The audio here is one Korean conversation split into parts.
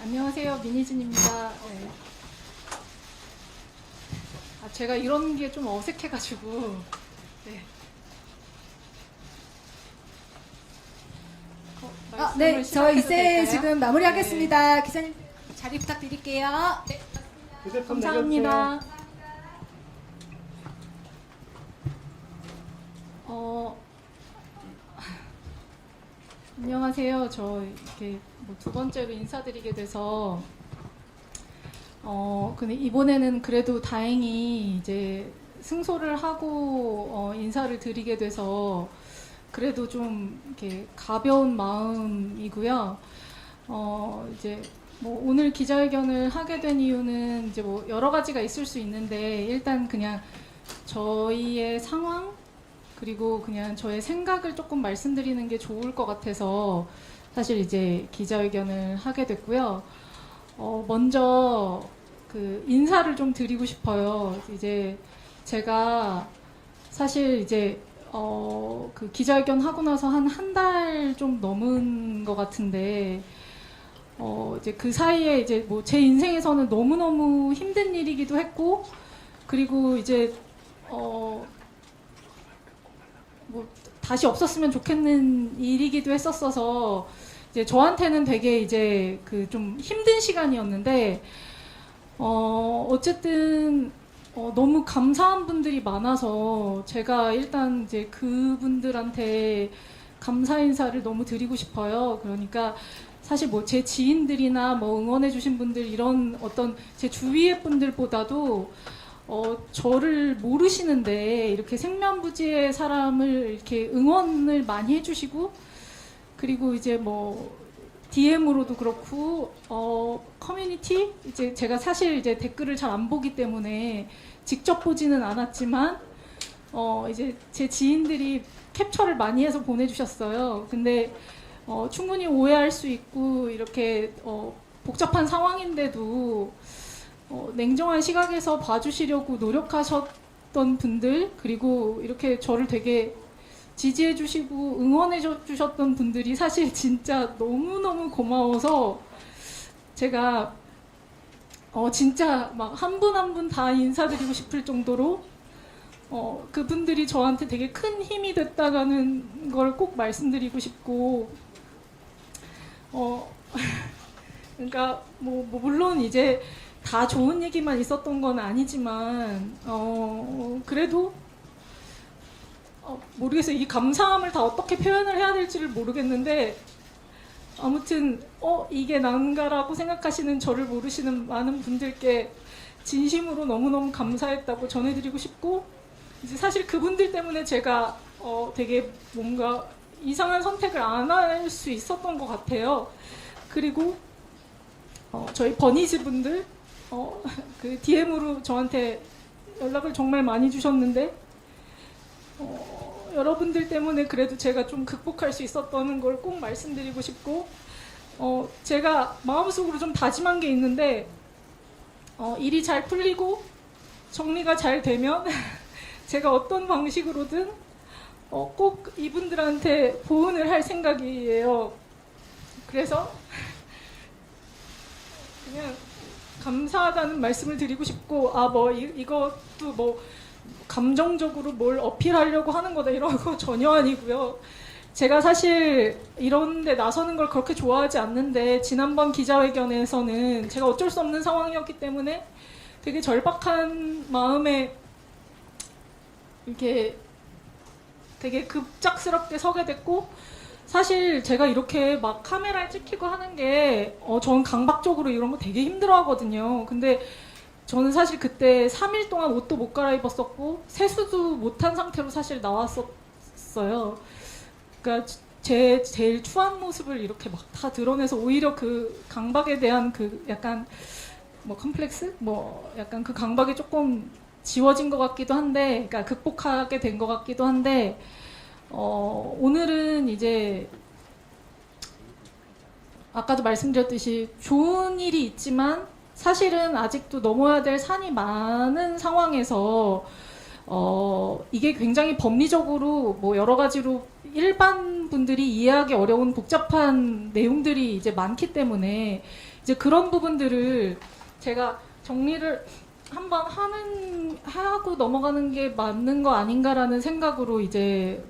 안녕하세요. 민희진입니다. 네. 제가 이런 게 좀 어색해가지고. 네. 네, 저 이제 될까요? 지금 마무리하겠습니다. 기사님 자리 부탁드릴게요. 네, 감사합니다. 안녕하세요. 저 이렇게 두 번째로 인사드리게 돼서 근데 이번에는 그래도 다행히 이제 승소를 하고 인사를 드리게 돼서 그래도 좀 이렇게 가벼운 마음이고요. 이제 뭐 오늘 기자회견을 하게 된 이유는 이제 뭐 여러 가지가 있을 수 있는데 일단 그냥 저희의 상황 그리고 그냥 저의 생각을 조금 말씀드리는 게 좋을 것 같아서 사실 이제 기자회견을 하게 됐고요. 먼저 그 인사를 좀 드리고 싶어요. 이제 제가 사실 이제 그 기자회견 하고 나서 한 달 좀 넘은 것 같은데 이제 그 사이에 이제 뭐 제 인생에서는 너무너무 힘든 일이기도 했고 그리고 이제 뭐 다시 없었으면 좋겠는 일이기도 했었어서 이제 저한테는 되게 이제 그 좀 힘든 시간이었는데 어쨌든 너무 감사한 분들이 많아서 제가 일단 이제 그분들한테 감사 인사를 너무 드리고 싶어요. 그러니까 사실 뭐 제 지인들이나 뭐 응원해주신 분들 이런 어떤 제 주위의 분들보다도 저를 모르시는데 이렇게 생면부지의 사람을 이렇게 응원을 많이 해주시고 그리고 이제 뭐 DM으로도 그렇고 커뮤니티 이제 제가 사실 이제 댓글을 잘 안 보기 때문에 직접 보지는 않았지만 이제 제 지인들이 캡처를 많이 해서 보내주셨어요. 근데 충분히 오해할 수 있고 이렇게 복잡한 상황인데도 냉정한 시각에서 봐주시려고 노력하셨던 분들 그리고 이렇게 저를 되게 지지해 주시고 응원해 주셨던 분들이 사실 진짜 너무너무 고마워서 제가 진짜 막 한 분 한 분 다 인사드리고 싶을 정도로 그분들이 저한테 되게 큰 힘이 됐다는 걸 꼭 말씀드리고 싶고 그러니까 뭐 물론 이제 다 좋은 얘기만 있었던 건 아니지만 그래도 모르겠어요. 이 감사함을 다 어떻게 표현을 해야 될지를 모르겠는데 아무튼 이게 난가라고 생각하시는 저를 모르시는 많은 분들께 진심으로 너무너무 감사했다고 전해드리고 싶고 이제 사실 그분들 때문에 제가 되게 뭔가 이상한 선택을 안 할 수 있었던 것 같아요. 그리고 저희 버니즈 분들 그 DM으로 저한테 연락을 정말 많이 주셨는데 여러분들 때문에 그래도 제가 좀 극복할 수 있었다는 걸 꼭 말씀드리고 싶고 제가 마음속으로 좀 다짐한 게 있는데 일이 잘 풀리고 정리가 잘 되면 제가 어떤 방식으로든 꼭 이분들한테 보은을 할 생각이에요. 그래서 그냥 감사하다는 말씀을 드리고 싶고 뭐 이것도 뭐 감정적으로 뭘 어필하려고 하는 거다 이런 거 전혀 아니고요. 제가 사실 이런 데 나서는 걸 그렇게 좋아하지 않는데 지난번 기자회견에서는 제가 어쩔 수 없는 상황이었기 때문에 되게 절박한 마음에 이렇게 되게 급작스럽게 서게 됐고 사실 제가 이렇게 막 카메라에 찍히고 하는 게 저는 강박적으로 이런 거 되게 힘들어 하거든요. 근데 저는 사실 그때 3일 동안 옷도 못 갈아입었었고 세수도 못한 상태로 사실 나왔었어요. 그러니까 제 제일 추한 모습을 이렇게 막 다 드러내서 오히려 그 강박에 대한 그 약간 뭐 컴플렉스? 뭐 약간 그 강박이 조금 지워진 것 같기도 한데 그러니까 극복하게 된 것 같기도 한데 오늘은 이제 아까도 말씀드렸듯이 좋은 일이 있지만 사실은 아직도 넘어야 될 산이 많은 상황에서 이게 굉장히 법리적으로 뭐 여러 가지로 일반 분들이 이해하기 어려운 복잡한 내용들이 이제 많기 때문에 이제 그런 부분들을 제가 정리를 한번 하고 넘어가는 게 맞는 거 아닌가라는 생각으로 이제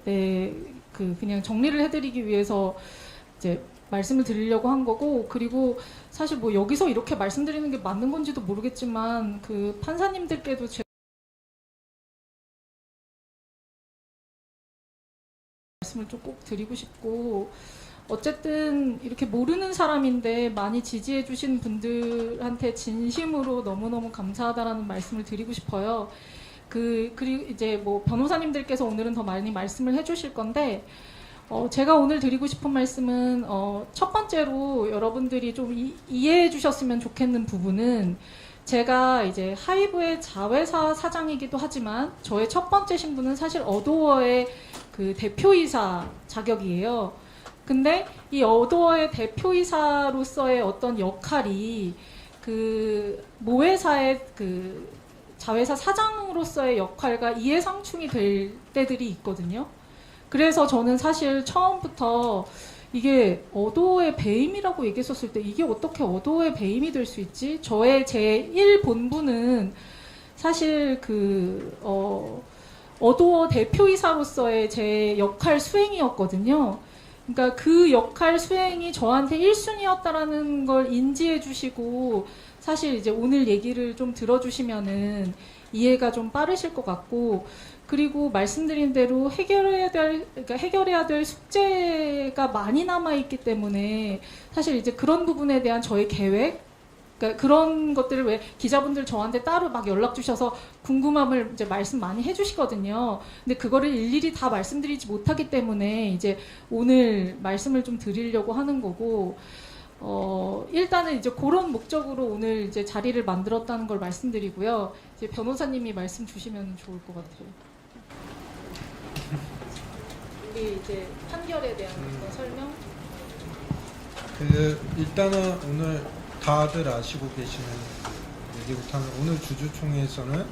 그냥 정리를 해드리기 위해서 이제 말씀을 드리려고 한 거고, 그리고 사실 뭐 여기서 이렇게 말씀드리는 게 맞는 건지도 모르겠지만 그 판사님들께도 제가 말씀을 좀 꼭 드리고 싶고, 어쨌든 이렇게 모르는 사람인데 많이 지지해 주신 분들한테 진심으로 너무너무 감사하다라는 말씀을 드리고 싶어요. 그리고 이제 뭐 변호사님들께서 오늘은 더 많이 말씀을 해 주실 건데, 제가 오늘 드리고 싶은 말씀은 첫 번째로 여러분들이 좀 이해해 주셨으면 좋겠는 부분은, 제가 이제 하이브의 자회사 사장이기도 하지만 저의 첫 번째 신분은 사실 어도어의 그 대표이사 자격이에요. 근데 이 어도어의 대표이사로서의 어떤 역할이 그 모회사의 그 자회사 사장으로서의 역할과 이해상충이 될 때들이 있거든요. 그래서 저는 사실 처음부터 이게 어도어의 배임이라고 얘기했었을 때 이게 어떻게 어도어의 배임이 될 수 있지? 저의 제1 본부는 사실 어도어 대표이사로서의 제 역할 수행이었거든요. 그러니까 그 역할 수행이 저한테 1순위였다라는 걸 인지해 주시고, 사실 이제 오늘 얘기를 좀 들어주시면은 이해가 좀 빠르실 것 같고, 그리고 말씀드린 대로 해결해야 될 숙제가 많이 남아있기 때문에 사실 이제 그런 부분에 대한 저의 계획, 그러니까 그런 것들을 왜 기자분들 저한테 따로 막 연락 주셔서 궁금함을 이제 말씀 많이 해주시거든요. 근데 그거를 일일이 다 말씀드리지 못하기 때문에 이제 오늘 말씀을 좀 드리려고 하는 거고, 일단은 이제 그런 목적으로 오늘 이제 자리를 만들었다는 걸 말씀드리고요. 이제 변호사님이 말씀 주시면 좋을 것 같아요. 우리 이제 판결에 대한 어떤 설명? 일단은 오늘 다들 아시고 계시는 얘기부터 하면, 오늘 주주총회에서는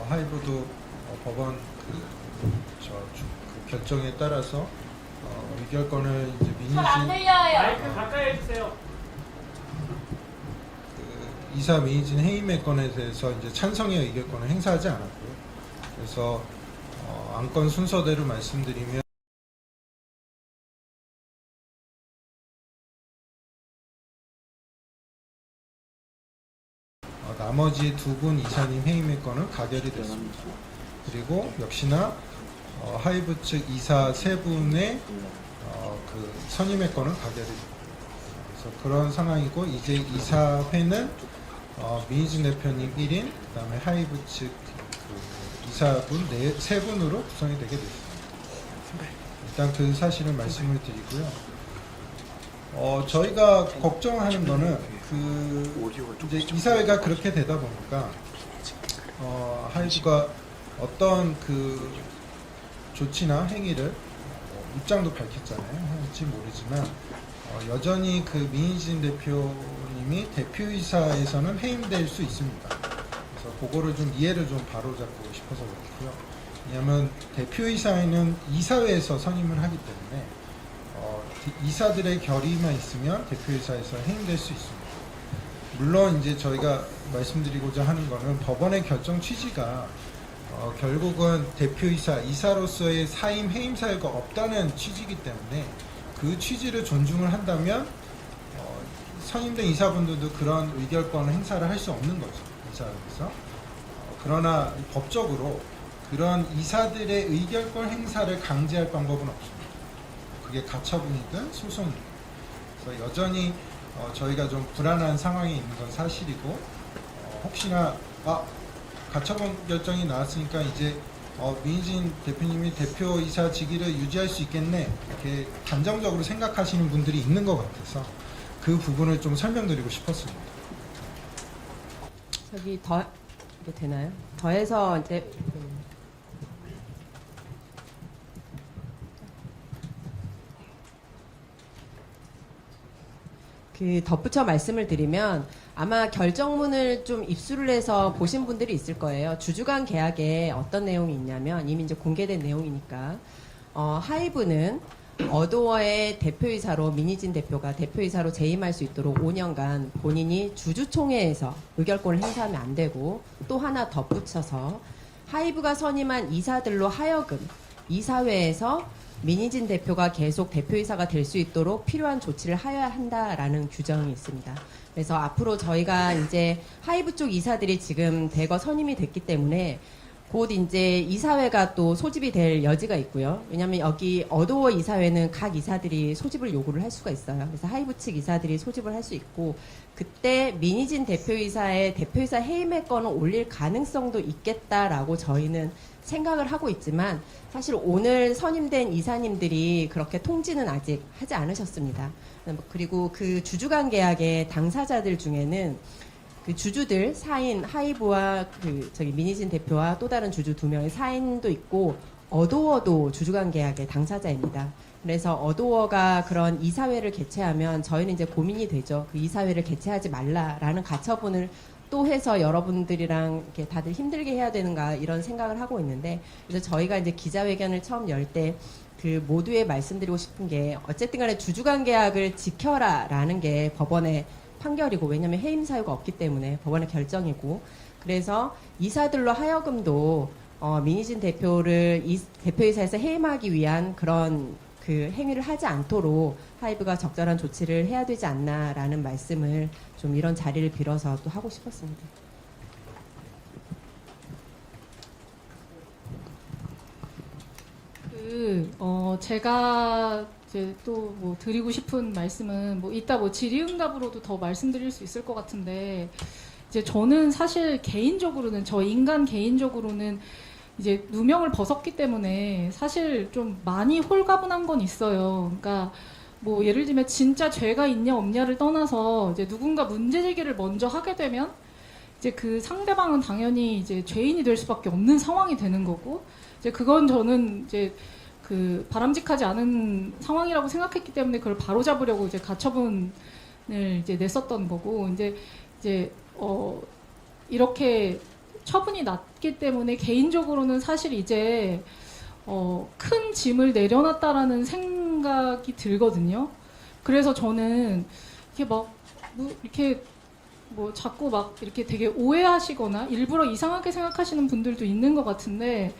하이브도 법원 그 결정에 따라서 의결권을 이제 민의진 마이크 가까이 해주세요. 이사 민의진 해임의 건에 대해서 이제 찬성의 의결권을 행사하지 않았고요. 그래서 안건 순서대로 말씀드리면, 나머지 두 분 이사님 해임의 건은 가결이 됐습니다. 그리고 역시나 하이브 측 이사 세 분의 그 선임의 건은 가결이 됐습니다. 그래서 그런 상황이고, 이제 이사회는 민희진 대표님 1인, 그다음에 하이브 측 그 이사분 세 분으로 구성이 되게 됐습니다. 일단 그 사실을 말씀을 드리고요. 저희가 걱정하는 거는 이제 이사회가 그렇게 되다 보니까 하이브가 어떤 그 조치나 행위를 입장도 밝혔잖아요. 할지 모르지만 여전히 그 민희진 대표님이 대표이사에서는 해임될 수 있습니다. 그래서 그거를 좀 이해를 좀 바로잡고 싶어서 그렇고요. 왜냐하면 대표이사에는 이사회에서 선임을 하기 때문에 이사들의 결의만 있으면 대표이사에서 해임될 수 있습니다. 물론 이제 저희가 말씀드리고자 하는 거는, 법원의 결정 취지가 결국은 대표이사, 이사로서의 사임, 해임 사유가 없다는 취지이기 때문에 그 취지를 존중을 한다면 선임된 이사분들도 그런 의결권을 행사를 할 수 없는 거죠, 이사회에서. 그러나 법적으로 그런 이사들의 의결권 행사를 강제할 방법은 없습니다. 그게 가처분이든 소송이든. 그래서 여전히 저희가 좀 불안한 상황에 있는 건 사실이고, 혹시나 가처분 결정이 나왔으니까 이제 민희진 대표님이 대표이사 직위를 유지할 수 있겠네, 이렇게 단정적으로 생각하시는 분들이 있는 것 같아서 그 부분을 좀 설명드리고 싶었습니다. 저기 이게 되나요? 더해서 이제 덧붙여 말씀을 드리면, 아마 결정문을 좀 입수를 해서 보신 분들이 있을 거예요. 주주간 계약에 어떤 내용이 있냐면, 이미 이제 공개된 내용이니까 하이브는 어도어의 대표이사로 민희진 대표가 대표이사로 재임할 수 있도록 5년간 본인이 주주총회에서 의결권을 행사하면 안 되고, 또 하나 덧붙여서 하이브가 선임한 이사들로 하여금 이사회에서 민희진 대표가 계속 대표이사가 될 수 있도록 필요한 조치를 하여야 한다라는 규정이 있습니다. 그래서 앞으로 저희가 이제 하이브 쪽 이사들이 지금 대거 선임이 됐기 때문에 곧 이제 이사회가 또 소집이 될 여지가 있고요. 왜냐하면 여기 어도어 이사회는 각 이사들이 소집을 요구를 할 수가 있어요. 그래서 하이브 측 이사들이 소집을 할 수 있고, 그때 민희진 대표이사의 대표이사 해임의 건을 올릴 가능성도 있겠다라고 저희는 생각을 하고 있지만, 사실 오늘 선임된 이사님들이 그렇게 통지는 아직 하지 않으셨습니다. 그리고 그 주주간 계약의 당사자들 중에는 그 주주들 사인 하이브와 민희진 대표와 또 다른 주주 2명의 사인도 있고, 어도어도 주주간 계약의 당사자입니다. 그래서 어도어가 그런 이사회를 개최하면 저희는 이제 고민이 되죠. 그 이사회를 개최하지 말라라는 가처분을 또 해서 여러분들이랑 이렇게 다들 힘들게 해야 되는가 이런 생각을 하고 있는데, 그래서 저희가 이제 기자회견을 처음 열 때 그 모두에 말씀드리고 싶은 게, 어쨌든 간에 주주간 계약을 지켜라라는 게 법원의 판결이고, 왜냐하면 해임 사유가 없기 때문에 법원의 결정이고, 그래서 이사들로 하여금도 민희진 대표를 대표이사에서 해임하기 위한 그런 그 행위를 하지 않도록 하이브가 적절한 조치를 해야 되지 않나라는 말씀을 좀 이런 자리를 빌어서 또 하고 싶었습니다. 제가 이제 또 뭐 드리고 싶은 말씀은 뭐 이따 뭐 질의응답으로도 더 말씀드릴 수 있을 것 같은데, 이제 저는 사실 개인적으로는, 저 인간 개인적으로는 이제 누명을 벗었기 때문에 사실 좀 많이 홀가분한 건 있어요. 그러니까 뭐 예를 들면 진짜 죄가 있냐 없냐를 떠나서 이제 누군가 문제 제기를 먼저 하게 되면 이제 그 상대방은 당연히 이제 죄인이 될 수밖에 없는 상황이 되는 거고, 이제 그건 저는 이제 그 바람직하지 않은 상황이라고 생각했기 때문에 그걸 바로잡으려고 이제 가처분을 이제 냈었던 거고, 이제 이렇게 처분이 났기 때문에 개인적으로는 사실 이제 큰 짐을 내려놨다라는 생각이 들거든요. 그래서 저는 이렇게 막 이렇게 뭐 자꾸 막 이렇게 되게 오해하시거나 일부러 이상하게 생각하시는 분들도 있는 것 같은데,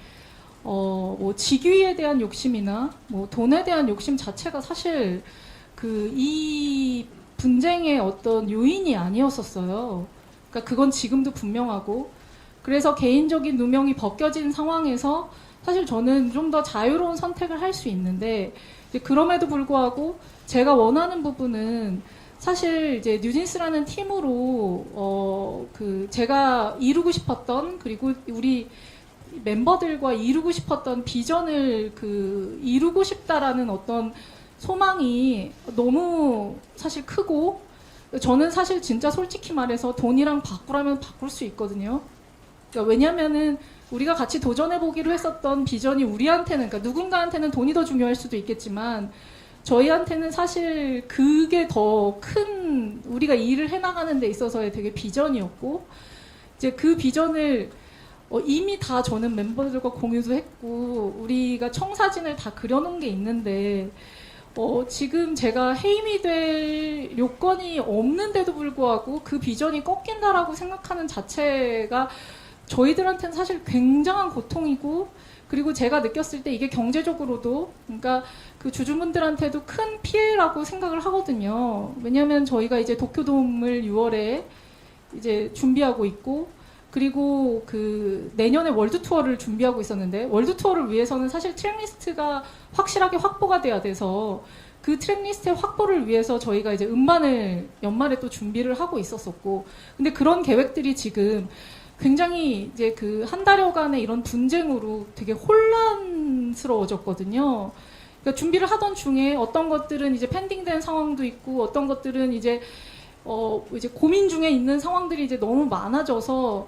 뭐 직위에 대한 욕심이나 뭐 돈에 대한 욕심 자체가 사실 이 분쟁의 어떤 요인이 아니었었어요. 그러니까 그건 지금도 분명하고, 그래서 개인적인 누명이 벗겨진 상황에서 사실 저는 좀 더 자유로운 선택을 할 수 있는데, 이제 그럼에도 불구하고 제가 원하는 부분은 사실 이제 뉴진스라는 팀으로 제가 이루고 싶었던, 그리고 우리 멤버들과 이루고 싶었던 비전을 이루고 싶다라는 어떤 소망이 너무 사실 크고, 저는 사실 진짜 솔직히 말해서 돈이랑 바꾸라면 바꿀 수 있거든요. 그러니까 왜냐면은 우리가 같이 도전해보기로 했었던 비전이 우리한테는, 그러니까 누군가한테는 돈이 더 중요할 수도 있겠지만 저희한테는 사실 그게 더 큰, 우리가 일을 해나가는 데 있어서의 되게 비전이었고, 이제 그 비전을 이미 다 저는 멤버들과 공유도 했고 우리가 청사진을 다 그려놓은 게 있는데, 지금 제가 해임이 될 요건이 없는데도 불구하고 그 비전이 꺾인다라고 생각하는 자체가 저희들한테는 사실 굉장한 고통이고, 그리고 제가 느꼈을 때 이게 경제적으로도, 그러니까 그 주주분들한테도 큰 피해라고 생각을 하거든요. 왜냐하면 저희가 이제 도쿄돔을 6월에 이제 준비하고 있고, 그리고 내년에 월드 투어를 준비하고 있었는데, 월드 투어를 위해서는 사실 트랙리스트가 확실하게 확보가 돼야 돼서 그 트랙리스트의 확보를 위해서 저희가 이제 음반을 연말에 또 준비를 하고 있었었고, 근데 그런 계획들이 지금 굉장히 이제 한 달여간의 이런 분쟁으로 되게 혼란스러워졌거든요. 그러니까 준비를 하던 중에 어떤 것들은 이제 펜딩된 상황도 있고, 어떤 것들은 이제 고민 중에 있는 상황들이 이제 너무 많아져서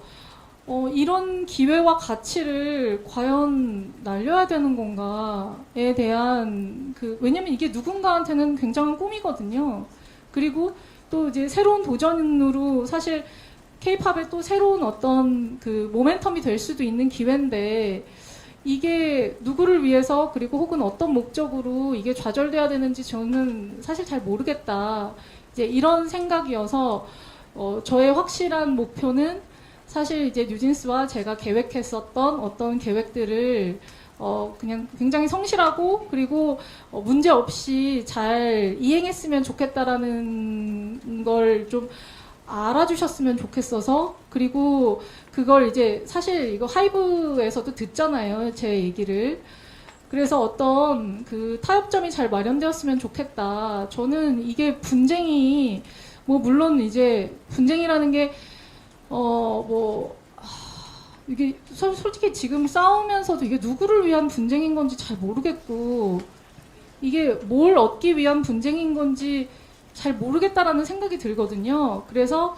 이런 기회와 가치를 과연 날려야 되는 건가에 대한 왜냐면 이게 누군가한테는 굉장한 꿈이거든요. 그리고 또 이제 새로운 도전으로 사실 K-팝의 또 새로운 어떤 모멘텀이 될 수도 있는 기회인데, 이게 누구를 위해서 그리고 혹은 어떤 목적으로 이게 좌절돼야 되는지 저는 사실 잘 모르겠다. 이제 이런 생각이어서 저의 확실한 목표는 사실 이제 뉴진스와 제가 계획했었던 어떤 계획들을 그냥 굉장히 성실하고 그리고 문제 없이 잘 이행했으면 좋겠다라는 걸 좀 알아주셨으면 좋겠어서 그리고 그걸 이제 사실 이거 하이브에서도 듣잖아요. 제 얘기를. 그래서 어떤 그 타협점이 잘 마련되었으면 좋겠다. 저는 이게 분쟁이 뭐 물론 이제 분쟁이라는 게 이게 솔직히 지금 싸우면서도 이게 누구를 위한 분쟁인 건지 잘 모르겠고 이게 뭘 얻기 위한 분쟁인 건지 잘 모르겠다라는 생각이 들거든요. 그래서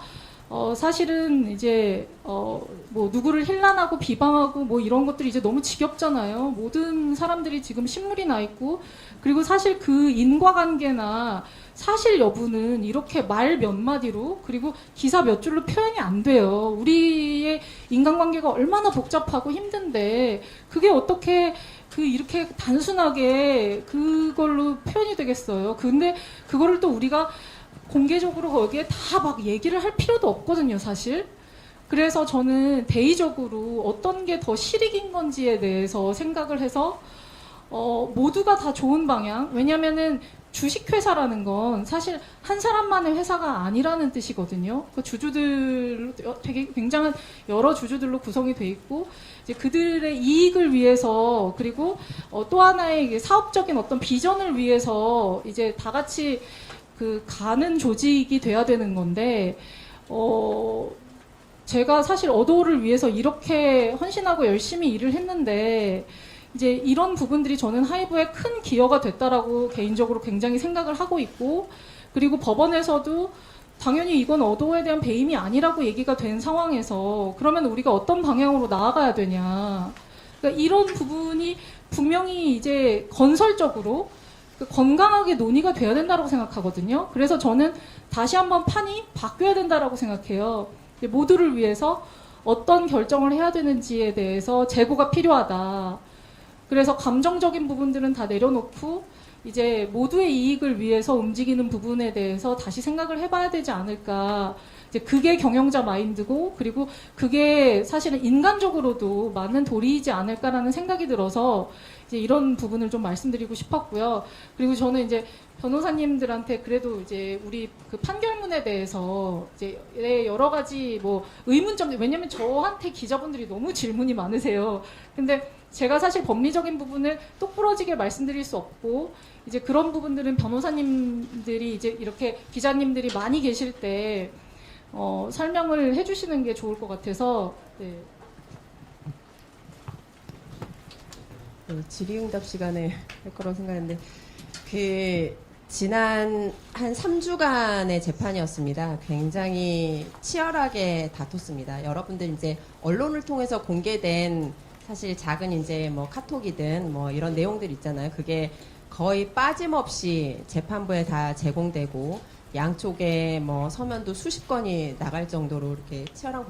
사실은 이제 뭐 누구를 힐난하고 비방하고 뭐 이런 것들이 이제 너무 지겹잖아요. 모든 사람들이 지금 신물이 나 있고 그리고 사실 그 인과관계나 사실 여부는 이렇게 말 몇 마디로 그리고 기사 몇 줄로 표현이 안 돼요. 우리의 인간관계가 얼마나 복잡하고 힘든데 그게 어떻게 이렇게 단순하게 그걸로 표현이 되겠어요. 근데 그거를 또 우리가 공개적으로 거기에 다 막 얘기를 할 필요도 없거든요, 사실. 그래서 저는 대의적으로 어떤 게 더 실익인 건지에 대해서 생각을 해서 모두가 다 좋은 방향. 왜냐면은 주식회사라는 건 사실 한 사람만의 회사가 아니라는 뜻이거든요. 그 주주들 되게 굉장한 여러 주주들로 구성이 돼 있고 이제 그들의 이익을 위해서 그리고 또 하나의 사업적인 어떤 비전을 위해서 이제 다 같이 가는 조직이 돼야 되는 건데 제가 사실 어도를 위해서 이렇게 헌신하고 열심히 일을 했는데 이제 이런 부분들이 저는 하이브에 큰 기여가 됐다라고 개인적으로 굉장히 생각을 하고 있고 그리고 법원에서도 당연히 이건 어도에 대한 배임이 아니라고 얘기가 된 상황에서 그러면 우리가 어떤 방향으로 나아가야 되냐. 그러니까 이런 부분이 분명히 이제 건설적으로 건강하게 논의가 돼야 된다고 생각하거든요. 그래서 저는 다시 한번 판이 바뀌어야 된다고 생각해요. 모두를 위해서 어떤 결정을 해야 되는지에 대해서 재고가 필요하다. 그래서 감정적인 부분들은 다 내려놓고 이제 모두의 이익을 위해서 움직이는 부분에 대해서 다시 생각을 해봐야 되지 않을까. 이제 그게 경영자 마인드고 그리고 그게 사실은 인간적으로도 맞는 도리이지 않을까라는 생각이 들어서 이제 이런 부분을 좀 말씀드리고 싶었고요. 그리고 저는 이제 변호사님들한테 그래도 이제 우리 그 판결문에 대해서 이제 여러 가지 뭐 의문점, 왜냐면 저한테 기자분들이 너무 질문이 많으세요. 근데 제가 사실 법리적인 부분을 똑부러지게 말씀드릴 수 없고 이제 그런 부분들은 변호사님들이 이제 이렇게 기자님들이 많이 계실 때 설명을 해주시는 게 좋을 것 같아서 네. 질의응답 시간에 할 거라고 생각했는데 지난 한 3주간의 재판이었습니다. 굉장히 치열하게 다퉜습니다. 여러분들 이제 언론을 통해서 공개된 사실 작은 이제 뭐 카톡이든 뭐 이런 내용들 있잖아요. 그게 거의 빠짐없이 재판부에 다 제공되고 양쪽에 뭐 서면도 수십 건이 나갈 정도로 이렇게 치열한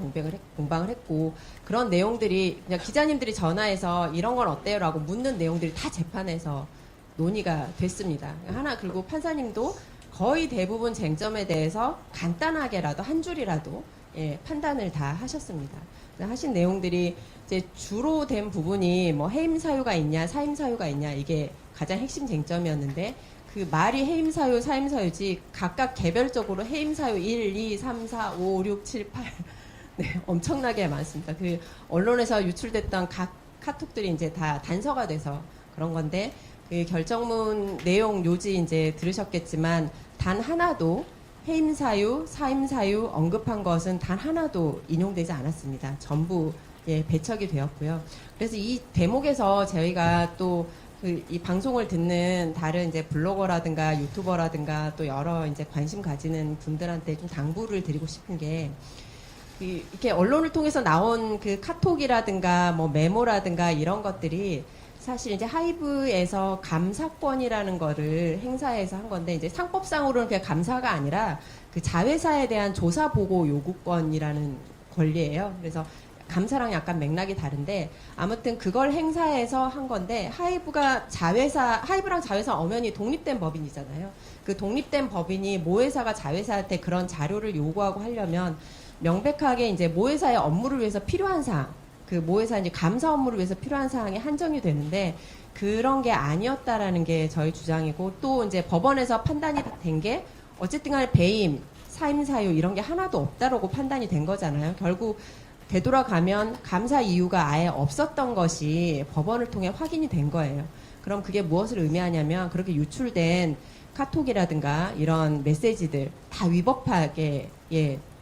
공방을 했고 그런 내용들이 그냥 기자님들이 전화해서 이런 건 어때요라고 묻는 내용들이 다 재판에서 논의가 됐습니다. 그리고 판사님도 거의 대부분 쟁점에 대해서 간단하게라도 한 줄이라도 판단을 다 하셨습니다. 하신 내용들이 이제 주로 된 부분이 뭐 해임 사유가 있냐, 사임 사유가 있냐 이게 가장 핵심 쟁점이었는데 그 말이 해임 사유, 사임 사유지 각각 개별적으로 해임 사유 1, 2, 3, 4, 5, 6, 7, 8 네, 엄청나게 많습니다. 그 언론에서 유출됐던 각 카톡들이 이제 다 단서가 돼서 그런 건데 그 결정문 내용 요지 이제 들으셨겠지만 단 하나도 해임 사유, 사임 사유 언급한 것은 단 하나도 인용되지 않았습니다. 전부 배척이 되었고요. 그래서 이 대목에서 저희가 또 이 방송을 듣는 다른 이제 블로거라든가 유튜버라든가 또 여러 이제 관심 가지는 분들한테 좀 당부를 드리고 싶은 게 이렇게 언론을 통해서 나온 그 카톡이라든가 뭐 메모라든가 이런 것들이 사실 이제 하이브에서 감사권이라는 거를 행사해서 한 건데 이제 상법상으로는 그냥 감사가 아니라 그 자회사에 대한 조사 보고 요구권이라는 권리예요. 그래서 감사랑 약간 맥락이 다른데 아무튼 그걸 행사해서 한 건데 하이브랑 자회사 엄연히 독립된 법인이잖아요. 그 독립된 법인이 모회사가 자회사한테 그런 자료를 요구하고 하려면 명백하게 이제 모회사의 업무를 위해서 필요한 사항, 그 모회사 이제 감사 업무를 위해서 필요한 사항이 한정이 되는데 그런 게 아니었다라는 게 저희 주장이고 또 이제 법원에서 판단이 된 게 어쨌든 간에 배임, 사임 사유 이런 게 하나도 없다라고 판단이 된 거잖아요. 결국 되돌아가면 감사 이유가 아예 없었던 것이 법원을 통해 확인이 된 거예요. 그럼 그게 무엇을 의미하냐면 그렇게 유출된 카톡이라든가 이런 메시지들 다 위법하게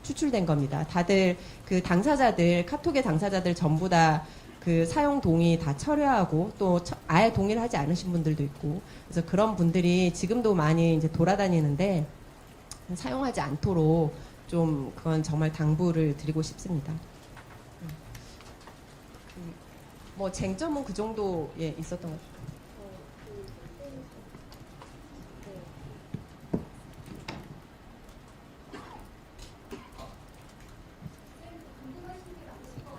추출된 겁니다. 다들 그 당사자들 카톡의 당사자들 전부 다 그 사용 동의 다 철회하고 또 아예 동의를 하지 않으신 분들도 있고 그래서 그런 분들이 지금도 많이 이제 돌아다니는데 사용하지 않도록 좀 그건 정말 당부를 드리고 싶습니다. 뭐 쟁점은 그 정도 있었던 것 같아요.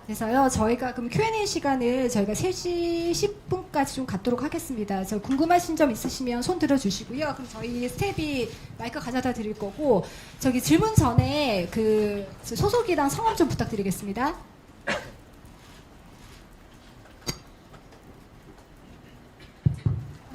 그래서요, 저희가 그럼 Q&A 시간을 저희가 3시 10분까지 좀 갖도록 하겠습니다. 저 궁금하신 점 있으시면 손 들어주시고요. 그럼 저희 스텝이 마이크 가져다 드릴 거고, 저기 질문 전에 그 소속이랑 성함 좀 부탁드리겠습니다.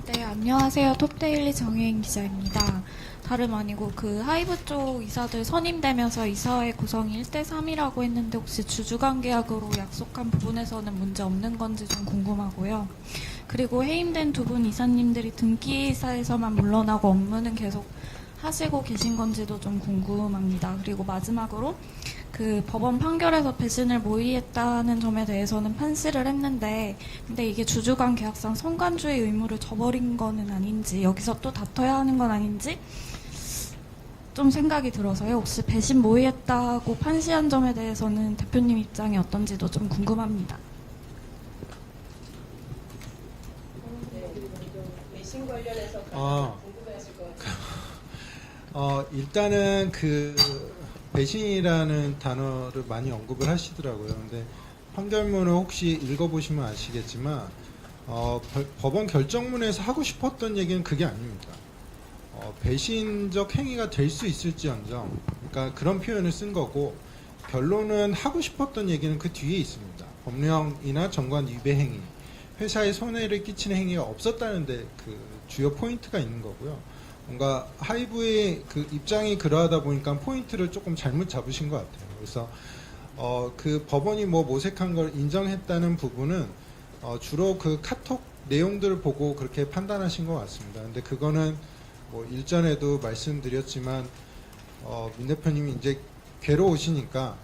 네, 안녕하세요. 톱데일리 정혜인 기자입니다. 다름 아니고 그 하이브 쪽 이사들 선임되면서 이사회 구성이 1대3이라고 했는데 혹시 주주관계약으로 약속한 부분에서는 문제 없는 건지 좀 궁금하고요. 그리고 해임된 두 분 이사님들이 등기이사에서만 물러나고 업무는 계속 하시고 계신 건지도 좀 궁금합니다. 그리고 마지막으로 그 법원 판결에서 배신을 모의했다는 점에 대해서는 판시를 했는데 근데 이게 주주간 계약상 선관주의 의무를 저버린 거는 아닌지 여기서 또 다퉈야 하는 건 아닌지 좀 생각이 들어서요. 혹시 배신 모의했다고 판시한 점에 대해서는 대표님 입장이 어떤지도 좀 궁금합니다. 배신 관련해서 궁금해하실 것 같아요. 일단은 그 배신이라는 단어를 많이 언급을 하시더라고요. 근데 판결문을 혹시 읽어보시면 아시겠지만 법원 결정문에서 하고 싶었던 얘기는 그게 아닙니다. 배신적 행위가 될 수 있을지언정, 그러니까 그런 표현을 쓴 거고 결론은 하고 싶었던 얘기는 그 뒤에 있습니다. 법령이나 정관 위배 행위, 회사에 손해를 끼치는 행위가 없었다는데 그 주요 포인트가 있는 거고요. 뭔가 하이브의 그 입장이 그러하다 보니까 포인트를 조금 잘못 잡으신 것 같아요. 그래서 그 법원이 뭐 모색한 걸 인정했다는 부분은 주로 그 카톡 내용들을 보고 그렇게 판단하신 것 같습니다. 근데 그거는 뭐 일전에도 말씀드렸지만 민 대표님이 이제 괴로우시니까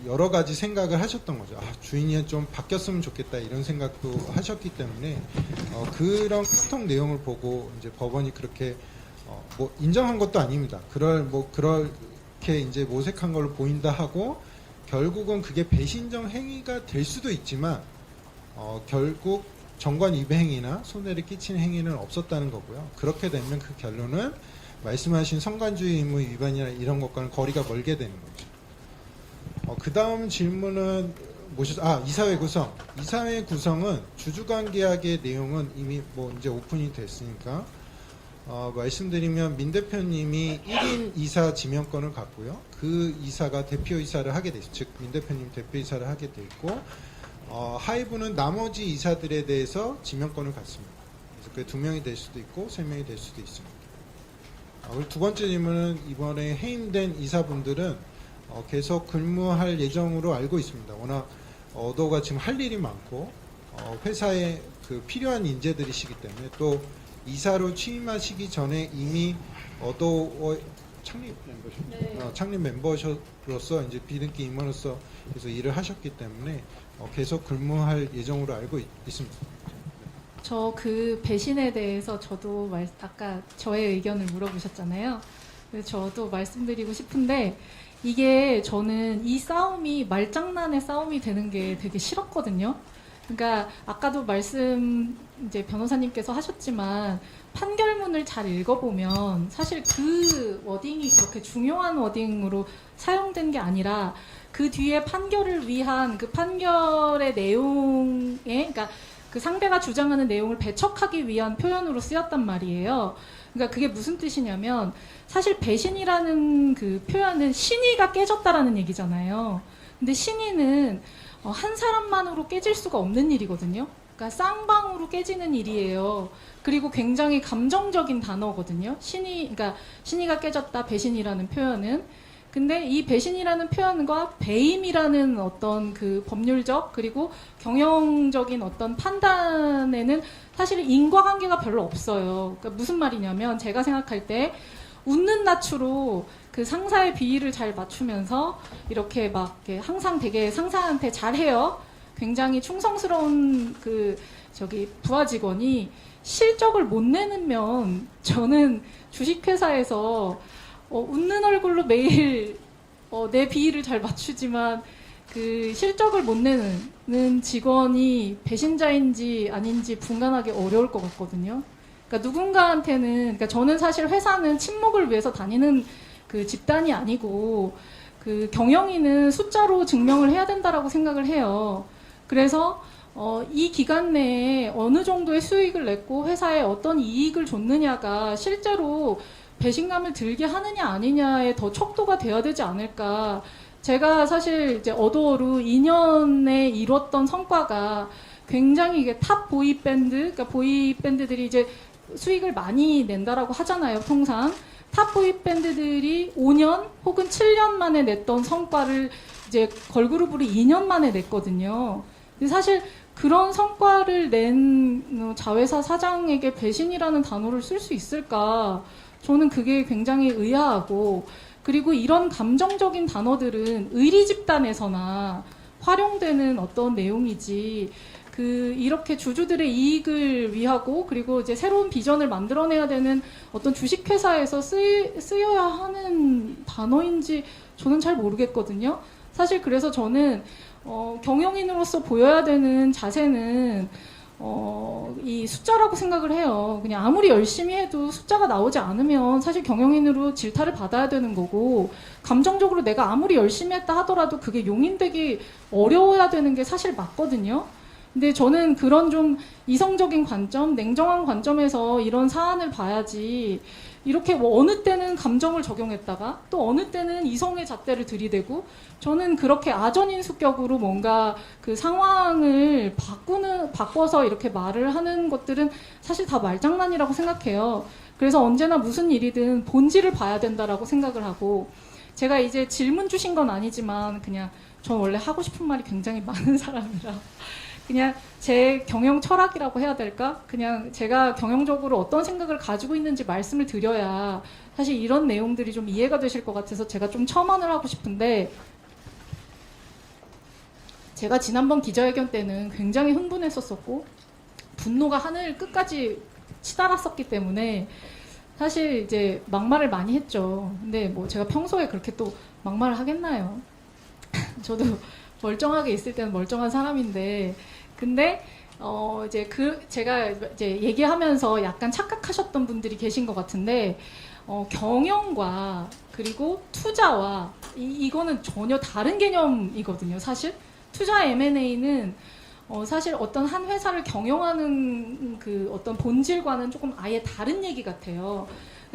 여러 가지 생각을 하셨던 거죠. 주인이 좀 바뀌었으면 좋겠다 이런 생각도 하셨기 때문에 그런 카톡 내용을 보고 이제 법원이 그렇게 뭐 인정한 것도 아닙니다. 그렇게 이제 모색한 걸로 보인다 하고 결국은 그게 배신적 행위가 될 수도 있지만 결국 정관 위배 행위나 손해를 끼치는 행위는 없었다는 거고요. 그렇게 되면 그 결론은 말씀하신 선관주의 의무 위반이나 이런 것과는 거리가 멀게 되는 거죠. 그 다음 질문은 이사회 구성. 이사회 구성은 주주관계약의 내용은 이미 뭐 이제 오픈이 됐으니까 말씀드리면 민 대표님이 1인 이사 지명권을 갖고요. 그 이사가 대표이사를 하게 돼 있어요. 즉 민 대표님 대표이사를 하게 돼 있고 하이브는 나머지 이사들에 대해서 지명권을 갖습니다. 그래서 그게 2명이 될 수도 있고 3명이 될 수도 있습니다. 그리고 두 번째 질문은 이번에 해임된 이사분들은 계속 근무할 예정으로 알고 있습니다. 워낙 어도가 지금 할 일이 많고 회사에 그 필요한 인재들이시기 때문에 또 이사로 취임하시기 전에 이미 어도 창립 멤버로서 이제 비등기 임원으로서 계속 일을 하셨기 때문에 계속 근무할 예정으로 알고 있습니다. 저 그 배신에 대해서 저도 아까 저의 의견을 물어보셨잖아요. 그래서 저도 말씀드리고 싶은데 이게 저는 이 싸움이 말장난의 싸움이 되는 게 되게 싫었거든요. 그러니까 아까도 이제 변호사님께서 하셨지만 판결문을 잘 읽어보면 사실 그 워딩이 그렇게 중요한 워딩으로 사용된 게 아니라 그 뒤에 판결을 위한 그 판결의 내용에, 그러니까 그 상대가 주장하는 내용을 배척하기 위한 표현으로 쓰였단 말이에요. 그러니까 그게 무슨 뜻이냐면 사실 배신이라는 그 표현은 신의가 깨졌다라는 얘기잖아요. 근데 신의는 한 사람만으로 깨질 수가 없는 일이거든요. 그러니까 쌍방으로 깨지는 일이에요. 그리고 굉장히 감정적인 단어거든요. 그러니까 신의가 깨졌다, 배신이라는 표현은. 근데 이 배신이라는 표현과 배임이라는 어떤 그 법률적 그리고 경영적인 어떤 판단에는 사실 인과관계가 별로 없어요. 그러니까 무슨 말이냐면 제가 생각할 때 웃는 낯으로 그 상사의 비위를 잘 맞추면서 이렇게 막 이렇게 항상 되게 상사한테 잘해요. 굉장히 충성스러운 그 부하 직원이 실적을 못 내면 저는 주식회사에서 웃는 얼굴로 매일 내 비위를 잘 맞추지만 그 실적을 못 내는 직원이 배신자인지 아닌지 분간하기 어려울 것 같거든요. 그러니까 누군가한테는, 그러니까 저는 사실 회사는 친목을 위해서 다니는 그 집단이 아니고 그 경영인은 숫자로 증명을 해야 된다라고 생각을 해요. 그래서 이 기간 내에 어느 정도의 수익을 냈고 회사에 어떤 이익을 줬느냐가 실제로 배신감을 들게 하느냐 아니냐에 더 척도가 돼야 되지 않을까. 제가 사실 이제 어도어로 2년에 이뤘던 성과가 굉장히 이게 탑 보이밴드, 그러니까 보이밴드들이 이제 수익을 많이 낸다라고 하잖아요, 통상. 탑 보이밴드들이 5년 혹은 7년 만에 냈던 성과를 이제 걸그룹으로 2년 만에 냈거든요. 근데 사실 그런 성과를 낸 자회사 사장에게 배신이라는 단어를 쓸 수 있을까? 저는 그게 굉장히 의아하고, 그리고 이런 감정적인 단어들은 의리 집단에서나 활용되는 어떤 내용이지, 이렇게 주주들의 이익을 위하고, 그리고 이제 새로운 비전을 만들어내야 되는 어떤 주식회사에서 쓰여야 하는 단어인지 저는 잘 모르겠거든요. 사실 그래서 저는, 경영인으로서 보여야 되는 자세는, 이 숫자라고 생각을 해요. 그냥 아무리 열심히 해도 숫자가 나오지 않으면 사실 경영인으로 질타를 받아야 되는 거고, 감정적으로 내가 아무리 열심히 했다 하더라도 그게 용인되기 어려워야 되는 게 사실 맞거든요. 근데 저는 그런 좀 이성적인 관점, 냉정한 관점에서 이런 사안을 봐야지, 이렇게 뭐 어느 때는 감정을 적용했다가 또 어느 때는 이성의 잣대를 들이대고, 저는 그렇게 아전인수격으로 뭔가 그 상황을 바꿔서 이렇게 말을 하는 것들은 사실 다 말장난이라고 생각해요. 그래서 언제나 무슨 일이든 본질을 봐야 된다라고 생각을 하고, 제가 이제 질문 주신 건 아니지만 그냥 전 원래 하고 싶은 말이 굉장히 많은 사람이라 그냥 제 경영 철학이라고 해야 될까? 그냥 제가 경영적으로 어떤 생각을 가지고 있는지 말씀을 드려야 사실 이런 내용들이 좀 이해가 되실 것 같아서 제가 좀 첨언을 하고 싶은데, 제가 지난번 기자회견 때는 굉장히 흥분했었고 분노가 하늘 끝까지 치달았었기 때문에 사실 이제 막말을 많이 했죠. 근데 뭐 제가 평소에 그렇게 또 막말을 하겠나요? 저도 멀쩡하게 있을 때는 멀쩡한 사람인데, 근데 이제 제가 이제 얘기하면서 약간 착각하셨던 분들이 계신 것 같은데, 경영과 그리고 투자와 이거는 전혀 다른 개념이거든요. 사실 투자 M&A는 사실 어떤 한 회사를 경영하는 그 어떤 본질과는 조금 아예 다른 얘기 같아요.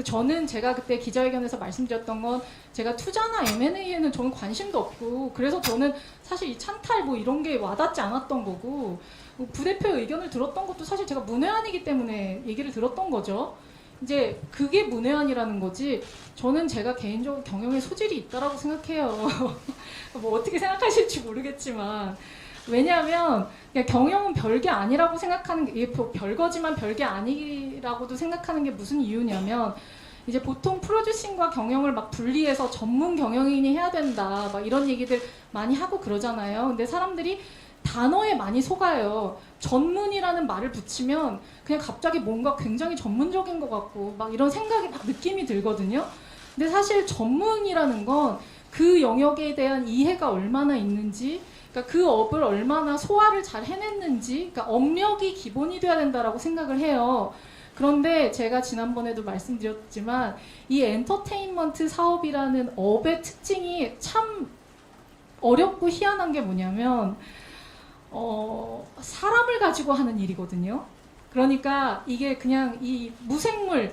저는 제가 그때 기자회견에서 말씀드렸던 건, 제가 투자나 M&A에는 저는 관심도 없고, 그래서 저는 사실 이 찬탈 뭐 이런 게 와닿지 않았던 거고, 부대표의 의견을 들었던 것도 사실 제가 문외한이기 때문에 얘기를 들었던 거죠. 이제 그게 문외한이라는 거지, 저는 제가 개인적으로 경영에 소질이 있다라고 생각해요. 뭐 어떻게 생각하실지 모르겠지만, 왜냐하면 그냥 경영은 별게 아니라고 생각하는 게, 별거지만 별게 아니라고도 생각하는 게 무슨 이유냐면, 이제 보통 프로듀싱과 경영을 막 분리해서 전문 경영인이 해야 된다 막 이런 얘기들 많이 하고 그러잖아요. 근데 사람들이 단어에 많이 속아요. 전문이라는 말을 붙이면 그냥 갑자기 뭔가 굉장히 전문적인 것 같고 막 이런 생각이 막 느낌이 들거든요. 근데 사실 전문이라는 건 그 영역에 대한 이해가 얼마나 있는지, 그러니까 그 업을 얼마나 소화를 잘 해냈는지, 그러니까 업력이 기본이 돼야 된다라고 생각을 해요. 그런데 제가 지난번에도 말씀드렸지만 이 엔터테인먼트 사업이라는 업의 특징이 참 어렵고 희한한 게 뭐냐면 사람을 가지고 하는 일이거든요. 그러니까 이게 그냥 이 무생물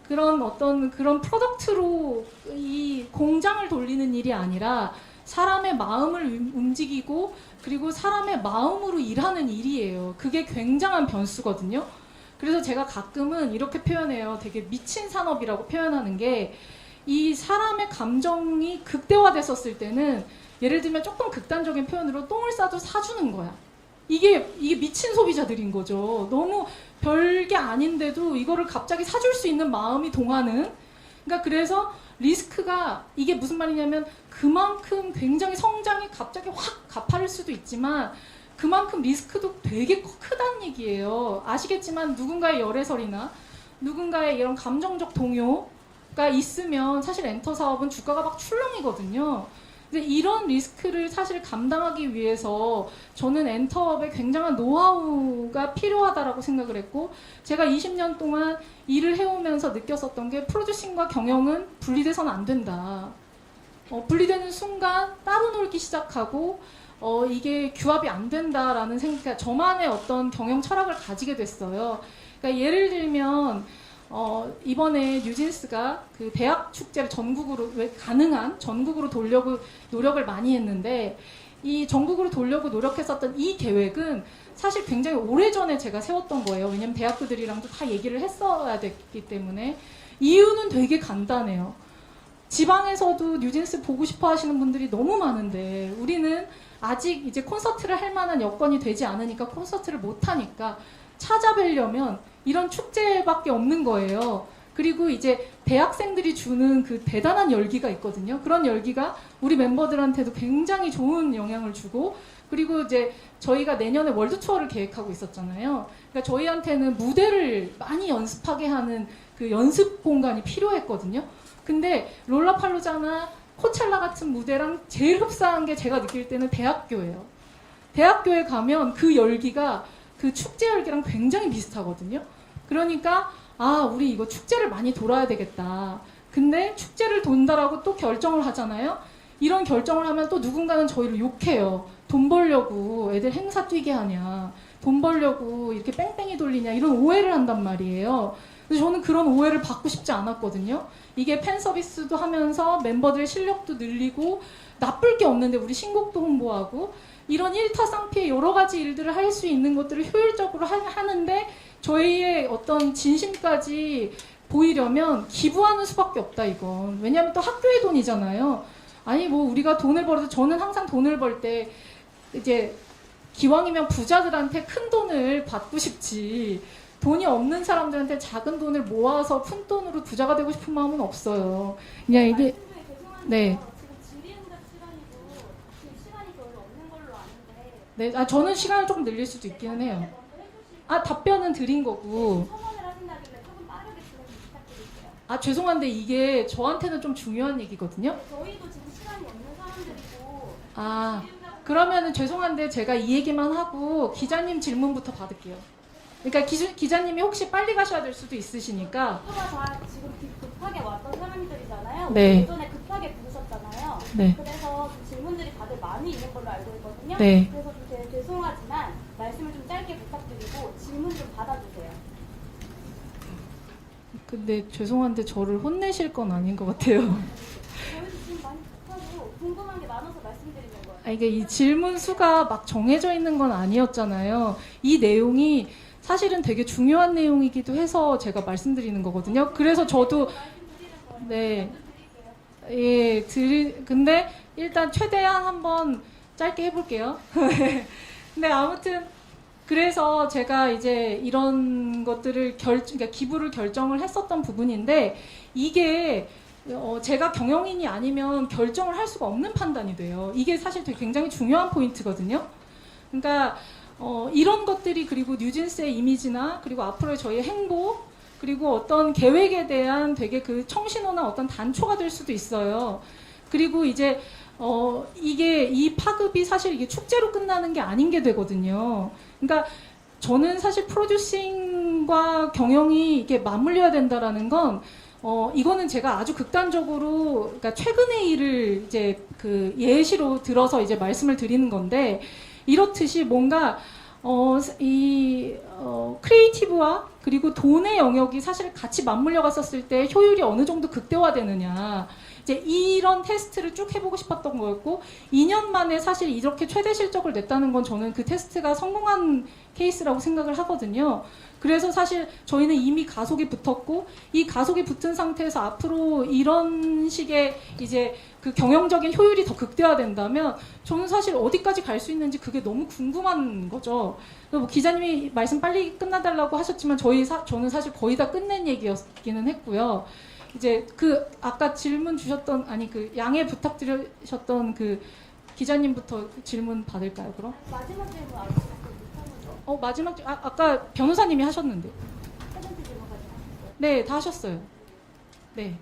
그런 어떤 그런 프로덕트로 이 공장을 돌리는 일이 아니라 사람의 마음을 움직이고 그리고 사람의 마음으로 일하는 일이에요. 그게 굉장한 변수거든요. 그래서 제가 가끔은 이렇게 표현해요. 되게 미친 산업이라고 표현하는 게 이 사람의 감정이 극대화됐었을 때는 예를 들면 조금 극단적인 표현으로 똥을 싸도 사주는 거야. 이게 미친 소비자들인 거죠. 너무 별게 아닌데도 이거를 갑자기 사줄 수 있는 마음이 동하는. 그러니까 그래서 리스크가 이게 무슨 말이냐면 그만큼 굉장히 성장이 갑자기 확 가파를 수도 있지만 그만큼 리스크도 되게 크다는 얘기예요. 아시겠지만 누군가의 열애설이나 누군가의 이런 감정적 동요가 있으면 사실 엔터 사업은 주가가 막 출렁이거든요. 근데 이런 리스크를 사실 감당하기 위해서 저는 엔터업에 굉장한 노하우가 필요하다라고 생각을 했고 제가 20년 동안 일을 해오면서 느꼈었던 게 프로듀싱과 경영은 분리돼서는 안 된다. 분리되는 순간 따로 놀기 시작하고 이게 규합이 안 된다라는 생각, 저만의 어떤 경영 철학을 가지게 됐어요. 그러니까 예를 들면 이번에 뉴진스가 그 대학 축제를 전국으로 가능한 전국으로 돌려고 노력을 많이 했는데 이 전국으로 돌려고 노력했었던 이 계획은 사실 굉장히 오래전에 제가 세웠던 거예요. 왜냐면 대학교들이랑도 다 얘기를 했어야 됐기 때문에. 이유는 되게 간단해요. 지방에서도 뉴진스 보고 싶어 하시는 분들이 너무 많은데 우리는 아직 이제 콘서트를 할 만한 여건이 되지 않으니까 콘서트를 못 하니까 찾아뵈려면 이런 축제밖에 없는 거예요. 그리고 이제 대학생들이 주는 그 대단한 열기가 있거든요. 그런 열기가 우리 멤버들한테도 굉장히 좋은 영향을 주고 그리고 이제 저희가 내년에 월드 투어를 계획하고 있었잖아요. 그러니까 저희한테는 무대를 많이 연습하게 하는 그 연습 공간이 필요했거든요. 근데 롤라팔루자나 코첼라 같은 무대랑 제일 흡사한 게 제가 느낄 때는 대학교예요. 대학교에 가면 그 열기가 그 축제 열기랑 굉장히 비슷하거든요. 그러니까 우리 이거 축제를 많이 돌아야 되겠다. 근데 축제를 돈다라고 또 결정을 하잖아요. 이런 결정을 하면 또 누군가는 저희를 욕해요. 돈 벌려고 애들 행사 뛰게 하냐. 돈 벌려고 이렇게 뺑뺑이 돌리냐. 이런 오해를 한단 말이에요. 그래서 저는 그런 오해를 받고 싶지 않았거든요. 이게 팬 서비스도 하면서 멤버들의 실력도 늘리고 나쁠 게 없는데 우리 신곡도 홍보하고 이런 일타쌍피의 여러 가지 일들을 할 수 있는 것들을 효율적으로 하는데 저희의 어떤 진심까지 보이려면 기부하는 수밖에 없다 이건. 왜냐하면 또 학교의 돈이잖아요. 아니 뭐 우리가 돈을 벌어도 저는 항상 돈을 벌 때 이제 기왕이면 부자들한테 큰 돈을 받고 싶지 돈이 없는 사람들한테 작은 돈을 모아서 푼 돈으로 부자가 되고 싶은 마음은 없어요. 그냥 이게 네. 네, 저는 시간을 조금 늘릴 수도 있기는 해요. 답변은 드린 거고. 죄송한데 이게 저한테는 좀 중요한 얘기거든요. 저희도 지금 시간이 없는 사람들이고. 그러면은 죄송한데 제가 이 얘기만 하고 기자님 질문부터 받을게요. 그러니까 기자님이 혹시 빨리 가셔야 될 수도 있으시니까. 모두가 다 지금 급하게 왔던 사람들이잖아요. 네. 예전에 급하게 부르셨잖아요. 네. 그래서 좀 질문들이 다들 많이 있는 걸로 알고 있거든요. 네. 그래서 좀 되게 죄송하지만 말씀을 좀 짧게 부탁드리고 질문 좀 받아주세요. 근데 죄송한데 저를 혼내실 건 아닌 것 같아요. 저희도 지금 많이 급하고 궁금한 게 많아서 말씀드리는 거예요. 이게 이 질문 수가 막 정해져 있는 건 아니었잖아요. 이 내용이 사실은 되게 중요한 내용이기도 해서 제가 말씀드리는 거거든요. 그래서 저도 네, 근데 일단 최대한 한번 짧게 해볼게요. 근데 아무튼 그래서 제가 이제 이런 것들을 그러니까 기부를 결정을 했었던 부분인데 이게 제가 경영인이 아니면 결정을 할 수가 없는 판단이 돼요. 이게 사실 되게 굉장히 중요한 포인트거든요. 그러니까 이런 것들이 그리고 뉴진스의 이미지나 그리고 앞으로의 저희의 행보 그리고 어떤 계획에 대한 되게 그 청신호나 어떤 단초가 될 수도 있어요. 그리고 이제 이게 이 파급이 사실 이게 축제로 끝나는 게 아닌 게 되거든요. 그러니까 저는 사실 프로듀싱 진흥과 경영이 이게 맞물려야 된다라는 건 이거는 제가 아주 극단적으로, 그러니까 최근의 일을 이제 그 예시로 들어서 이제 말씀을 드리는 건데, 이렇듯이 뭔가 크리에이티브와 그리고 돈의 영역이 사실 같이 맞물려 갔었을 때 효율이 어느 정도 극대화되느냐. 이제 이런 테스트를 쭉 해보고 싶었던 거였고, 2년 만에 사실 이렇게 최대 실적을 냈다는 건 저는 그 테스트가 성공한 케이스라고 생각을 하거든요. 그래서 사실 저희는 이미 가속이 붙었고, 이 가속이 붙은 상태에서 앞으로 이런 식의 이제 그 경영적인 효율이 더 극대화된다면 저는 사실 어디까지 갈 수 있는지 그게 너무 궁금한 거죠. 뭐 기자님이 말씀 빨리 끝나달라고 하셨지만 저는 사실 거의 다 끝낸 얘기였기는 했고요. 이제 그 아까 질문 주셨던, 아니 그 양해 부탁드리셨던 그 기자님부터 질문 받을까요, 그럼? 마지막 질문 아직 못한 거죠? 마지막 아까 변호사님이 하셨는데. 세 번째 질문까지 하셨어요? 네, 다 하셨어요. 네.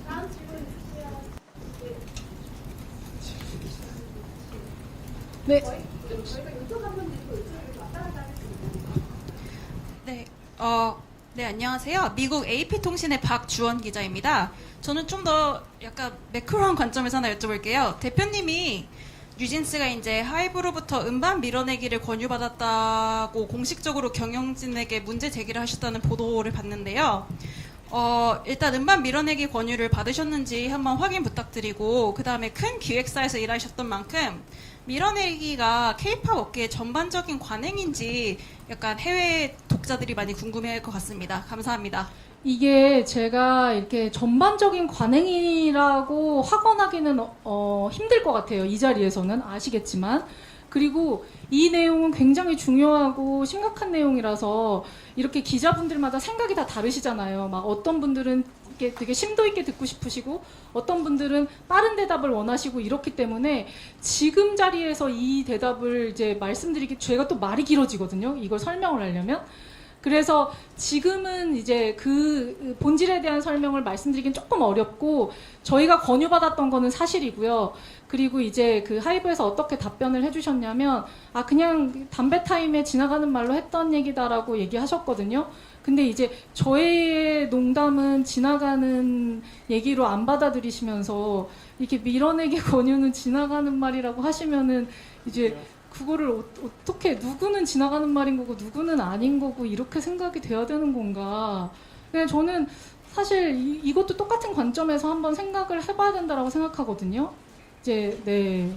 다음 질문 주시면 네. 저희가 요청 한 번 드리고 요청을 왔다 갔다 하겠습니다. 네, 네, 안녕하세요. 미국 AP통신의 박주원 기자입니다. 저는 좀 더 약간 매크로한 관점에서 하나 여쭤볼게요. 대표님이 뉴진스가 이제 하이브로부터 음반 밀어내기를 권유받았다고 공식적으로 경영진에게 문제 제기를 하셨다는 보도를 봤는데요. 일단 음반 밀어내기 권유를 받으셨는지 한번 확인 부탁드리고, 그 다음에 큰 기획사에서 일하셨던 만큼 밀어내기가 K-팝 업계의 전반적인 관행인지 약간 해외 독자들이 많이 궁금해할 것 같습니다. 감사합니다. 이게 제가 이렇게 전반적인 관행이라고 확언하기는 힘들 것 같아요. 이 자리에서는 아시겠지만. 그리고 이 내용은 굉장히 중요하고 심각한 내용이라서 이렇게 기자분들마다 생각이 다 다르시잖아요. 막 어떤 분들은 이렇게 되게 심도 있게 듣고 싶으시고 어떤 분들은 빠른 대답을 원하시고 이렇기 때문에 지금 자리에서 이 대답을 이제 말씀드리기, 제가 또 말이 길어지거든요. 이걸 설명을 하려면. 그래서 지금은 이제 그 본질에 대한 설명을 말씀드리긴 조금 어렵고, 저희가 권유받았던 거는 사실이고요. 그리고 이제 그 하이브에서 어떻게 답변을 해주셨냐면, 그냥 담배 타임에 지나가는 말로 했던 얘기다라고 얘기하셨거든요. 근데 이제 저의 농담은 지나가는 얘기로 안 받아들이시면서 이렇게 밀어내기 권유는 지나가는 말이라고 하시면은 이제 그거를 어떻게, 누구는 지나가는 말인 거고 누구는 아닌 거고 이렇게 생각이 돼야 되는 건가. 그냥 저는 사실 이것도 똑같은 관점에서 한번 생각을 해봐야 된다라고 생각하거든요. 이제 네.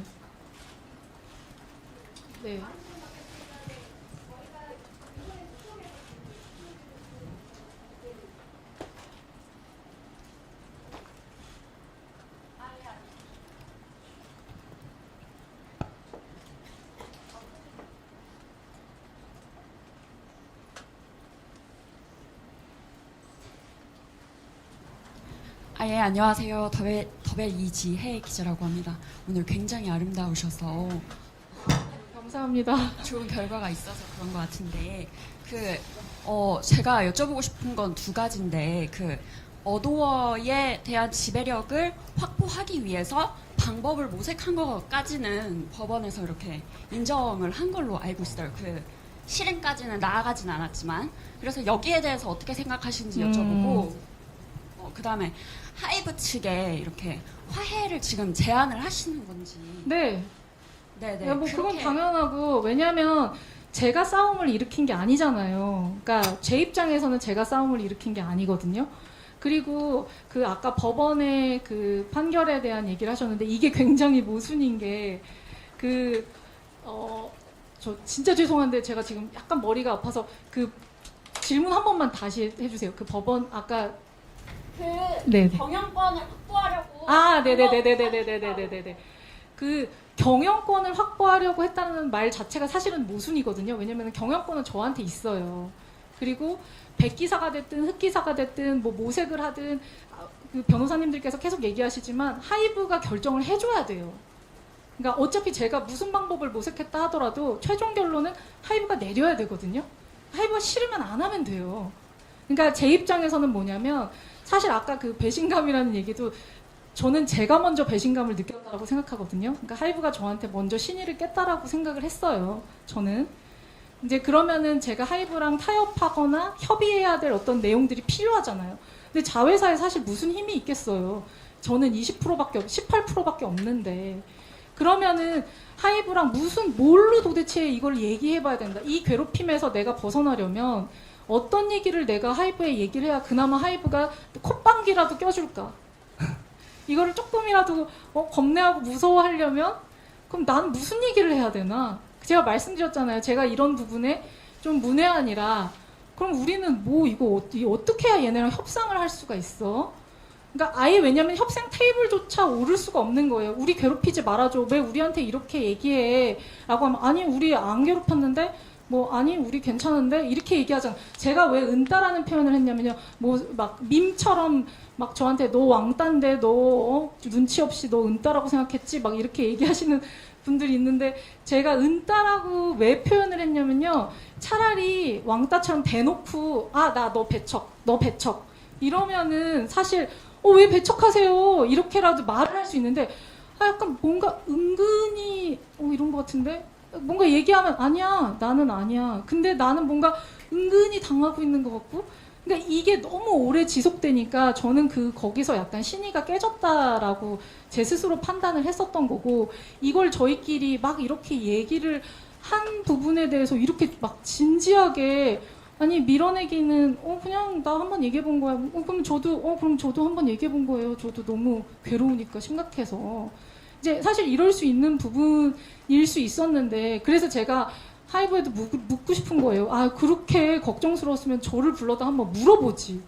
예, 안녕하세요. 더벨 이지혜 기자라고 합니다. 오늘 굉장히 아름다우셔서 감사합니다. 좋은 결과가 있어서 그런 것 같은데, 제가 여쭤보고 싶은 건 두 가지인데, 어도어에 대한 지배력을 확보하기 위해서 방법을 모색한 것까지는 법원에서 이렇게 인정을 한 걸로 알고 있어요. 실행까지는 나아가진 않았지만, 그래서 여기에 대해서 어떻게 생각하시는지 여쭤보고, 그 다음에 하이브 측에 이렇게 화해를 지금 제안을 하시는 건지. 네. 네네. 뭐 그건 당연하고, 왜냐하면 제가 싸움을 일으킨 게 아니잖아요. 그러니까 제 입장에서는 제가 싸움을 일으킨 게 아니거든요. 그리고 아까 법원의 그 판결에 대한 얘기를 하셨는데, 이게 굉장히 모순인 게, 저 진짜 죄송한데 제가 지금 약간 머리가 아파서 질문 한 번만 다시 해주세요. 법원 아까 네네. 경영권을 확보하려고. 네네네네네네네네네. 경영권을 확보하려고 했다는 말 자체가 사실은 모순이거든요. 왜냐면 경영권은 저한테 있어요. 그리고 백기사가 됐든 흑기사가 됐든 뭐 모색을 하든 변호사님들께서 계속 얘기하시지만 하이브가 결정을 해줘야 돼요. 그러니까 어차피 제가 무슨 방법을 모색했다 하더라도 최종 결론은 하이브가 내려야 되거든요. 하이브가 싫으면 안 하면 돼요. 그러니까 제 입장에서는 뭐냐면, 사실 아까 배신감이라는 얘기도 저는 제가 먼저 배신감을 느꼈다고 생각하거든요. 그러니까 하이브가 저한테 먼저 신의를 깼다라고 생각을 했어요. 저는. 이제 그러면은 제가 하이브랑 타협하거나 협의해야 될 어떤 내용들이 필요하잖아요. 근데 자회사에 사실 무슨 힘이 있겠어요. 저는 18%밖에 없는데. 그러면은 하이브랑 뭘로 도대체 이걸 얘기해봐야 된다. 이 괴롭힘에서 내가 벗어나려면 어떤 얘기를 내가 하이브에 얘기를 해야 그나마 하이브가 콧방귀라도 껴줄까. 이거를 조금이라도 겁내하고 무서워하려면 그럼 난 무슨 얘기를 해야 되나. 제가 말씀드렸잖아요. 제가 이런 부분에 좀 문외한이라 그럼 우리는 이거 어떻게 해야 얘네랑 협상을 할 수가 있어? 그러니까 아예 왜냐면 협상 테이블조차 오를 수가 없는 거예요. 우리 괴롭히지 말아줘. 왜 우리한테 이렇게 얘기해? 라고 하면 아니 우리 안 괴롭혔는데 아니 우리 괜찮은데 이렇게 얘기하잖아. 제가 왜 은따라는 표현을 했냐면요. 막 밈처럼 막 저한테 너 왕따인데 너 눈치 없이 너 은따라고 생각했지? 막 이렇게 얘기하시는 분들이 있는데 제가 은따라고 왜 표현을 했냐면요. 차라리 왕따처럼 대놓고 나 너 배척 이러면은 사실 왜 배척하세요? 이렇게라도 말을 할 수 있는데 약간 뭔가 은근히 이런 것 같은데 뭔가 얘기하면 아니야 나는 아니야. 근데 나는 뭔가 은근히 당하고 있는 것 같고 그러니까 이게 너무 오래 지속되니까 저는 거기서 약간 신의가 깨졌다라고 제 스스로 판단을 했었던 거고 이걸 저희끼리 막 이렇게 얘기를 한 부분에 대해서 이렇게 막 진지하게 아니 밀어내기는 그냥 나 한번 얘기해 본 거야. 그럼 저도 한번 얘기해 본 거예요. 저도 너무 괴로우니까 심각해서 이제 사실 이럴 수 있는 부분일 수 있었는데 그래서 제가 하이브에도 묻고 싶은 거예요. 그렇게 걱정스러웠으면 저를 불러다 한번 물어보지.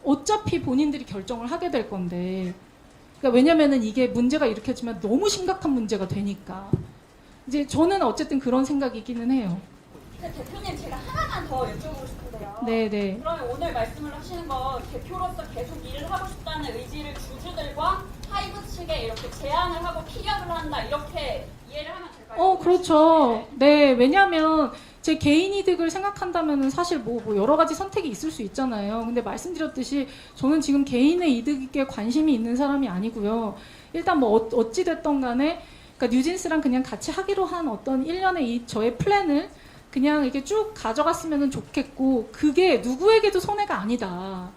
어차피 본인들이 결정을 하게 될 건데. 그러니까 왜냐면은 이게 문제가 일으켜지면 너무 심각한 문제가 되니까. 이제 저는 어쨌든 그런 생각이기는 해요. 대표님 제가 하나만 더 여쭤보고 싶은데요. 네네. 그러면 오늘 말씀을 하시는 건 대표로서 계속 일을 하고 싶다는 의지를 주주들과 하이브 측에 이렇게 제안을 하고 피력을 한다 이렇게 이해를 하면 될까요? 그렇죠. 네, 왜냐하면 제 개인 이득을 생각한다면은 사실 여러 가지 선택이 있을 수 있잖아요. 근데 말씀드렸듯이 저는 지금 개인의 이득에 관심이 있는 사람이 아니고요. 일단 어찌 됐던 간에 그러니까 뉴진스랑 그냥 같이 하기로 한 어떤 1년의 저의 플랜을 그냥 이렇게 쭉 가져갔으면 좋겠고 그게 누구에게도 손해가 아니다.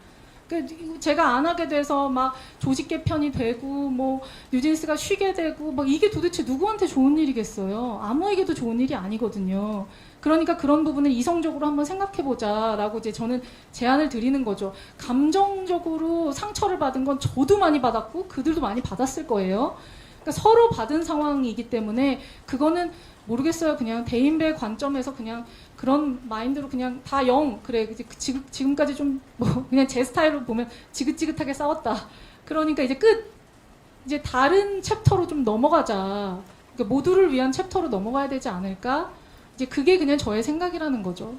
그러니까 제가 안 하게 돼서 막 조직 개편이 되고 뉴진스가 쉬게 되고 이게 도대체 누구한테 좋은 일이겠어요. 아무에게도 좋은 일이 아니거든요. 그러니까 그런 부분을 이성적으로 한번 생각해보자라고 이제 저는 제안을 드리는 거죠. 감정적으로 상처를 받은 건 저도 많이 받았고 그들도 많이 받았을 거예요. 그러니까 서로 받은 상황이기 때문에 그거는 모르겠어요. 그냥 대인배 관점에서 그냥 그런 마인드로 그냥 다 0. 그래. 지금까지 좀 그냥 제 스타일로 보면 지긋지긋하게 싸웠다. 그러니까 이제 끝. 이제 다른 챕터로 좀 넘어가자. 그러니까 모두를 위한 챕터로 넘어가야 되지 않을까? 이제 그게 그냥 저의 생각이라는 거죠.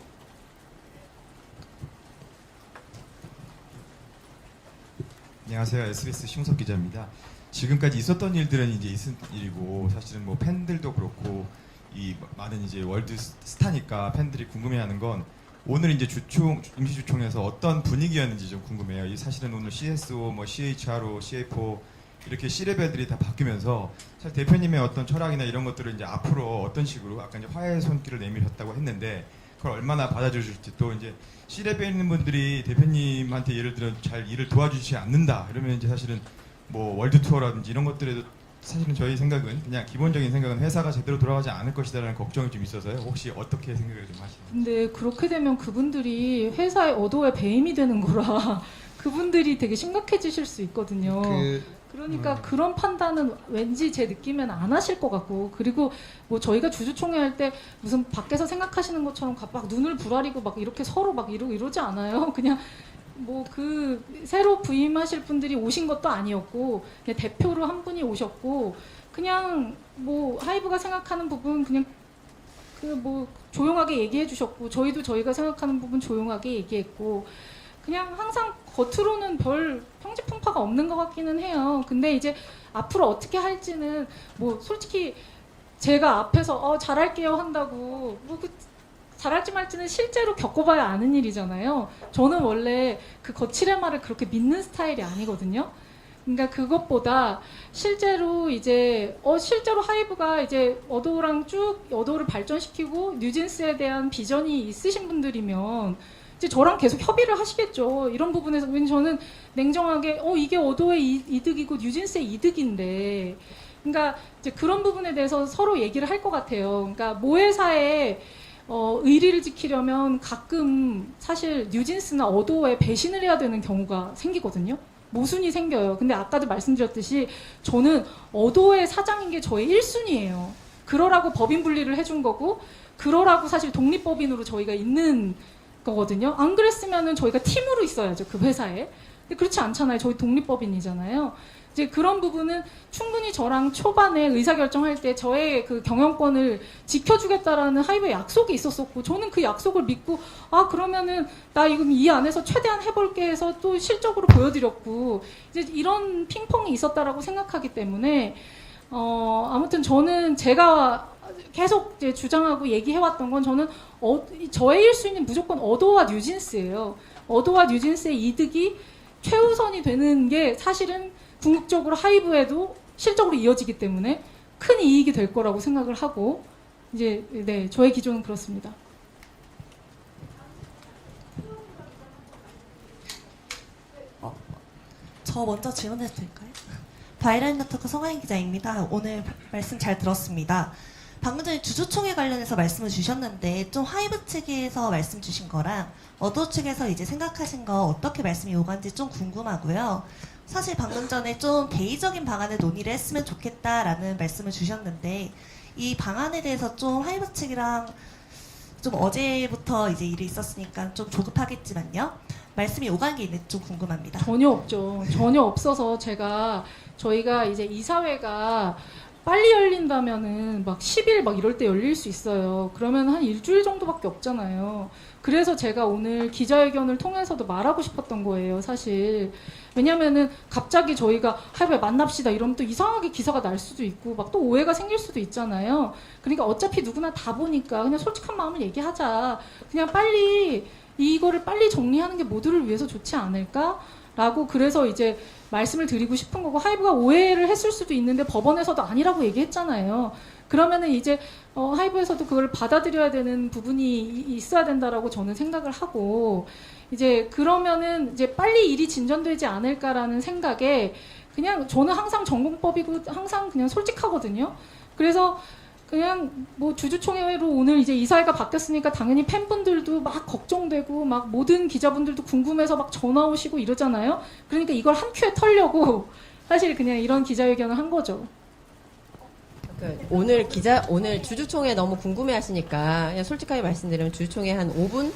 안녕하세요. SBS 심석 기자입니다. 지금까지 있었던 일들은 이제 있은 일이고 사실은 팬들도 그렇고 이 많은 이제 월드 스타니까 팬들이 궁금해하는 건 오늘 이제 임시주총에서 어떤 분위기였는지 좀 궁금해요. 이 사실은 오늘 CSO, CHRO, CFO 이렇게 C레벨들이 다 바뀌면서 사실 대표님의 어떤 철학이나 이런 것들을 이제 앞으로 어떤 식으로 아까 이제 화해의 손길을 내밀었다고 했는데 그걸 얼마나 받아주실지 또 이제 C레벨 있는 분들이 대표님한테 예를 들어 잘 일을 도와주시지 않는다 이러면 이제 사실은 월드 투어라든지 이런 것들에도 사실은 저희 생각은 그냥 기본적인 생각은 회사가 제대로 돌아가지 않을 것이다라는 걱정이 좀 있어서요. 혹시 어떻게 생각을 좀 하시나요? 근데 그렇게 되면 그분들이 회사의 어도의 배임이 되는 거라 그분들이 되게 심각해지실 수 있거든요. 그러니까 그런 판단은 왠지 제 느낌엔 안 하실 것 같고 그리고 저희가 주주총회 할 때 무슨 밖에서 생각하시는 것처럼 막 눈을 부라리고 막 이렇게 서로 막 이러지 않아요. 그냥 새로 부임하실 분들이 오신 것도 아니었고 그냥 대표로 한 분이 오셨고 그냥 하이브가 생각하는 부분 그냥 조용하게 얘기해 주셨고 저희도 저희가 생각하는 부분 조용하게 얘기했고 그냥 항상 겉으로는 별 평지풍파가 없는 것 같기는 해요. 근데 이제 앞으로 어떻게 할지는 솔직히 제가 앞에서 잘할게요 한다고 잘할지 말지는 실제로 겪어봐야 아는 일이잖아요. 저는 원래 그 거칠의 말을 그렇게 믿는 스타일이 아니거든요. 그러니까 그것보다 실제로 이제 실제로 하이브가 이제 어도우랑 쭉 어도우를 발전시키고 뉴진스에 대한 비전이 있으신 분들이면 이제 저랑 계속 협의를 하시겠죠. 이런 부분에서 왜냐면 저는 냉정하게 이게 어도의 이득이고 뉴진스의 이득인데, 그러니까 이제 그런 부분에 대해서 서로 얘기를 할 것 같아요. 그러니까 모회사에 의리를 지키려면 가끔 사실 뉴진스나 어도에 배신을 해야 되는 경우가 생기거든요. 모순이 생겨요. 근데 아까도 말씀드렸듯이 저는 어도의 사장인 게 저의 1순위예요. 그러라고 법인 분리를 해준 거고, 그러라고 사실 독립법인으로 저희가 있는 거거든요. 안 그랬으면은 저희가 팀으로 있어야죠, 그 회사에. 근데 그렇지 않잖아요. 저희 독립법인이잖아요. 이제 그런 부분은 충분히 저랑 초반에 의사결정할 때 저의 그 경영권을 지켜주겠다라는 하이브의 약속이 있었었고, 저는 그 약속을 믿고 그러면은 나 이거 이 안에서 최대한 해볼게 해서 또 실적으로 보여드렸고, 이제 이런 핑퐁이 있었다라고 생각하기 때문에 아무튼 저는 제가 계속 이제 주장하고 얘기해왔던 건 저는 저의 1순위는 무조건 어도와 뉴진스예요. 어도와 뉴진스의 이득이 최우선이 되는 게 사실은 궁극적으로 하이브에도 실적으로 이어지기 때문에 큰 이익이 될 거라고 생각을 하고, 이제 네, 저의 기조는 그렇습니다. 저 먼저 질문해도 될까요? 바이럴 네트워크 송하인 기자입니다. 오늘 말씀 잘 들었습니다. 방금 전에 주주총회 관련해서 말씀을 주셨는데 좀 하이브 측에서 말씀 주신 거랑 어도 측에서 이제 생각하신 거 어떻게 말씀이 오간지 좀 궁금하고요. 사실 방금 전에 좀 대의적인 방안을 논의를 했으면 좋겠다라는 말씀을 주셨는데 이 방안에 대해서 좀 하이브 측이랑 좀 어제부터 이제 일이 있었으니까 좀 조급하겠지만요. 말씀이 오간 게 있는지 좀 궁금합니다. 전혀 없죠. 전혀 없어서 저희가 이제 이사회가 빨리 열린다면은 막 10일 막 이럴 때 열릴 수 있어요. 그러면 한 일주일 정도밖에 없잖아요. 그래서 제가 오늘 기자회견을 통해서도 말하고 싶었던 거예요, 사실. 왜냐면은 갑자기 저희가 하이브에 만납시다 이러면 또 이상하게 기사가 날 수도 있고 막 또 오해가 생길 수도 있잖아요. 그러니까 어차피 누구나 다 보니까 그냥 솔직한 마음을 얘기하자. 그냥 이거를 빨리 정리하는 게 모두를 위해서 좋지 않을까라고, 그래서 이제 말씀을 드리고 싶은 거고, 하이브가 오해를 했을 수도 있는데 법원에서도 아니라고 얘기했잖아요. 그러면은 이제 하이브에서도 그걸 받아들여야 되는 부분이 있어야 된다라고 저는 생각을 하고, 이제 그러면은 이제 빨리 일이 진전되지 않을까라는 생각에, 그냥 저는 항상 전공법이고 항상 그냥 솔직하거든요. 그래서 그냥 뭐 주주총회로 오늘 이제 이사회가 바뀌었으니까 당연히 팬분들도 막 걱정되고 막 모든 기자분들도 궁금해서 막 전화 오시고 이러잖아요. 그러니까 이걸 한 큐에 털려고 사실 그냥 이런 기자회견을 한 거죠. 오늘 주주총회 너무 궁금해하시니까 그냥 솔직하게 말씀드리면 주주총회 한 5분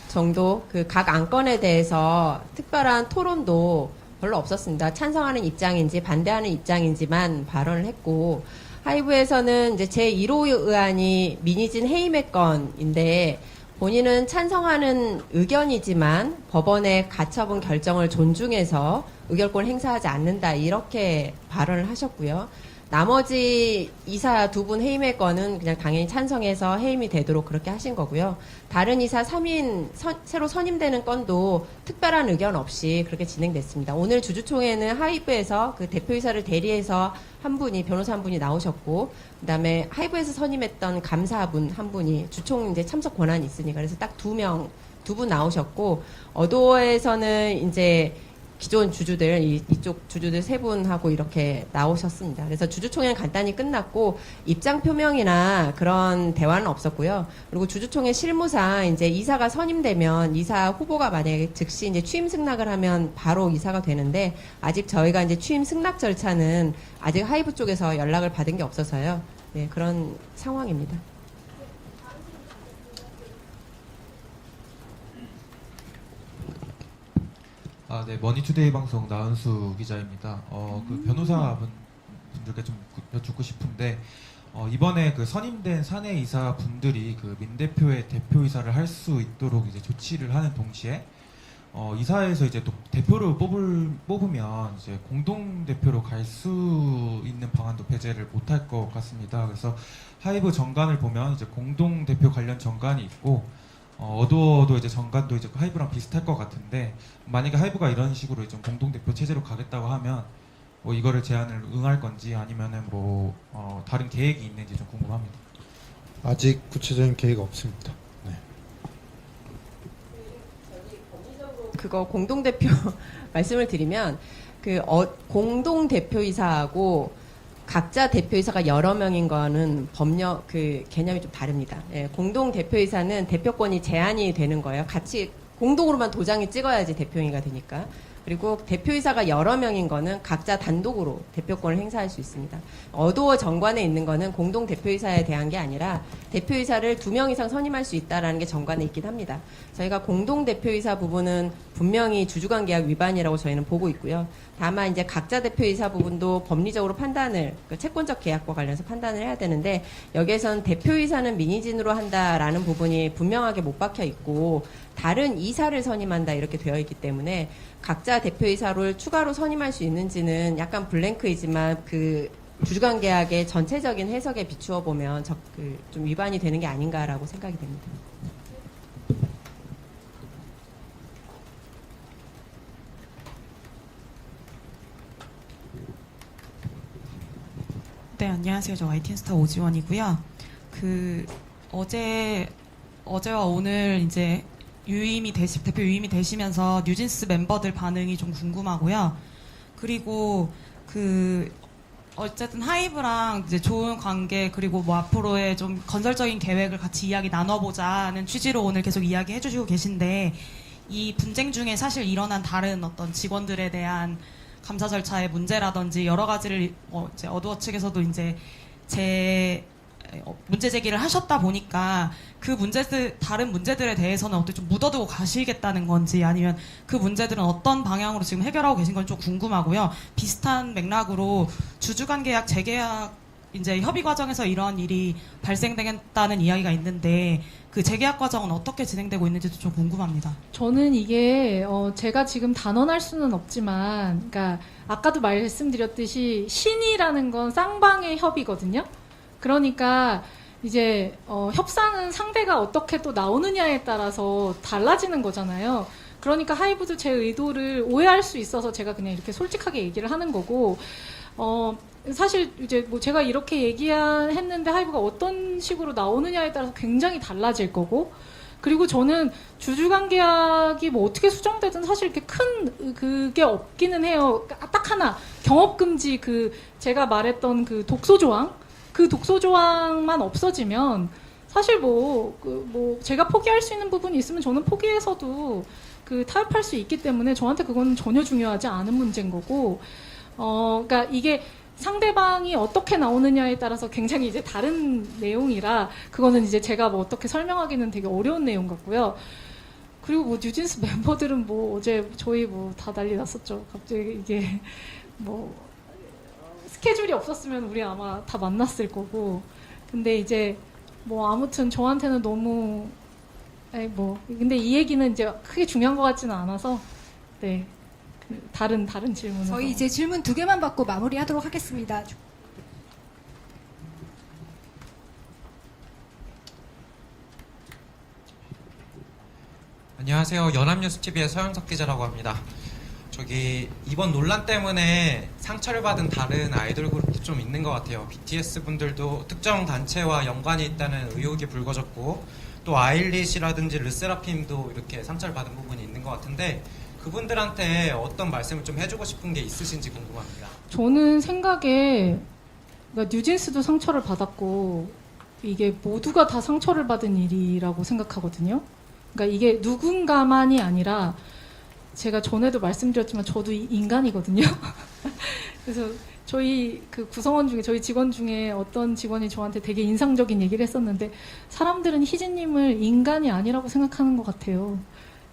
정도 그 각 안건에 대해서 특별한 토론도 별로 없었습니다. 찬성하는 입장인지 반대하는 입장인지만 발언을 했고, 하이브에서는 이제 제1호 의안이 민희진 해임의 건인데 본인은 찬성하는 의견이지만 법원의 가처분 결정을 존중해서 의결권을 행사하지 않는다 이렇게 발언을 하셨고요. 나머지 이사 2분 해임의 건은 그냥 당연히 찬성해서 해임이 되도록 그렇게 하신 거고요. 다른 이사 3인 새로 선임되는 건도 특별한 의견 없이 그렇게 진행됐습니다. 오늘 주주총회는 하이브에서 그 대표이사를 대리해서 변호사 한 분이 나오셨고, 그다음에 하이브에서 선임했던 감사분 한 분이 주총 이제 참석 권한이 있으니까 그래서 딱 두 분 나오셨고, 어도어에서는 이제 기존 주주들, 이쪽 주주들 3분하고 이렇게 나오셨습니다. 그래서 주주총회는 간단히 끝났고, 입장 표명이나 그런 대화는 없었고요. 그리고 주주총회 실무상 이제 이사가 선임되면 이사 후보가 만약에 즉시 이제 취임 승낙을 하면 바로 이사가 되는데, 아직 저희가 이제 취임 승낙 절차는 아직 하이브 쪽에서 연락을 받은 게 없어서요. 네, 그런 상황입니다. 네, 머니투데이 방송 나은수 기자입니다. 그 변호사분들께 좀 여쭙고 싶은데, 이번에 그 선임된 사내 이사 분들이 그 민 대표의 대표이사를 할 수 있도록 이제 조치를 하는 동시에, 이사회에서 이제 또 대표를 뽑으면 이제 공동 대표로 갈 수 있는 방안도 배제를 못할 것 같습니다. 그래서 하이브 정관을 보면 이제 공동 대표 관련 정관이 있고, 어두워도 이제 정관도 이제 하이브랑 비슷할 것 같은데 만약에 하이브가 이런 식으로 좀 공동 대표 체제로 가겠다고 하면 뭐 이거를 제안을 응할 건지 아니면은 뭐 다른 계획이 있는지 좀 궁금합니다. 아직 구체적인 계획 없습니다. 네. 그거 공동대표 말씀을 드리면 공동 대표이사하고 각자 대표이사가 여러 명인 거는 법령 그 개념이 좀 다릅니다. 예, 공동 대표이사는 대표권이 제한이 되는 거예요. 같이 공동으로만 도장이 찍어야지 대표인가 되니까. 그리고 대표이사가 여러 명인 거는 각자 단독으로 대표권을 행사할 수 있습니다. 어도어 정관에 있는 거는 공동 대표이사에 대한 게 아니라 대표이사를 2명 이상 선임할 수 있다라는 게 정관에 있긴 합니다. 저희가 공동 대표이사 부분은 분명히 주주관 계약 위반이라고 저희는 보고 있고요. 다만 이제 각자 대표이사 부분도 법리적으로 판단을 채권적 계약과 관련해서 판단을 해야 되는데 여기에선 대표이사는 민의진으로 한다라는 부분이 분명하게 못 박혀 있고 다른 이사를 선임한다 이렇게 되어 있기 때문에 각자 대표이사를 추가로 선임할 수 있는지는 약간 블랭크이지만 그 주주관 계약의 전체적인 해석에 비추어 보면 좀 위반이 되는 게 아닌가라고 생각이 됩니다. 네, 안녕하세요. 저 YTN스타 오지원이고요. 어제와 오늘 이제 대표 유임이 되시면서 뉴진스 멤버들 반응이 좀 궁금하고요. 그리고 어쨌든 하이브랑 이제 좋은 관계 그리고 뭐 앞으로의 좀 건설적인 계획을 같이 이야기 나눠보자는 취지로 오늘 계속 이야기해 주시고 계신데 이 분쟁 중에 사실 일어난 다른 어떤 직원들에 대한 감사 절차의 문제라든지 여러 가지를 이제 어두워 측에서도 이제 문제 제기를 하셨다 보니까 그 다른 문제들에 대해서는 어떻게 좀 묻어두고 가시겠다는 건지 아니면 그 문제들은 어떤 방향으로 지금 해결하고 계신 건지 좀 궁금하고요. 비슷한 맥락으로 주주관 계약 재계약 이제 협의 과정에서 이런 일이 발생되겠다는 이야기가 있는데 그 재계약 과정은 어떻게 진행되고 있는지도 좀 궁금합니다. 저는 이게 제가 지금 단언할 수는 없지만, 그러니까 아까도 말씀드렸듯이 신이라는 건 쌍방의 협의거든요. 그러니까 이제 협상은 상대가 어떻게 또 나오느냐에 따라서 달라지는 거잖아요. 그러니까 하이브도 제 의도를 오해할 수 있어서 제가 그냥 이렇게 솔직하게 얘기를 하는 거고, 사실 이제 뭐 제가 이렇게 얘기했는데 하이브가 어떤 식으로 나오느냐에 따라서 굉장히 달라질 거고, 그리고 저는 주주관 계약이 뭐 어떻게 수정되든 사실 이렇게 큰 그게 없기는 해요. 딱 하나 경업금지 제가 말했던 그 독소 조항만 없어지면 사실 뭐 제가 포기할 수 있는 부분이 있으면 저는 포기해서도 타협할 수 있기 때문에 저한테 그건 전혀 중요하지 않은 문제인 거고, 그러니까 이게 상대방이 어떻게 나오느냐에 따라서 굉장히 이제 다른 내용이라 그거는 이제 제가 뭐 어떻게 설명하기는 되게 어려운 내용 같고요. 그리고 뭐 뉴진스 멤버들은 뭐 어제 저희 뭐 다 난리 났었죠. 갑자기 이게 뭐 스케줄이 없었으면 우리 아마 다 만났을 거고. 근데 이제 뭐 아무튼 저한테는 너무 근데 이 얘기는 이제 크게 중요한 것 같지는 않아서 네. 다른 질문을 저희 이제 질문 2개만 받고 마무리하도록 하겠습니다. 안녕하세요. 연합뉴스TV의 서영석 기자라고 합니다. 이번 논란 때문에 상처를 받은 다른 아이돌 그룹도 좀 있는 것 같아요. BTS 분들도 특정 단체와 연관이 있다는 의혹이 불거졌고, 또 아일리시라든지 르세라핌도 이렇게 상처를 받은 부분이 있는 것 같은데, 그분들한테 어떤 말씀을 좀 해주고 싶은 게 있으신지 궁금합니다. 저는 생각에 그러니까 뉴진스도 상처를 받았고 이게 모두가 다 상처를 받은 일이라고 생각하거든요. 그러니까 이게 누군가만이 아니라 제가 전에도 말씀드렸지만 저도 인간이거든요. 그래서 저희 구성원 중에 저희 직원 중에 어떤 직원이 저한테 되게 인상적인 얘기를 했었는데 사람들은 희진님을 인간이 아니라고 생각하는 것 같아요.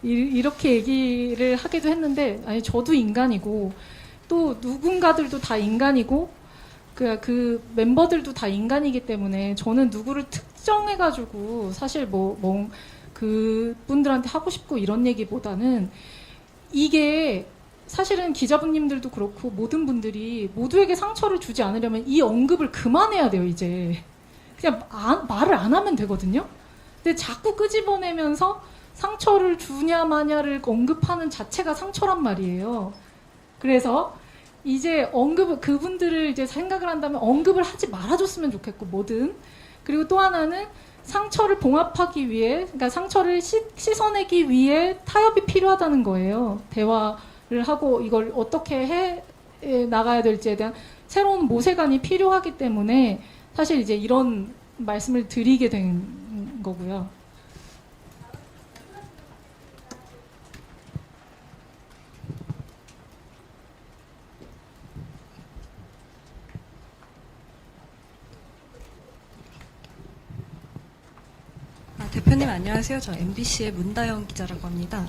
이렇게 얘기를 하기도 했는데 아니 저도 인간이고 또 누군가들도 다 인간이고 그 멤버들도 다 인간이기 때문에 저는 누구를 특정해가지고 사실 그분들한테 하고 싶고 이런 얘기보다는 이게 사실은 기자분님들도 그렇고 모든 분들이 모두에게 상처를 주지 않으려면 이 언급을 그만해야 돼요. 이제 그냥 말을 안 하면 되거든요. 근데 자꾸 끄집어내면서 상처를 주냐 마냐를 언급하는 자체가 상처란 말이에요. 그래서 이제 그분들을 이제 생각을 한다면 언급을 하지 말아줬으면 좋겠고, 뭐든. 그리고 또 하나는 상처를 봉합하기 위해, 그러니까 상처를 씻어내기 위해 타협이 필요하다는 거예요. 대화를 하고 이걸 어떻게 해 나가야 될지에 대한 새로운 모세관이 필요하기 때문에 사실 이제 이런 말씀을 드리게 된 거고요. 대표님 안녕하세요. 저 MBC의 문다영 기자라고 합니다.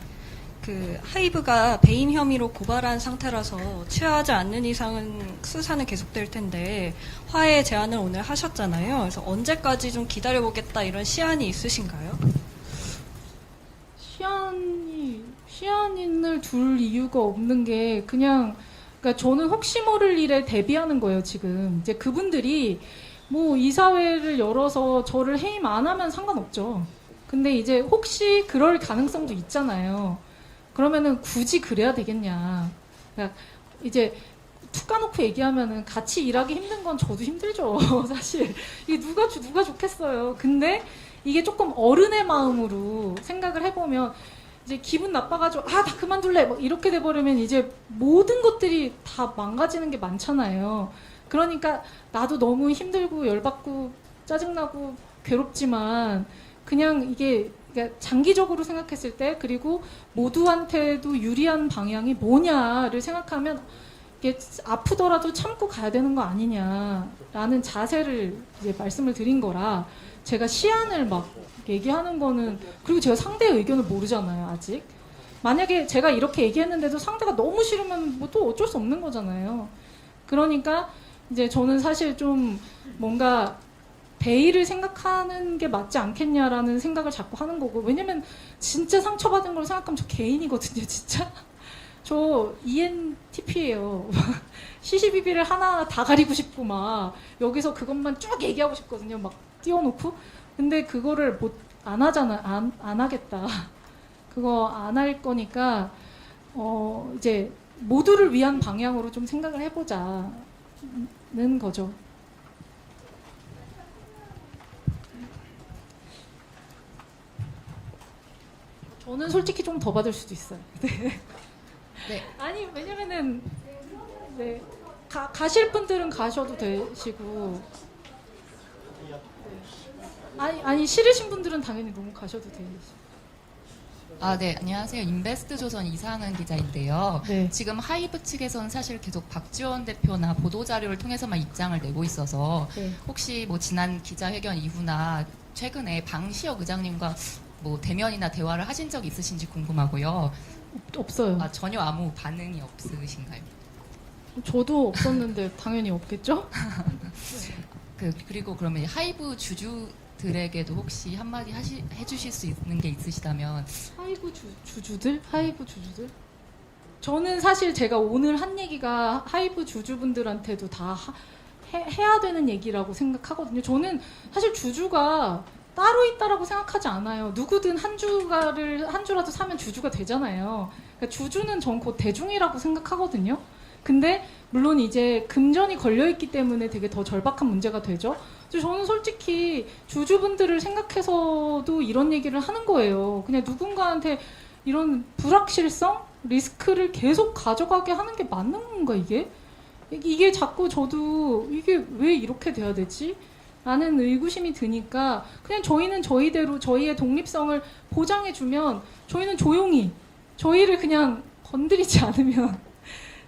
그 하이브가 배임 혐의로 고발한 상태라서 취하하지 않는 이상은 수사는 계속될 텐데 화해 제안을 오늘 하셨잖아요. 그래서 언제까지 좀 기다려보겠다 이런 시한이 있으신가요? 시한을 둘 이유가 없는 게 그러니까 저는 혹시 모를 일에 대비하는 거예요, 지금. 이제 그분들이 뭐 이사회를 열어서 저를 해임 안 하면 상관없죠. 근데 이제 혹시 그럴 가능성도 있잖아요. 그러면은 굳이 그래야 되겠냐. 그러니까 이제 툭 까놓고 얘기하면은 같이 일하기 힘든 건 저도 힘들죠. 사실 이게 누가 좋겠어요. 근데 이게 조금 어른의 마음으로 생각을 해보면 이제 기분 나빠가지고 나 그만둘래 뭐 이렇게 돼버리면 이제 모든 것들이 다 망가지는 게 많잖아요. 그러니까 나도 너무 힘들고 열받고 짜증나고 괴롭지만 그냥 이게 그러니까 장기적으로 생각했을 때 그리고 모두한테도 유리한 방향이 뭐냐를 생각하면 이게 아프더라도 참고 가야 되는 거 아니냐라는 자세를 이제 말씀을 드린 거라 제가 시안을 막 얘기하는 거는 그리고 제가 상대의 의견을 모르잖아요 아직. 만약에 제가 이렇게 얘기했는데도 상대가 너무 싫으면 뭐 또 어쩔 수 없는 거잖아요. 그러니까 이제 저는 사실 좀 뭔가 대의를 생각하는 게 맞지 않겠냐라는 생각을 자꾸 하는 거고 왜냐면 진짜 상처받은 걸 생각하면 저 개인이거든요 진짜. 저 ENTP예요. 시시비비를 하나하나 다 가리고 싶고 막 여기서 그것만 쭉 얘기하고 싶거든요. 막 띄워놓고. 근데 그거를 안 하잖아. 안 하겠다. 그거 안 할 거니까 이제 모두를 위한 방향으로 좀 생각을 해보자는 거죠. 저는 솔직히 좀 더 받을 수도 있어요. 네. 네. 아니 왜냐면은 네. 가실 분들은 가셔도 되시고 아니 싫으신 분들은 당연히 너무 가셔도 되시고. 네, 안녕하세요. 인베스트 조선 이상은 기자인데요. 네. 지금 하이브 측에서는 사실 계속 박지원 대표나 보도자료를 통해서만 입장을 내고 있어서 네. 혹시 뭐 지난 기자회견 이후나 최근에 방시혁 의장님과 뭐 대면이나 대화를 하신 적 있으신지 궁금하고요. 없어요. 전혀 아무 반응이 없으신가요? 저도 없었는데 당연히 없겠죠? 그리고 그러면 하이브 주주들에게도 혹시 한마디 해주실 수 있는 게 있으시다면. 하이브 주주들? 저는 사실 제가 오늘 한 얘기가 하이브 주주분들한테도 다 해야 되는 얘기라고 생각하거든요. 저는 사실 주주가 따로 있다라고 생각하지 않아요. 누구든 한 주라도 사면 주주가 되잖아요. 그러니까 주주는 전 곧 대중이라고 생각하거든요. 근데 물론 이제 금전이 걸려있기 때문에 되게 더 절박한 문제가 되죠. 저는 솔직히 주주분들을 생각해서도 이런 얘기를 하는 거예요. 그냥 누군가한테 이런 불확실성, 리스크를 계속 가져가게 하는 게 맞는 건가 이게? 이게 자꾸 저도 이게 왜 이렇게 돼야 되지? 라는 의구심이 드니까 그냥 저희는 저희대로 저희의 독립성을 보장해주면 저희는 조용히 저희를 그냥 건드리지 않으면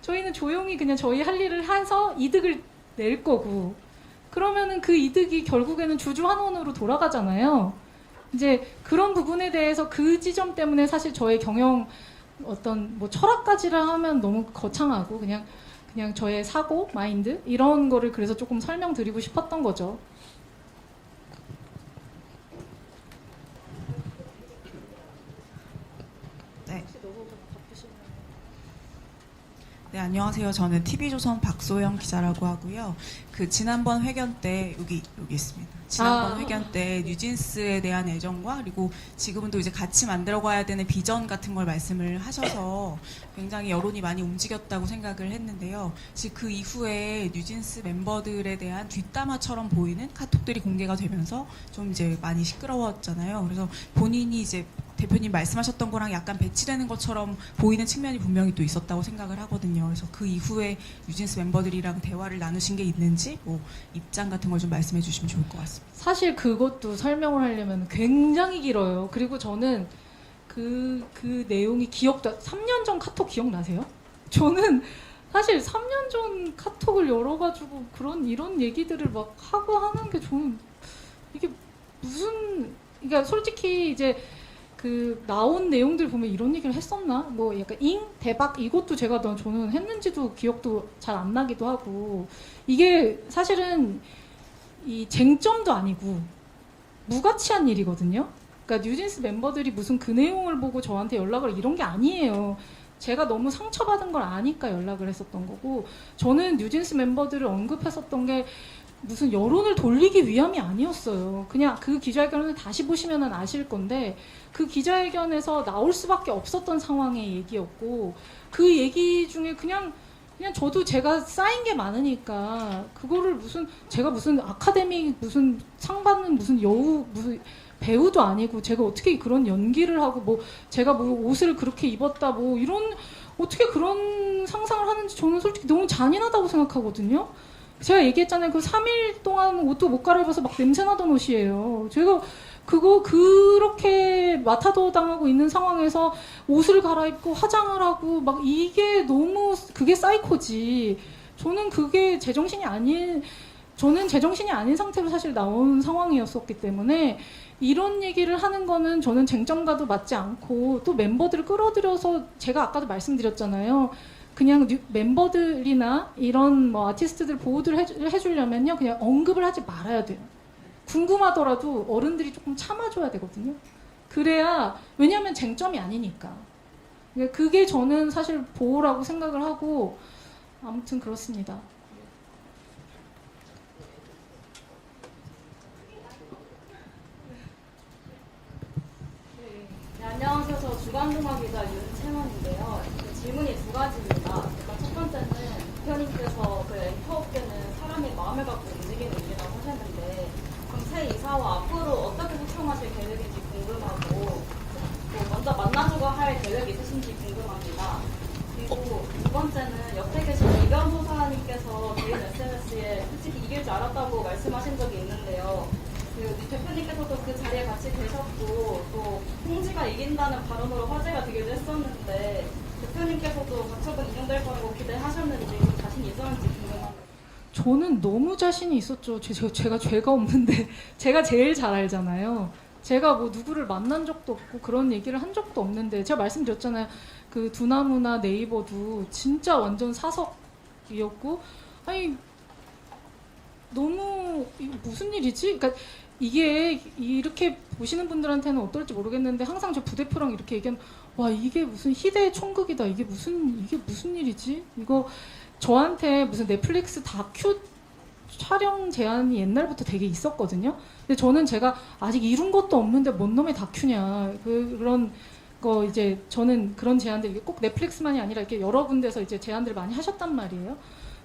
저희는 조용히 그냥 저희 할 일을 해서 이득을 낼 거고 그러면은 그 이득이 결국에는 주주 환원으로 돌아가잖아요. 이제 그런 부분에 대해서 그 지점 때문에 사실 저의 경영 어떤 뭐 철학까지라 하면 너무 거창하고 그냥 저의 사고, 마인드 이런 거를 그래서 조금 설명드리고 싶었던 거죠. 네. 네, 안녕하세요. 저는 TV조선 박소영 기자라고 하고요. 그 지난번 회견 때 여기 있습니다. 지난번 회견 때 뉴진스에 대한 애정과 그리고 지금은 또 이제 같이 만들어가야 되는 비전 같은 걸 말씀을 하셔서 굉장히 여론이 많이 움직였다고 생각을 했는데요. 지금 그 이후에 뉴진스 멤버들에 대한 뒷담화처럼 보이는 카톡들이 공개가 되면서 좀 이제 많이 시끄러웠잖아요. 그래서 본인이 이제 대표님 말씀하셨던 거랑 약간 배치되는 것처럼 보이는 측면이 분명히 또 있었다고 생각을 하거든요. 그래서 그 이후에 뉴진스 멤버들이랑 대화를 나누신 게 있는지 뭐 입장 같은 걸 좀 말씀해 주시면 좋을 것 같습니다. 사실 그것도 설명을 하려면 굉장히 길어요. 그리고 저는 그 내용이 3년 전 카톡 기억나세요? 저는 사실 3년 전 카톡을 열어가지고 이런 얘기들을 막 하고 하는 게 저는 이게 무슨, 그러니까 솔직히 이제 그 나온 내용들 보면 이런 얘기를 했었나? 뭐 약간 대박 이것도 저는 했는지도 기억도 잘 안 나기도 하고, 이게 사실은 이 쟁점도 아니고 무가치한 일이거든요. 그러니까 뉴진스 멤버들이 무슨 그 내용을 보고 저한테 연락을 이런 게 아니에요. 제가 너무 상처받은 걸 아니까 연락을 했었던 거고, 저는 뉴진스 멤버들을 언급했었던 게 무슨 여론을 돌리기 위함이 아니었어요. 그냥 그 기자회견을 다시 보시면 아실 건데, 그 기자회견에서 나올 수밖에 없었던 상황의 얘기였고, 그 얘기 중에 그냥 저도 제가 쌓인 게 많으니까 그거를 제가 무슨 아카데미 무슨 상 받는 무슨 무슨 배우도 아니고 제가 어떻게 그런 연기를 하고 뭐 제가 뭐 옷을 그렇게 입었다 뭐 이런 어떻게 그런 상상을 하는지 저는 솔직히 너무 잔인하다고 생각하거든요. 제가 얘기했잖아요. 그 3일 동안 옷도 못 갈아입어서 막 냄새나던 옷이에요. 제가 그렇게 마타도 당하고 있는 상황에서 옷을 갈아입고 화장을 하고 막 이게 너무 그게 사이코지. 저는 제정신이 아닌 상태로 사실 나온 상황이었었기 때문에 이런 얘기를 하는 거는 저는 쟁점과도 맞지 않고, 또 멤버들을 끌어들여서 제가 아까도 말씀드렸잖아요. 그냥 멤버들이나 이런 뭐 아티스트들 보호를 해주려면요, 그냥 언급을 하지 말아야 돼요. 궁금하더라도 어른들이 조금 참아줘야 되거든요. 그래야, 왜냐하면 쟁점이 아니니까. 그게 저는 사실 보호라고 생각을 하고, 아무튼 그렇습니다. 네, 안녕하세요. 저 주간동화 기자 윤채원인데요. 질문이 두 가지입니다. 일단 첫 번째는 대표님께서 그 엔터업계는 사람의 마음을 갖고 움직이는 일이라고 하셨는데, 그럼 새 이사와 앞으로 어떻게 소통하실 계획인지 궁금하고, 또 먼저 만나주고 할 계획이 있으신지 궁금합니다. 그리고 두 번째는 옆에 계신 이변 소사님께서 개인 SNS에 솔직히 이길 줄 알았다고 말씀하신 적이 있는데요. 그 대표님께서도 그 자리에 같이 계셨고, 또 홍지가 이긴다는 발언으로 화제가 되기도 했었는데, 대표님께서도 가처분 인용될 거라고 기대하셨는지, 좀 자신이 있었는지 궁금합니다. 저는 너무 자신이 있었죠. 제가 죄가 없는데 제가 제일 잘 알잖아요. 제가 뭐 누구를 만난 적도 없고 그런 얘기를 한 적도 없는데, 제가 말씀드렸잖아요. 그 두나무나 네이버도 진짜 완전 사석이었고, 아니 너무 이거 무슨 일이지? 그러니까 이게 이렇게 보시는 분들한테는 어떨지 모르겠는데, 항상 저 부대표랑 이렇게 얘기하면 와 이게 무슨 희대의 총극이다. 이게 무슨 일이지? 이거 저한테 무슨 넷플릭스 다큐 촬영 제안이 옛날부터 되게 있었거든요. 근데 저는 제가 아직 이룬 것도 없는데 뭔 놈의 다큐냐, 그런 거 이제 저는 그런 제안들, 이게 꼭 넷플릭스만이 아니라 이렇게 여러 군데서 이제 제안들을 많이 하셨단 말이에요.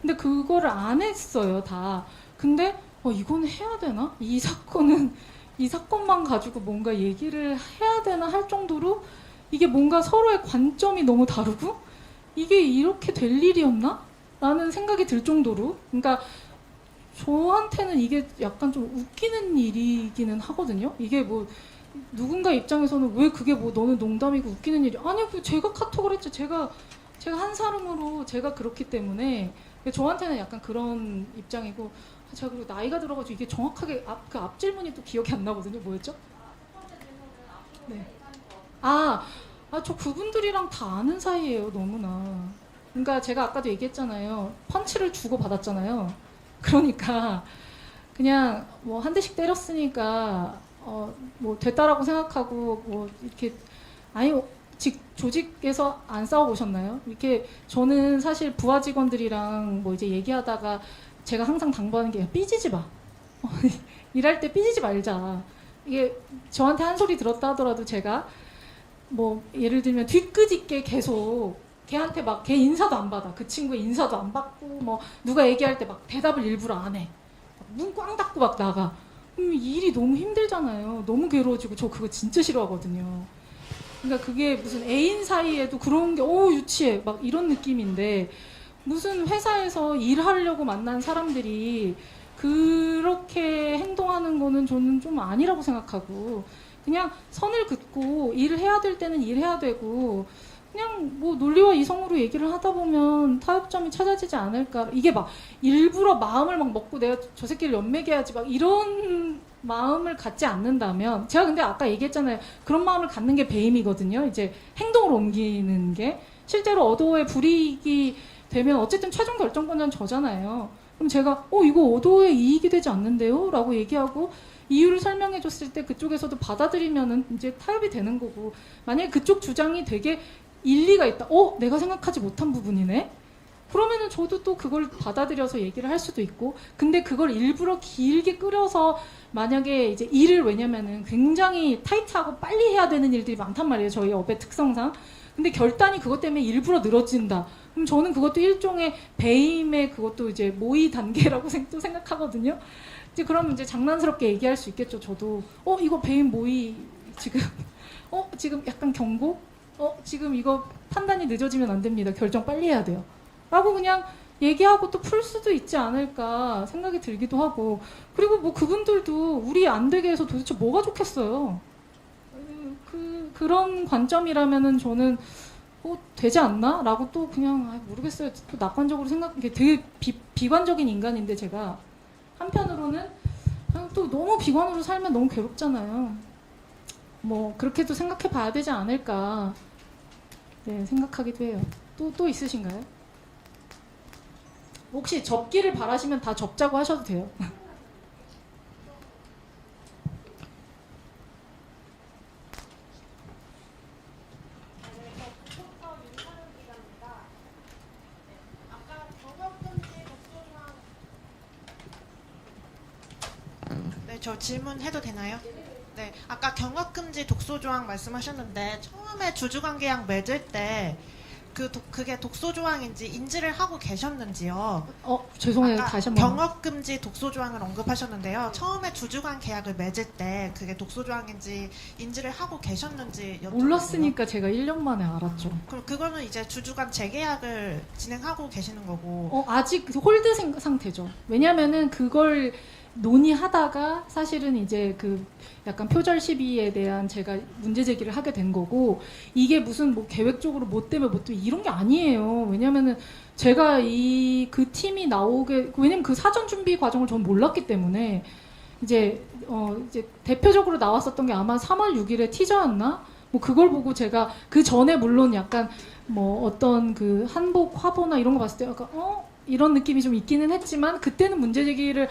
근데 그거를 안 했어요, 다. 근데 이건 해야 되나? 이 사건만 가지고 뭔가 얘기를 해야 되나 할 정도로 이게 뭔가 서로의 관점이 너무 다르고, 이게 이렇게 될 일이었나? 라는 생각이 들 정도로, 그러니까 저한테는 이게 약간 좀 웃기는 일이기는 하거든요. 이게 뭐 누군가 입장에서는 왜 그게 뭐 너는 농담이고 웃기는 일이 아니, 제가 카톡을 했죠. 제가 한 사람으로 제가 그렇기 때문에 저한테는 약간 그런 입장이고, 제가 그리고 나이가 들어가지고 이게 정확하게 그 앞 질문이 또 기억이 안 나거든요. 뭐였죠? 네. 저 그분들이랑 다 아는 사이예요, 너무나. 그러니까 제가 아까도 얘기했잖아요. 펀치를 주고 받았잖아요. 그러니까 그냥 뭐 한 대씩 때렸으니까 뭐 됐다라고 생각하고 뭐 이렇게, 아니 조직에서 안 싸워보셨나요? 이렇게 저는 사실 부하 직원들이랑 뭐 이제 얘기하다가 제가 항상 당부하는 게 삐지지 마. 일할 때 삐지지 말자. 이게 저한테 한 소리 들었다 하더라도 제가 뭐 예를 들면 뒤끝있게 계속 걔한테 막 걔 인사도 안 받아. 그 친구의 인사도 안 받고 뭐 누가 얘기할 때 막 대답을 일부러 안 해. 문 꽝 닫고 막 나가. 일이 너무 힘들잖아요. 너무 괴로워지고 저 그거 진짜 싫어하거든요. 그러니까 그게 무슨 애인 사이에도 그런 게 유치해 막 이런 느낌인데 무슨 회사에서 일하려고 만난 사람들이 그렇게 행동하는 거는 저는 좀 아니라고 생각하고 그냥 선을 긋고 일을 해야 될 때는 일해야 되고 그냥 뭐 논리와 이성으로 얘기를 하다 보면 타협점이 찾아지지 않을까. 이게 막 일부러 마음을 막 먹고 내가 저 새끼를 연맥해야지 막 이런 마음을 갖지 않는다면 제가 근데 아까 얘기했잖아요. 그런 마음을 갖는 게 배임이거든요. 이제 행동으로 옮기는 게 실제로 어도에 불이익이 되면 어쨌든 최종 결정권자는 저잖아요. 그럼 제가 이거 어도에 이익이 되지 않는데요? 라고 얘기하고 이유를 설명해 줬을 때 그쪽에서도 받아들이면은 이제 타협이 되는 거고 만약에 그쪽 주장이 되게 일리가 있다. 내가 생각하지 못한 부분이네? 그러면은 저도 또 그걸 받아들여서 얘기를 할 수도 있고 근데 그걸 일부러 길게 끌어서 만약에 이제 일을 왜냐면은 굉장히 타이트하고 빨리 해야 되는 일들이 많단 말이에요. 저희 업의 특성상. 근데 결단이 그것 때문에 일부러 늘어진다. 그럼 저는 그것도 일종의 배임의 그것도 이제 모의 단계라고 또 생각하거든요. 이제 그러면 이제 장난스럽게 얘기할 수 있겠죠. 저도 이거 배임 모의 지금 지금 약간 경고? 지금 이거 판단이 늦어지면 안 됩니다. 결정 빨리 해야 돼요. 라고 그냥 얘기하고 또 풀 수도 있지 않을까 생각이 들기도 하고 그리고 뭐 그분들도 우리 안 되게 해서 도대체 뭐가 좋겠어요. 그런 관점이라면은 저는 되지 않나? 라고 또 그냥 모르겠어요. 또 낙관적으로 생각해 되게 비관적인 인간인데 제가 한편으로는 그냥 또 너무 비관으로 살면 너무 괴롭잖아요. 뭐 그렇게도 생각해 봐야 되지 않을까 생각하기도 해요. 또 있으신가요? 혹시 접기를 바라시면 다 접자고 하셔도 돼요. 네, 저 질문해도 되나요? 네, 아까 경업금지 독소조항 말씀하셨는데 처음에 주주관계약 맺을 때 그게 독소조항인지 인지를 하고 계셨는지요? 죄송해요. 아까 다시 한번. 경업금지 독소조항을 언급하셨는데요. 처음에 주주관 계약을 맺을 때 그게 독소조항인지 인지를 하고 계셨는지 여쭤보세요. 몰랐으니까 제가 1년 만에 알았죠. 그럼 그거는 이제 주주관 재계약을 진행하고 계시는 거고 아직 홀드 상태죠. 왜냐면은 그걸 논의하다가 사실은 이제 그 약간 표절 시비에 대한 제가 문제 제기를 하게 된 거고 이게 무슨 뭐 계획적으로 뭐 때문에 이런 게 아니에요. 왜냐면은 제가 그 팀이 왜냐면 그 사전 준비 과정을 전 몰랐기 때문에 이제 대표적으로 나왔었던 게 아마 3월 6일에 티저였나? 뭐 그걸 보고 제가 그 전에 물론 약간 뭐 어떤 그 한복 화보나 이런 거 봤을 때 약간 이런 느낌이 좀 있기는 했지만 그때는 문제 제기를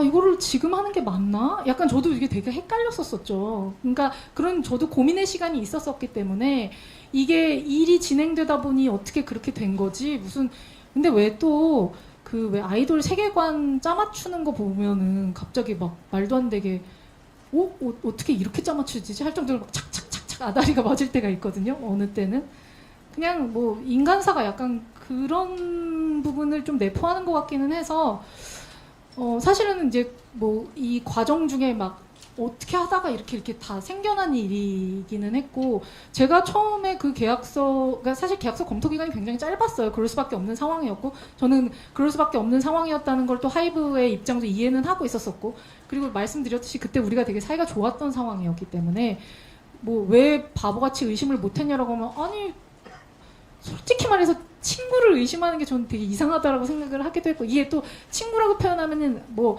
이거를 지금 하는 게 맞나? 약간 저도 이게 되게 헷갈렸었죠. 그러니까 그런 저도 고민의 시간이 있었었기 때문에 이게 일이 진행되다 보니 어떻게 그렇게 된 거지? 근데 왜 또 왜 아이돌 세계관 짜맞추는 거 보면은 갑자기 막 말도 안 되게 어떻게 이렇게 짜맞추지? 할 정도로 막 착착착착 아다리가 맞을 때가 있거든요. 어느 때는. 그냥 뭐 인간사가 약간 그런 부분을 좀 내포하는 것 같기는 해서 사실은 이제 뭐 이 과정 중에 막 어떻게 하다가 이렇게 다 생겨난 일이기는 했고 제가 처음에 그 그러니까 사실 계약서 검토 기간이 굉장히 짧았어요. 그럴 수밖에 없는 상황이었고 저는 그럴 수밖에 없는 상황이었다는 걸 또 하이브의 입장도 이해는 하고 있었었고 그리고 말씀드렸듯이 그때 우리가 되게 사이가 좋았던 상황이었기 때문에 뭐 왜 바보같이 의심을 못했냐라고 하면 아니 솔직히 말해서 친구를 의심하는 게 저는 되게 이상하다라고 생각을 하기도 했고 이게 또 친구라고 표현하면은 뭐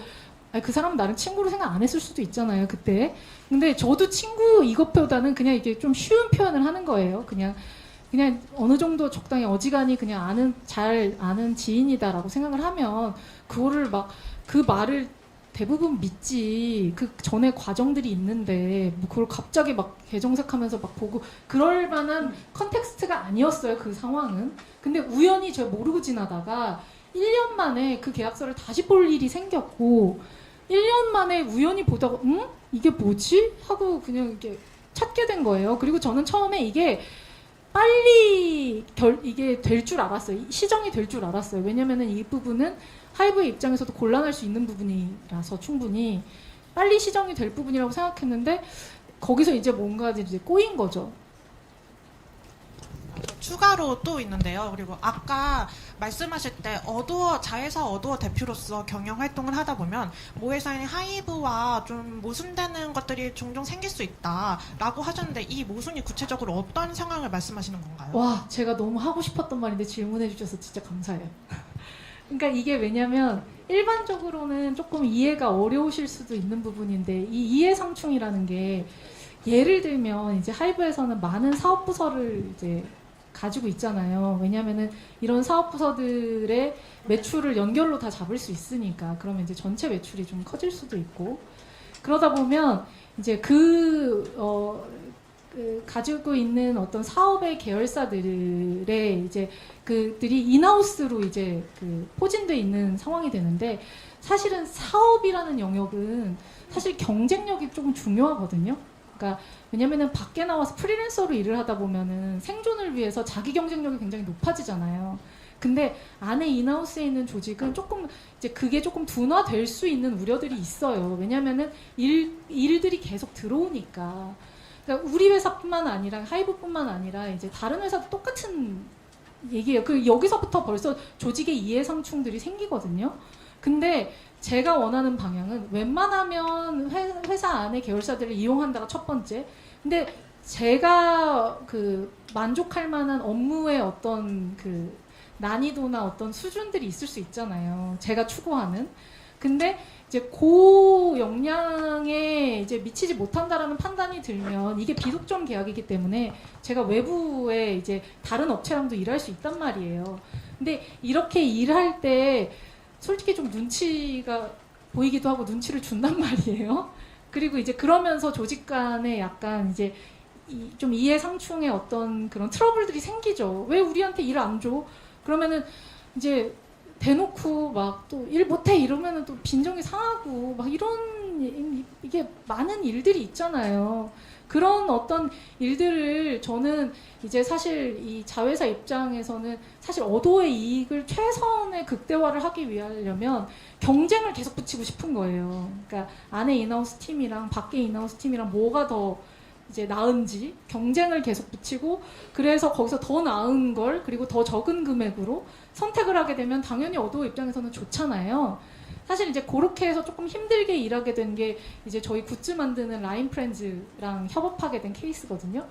그 사람은 나를 친구로 생각 안 했을 수도 있잖아요 그때. 근데 저도 친구 이것보다는 그냥 이게 좀 쉬운 표현을 하는 거예요. 그냥 어느 정도 적당히 어지간히 그냥 잘 아는 지인이다라고 생각을 하면 그거를 막 그 말을 대부분 믿지. 그 전에 과정들이 있는데 뭐 그걸 갑자기 막 개정색하면서 막 보고 그럴 만한 컨텍스트가 아니었어요. 그 상황은. 근데 우연히 제가 모르고 지나다가 1년 만에 그 계약서를 다시 볼 일이 생겼고 1년 만에 우연히 보다가 이게 뭐지? 하고 그냥 이렇게 찾게 된 거예요. 그리고 저는 처음에 이게 빨리 이게 될 줄 알았어요. 시정이 될 줄 알았어요. 왜냐면은 이 부분은 하이브의 입장에서도 곤란할 수 있는 부분이라서 충분히 빨리 시정이 될 부분이라고 생각했는데 거기서 이제 뭔가 이제 꼬인 거죠. 추가로 또 있는데요. 그리고 아까 말씀하실 때 자회사 어도어 대표로서 경영 활동을 하다 보면 모회사인 하이브와 좀 모순되는 것들이 종종 생길 수 있다라고 하셨는데 이 모순이 구체적으로 어떤 상황을 말씀하시는 건가요? 와, 제가 너무 하고 싶었던 말인데 질문해 주셔서 진짜 감사해요. 그러니까 이게 왜냐면 일반적으로는 조금 이해가 어려우실 수도 있는 부분인데 이 이해상충이라는 게 예를 들면 이제 하이브에서는 많은 사업 부서를 이제 가지고 있잖아요. 왜냐면은 이런 사업 부서들의 매출을 연결로 다 잡을 수 있으니까 그러면 이제 전체 매출이 좀 커질 수도 있고 그러다 보면 이제 가지고 있는 어떤 사업의 계열사들의 이제 그들이 인하우스로 이제 포진돼 있는 상황이 되는데 사실은 사업이라는 영역은 사실 경쟁력이 조금 중요하거든요. 그러니까 왜냐면은 밖에 나와서 프리랜서로 일을 하다 보면은 생존을 위해서 자기 경쟁력이 굉장히 높아지잖아요. 근데 안에 인하우스에 있는 조직은 조금 이제 그게 조금 둔화될 수 있는 우려들이 있어요. 왜냐면은 일들이 계속 들어오니까. 그러니까 우리 회사뿐만 아니라 하이브뿐만 아니라 이제 다른 회사도 똑같은 얘기예요. 여기서부터 벌써 조직의 이해상충들이 생기거든요. 근데 제가 원하는 방향은 웬만하면 회사 안에 계열사들을 이용한다가 첫 번째. 근데 제가 만족할 만한 업무의 어떤 난이도나 어떤 수준들이 있을 수 있잖아요. 제가 추구하는. 근데 이제 고 역량에 이제 미치지 못한다라는 판단이 들면 이게 비독점 계약이기 때문에 제가 외부에 이제 다른 업체랑도 일할 수 있단 말이에요. 근데 이렇게 일할 때 솔직히 좀 눈치가 보이기도 하고 눈치를 준단 말이에요. 그리고 이제 그러면서 조직 간에 약간 이제 좀 이해상충의 어떤 그런 트러블들이 생기죠. 왜 우리한테 일 안 줘? 그러면은 이제 대놓고 막 또 일 못해 이러면은 또 빈정이 상하고 막 이게 많은 일들이 있잖아요. 그런 어떤 일들을 저는 이제 사실 이 자회사 입장에서는 사실 어도의 이익을 최선의 극대화를 하기 위하려면 경쟁을 계속 붙이고 싶은 거예요. 그러니까 안에 인하우스 팀이랑 밖에 인하우스 팀이랑 뭐가 더 이제 나은지 경쟁을 계속 붙이고 그래서 거기서 더 나은 걸 그리고 더 적은 금액으로 선택을 하게 되면 당연히 어도 입장에서는 좋잖아요. 사실 이제 그렇게 해서 조금 힘들게 일하게 된 게 이제 저희 굿즈 만드는 라인프렌즈랑 협업하게 된 케이스거든요.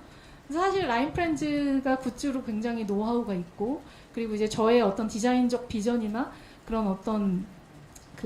그래서 사실 라인프렌즈가 굿즈로 굉장히 노하우가 있고 그리고 이제 저의 어떤 디자인적 비전이나 그런 어떤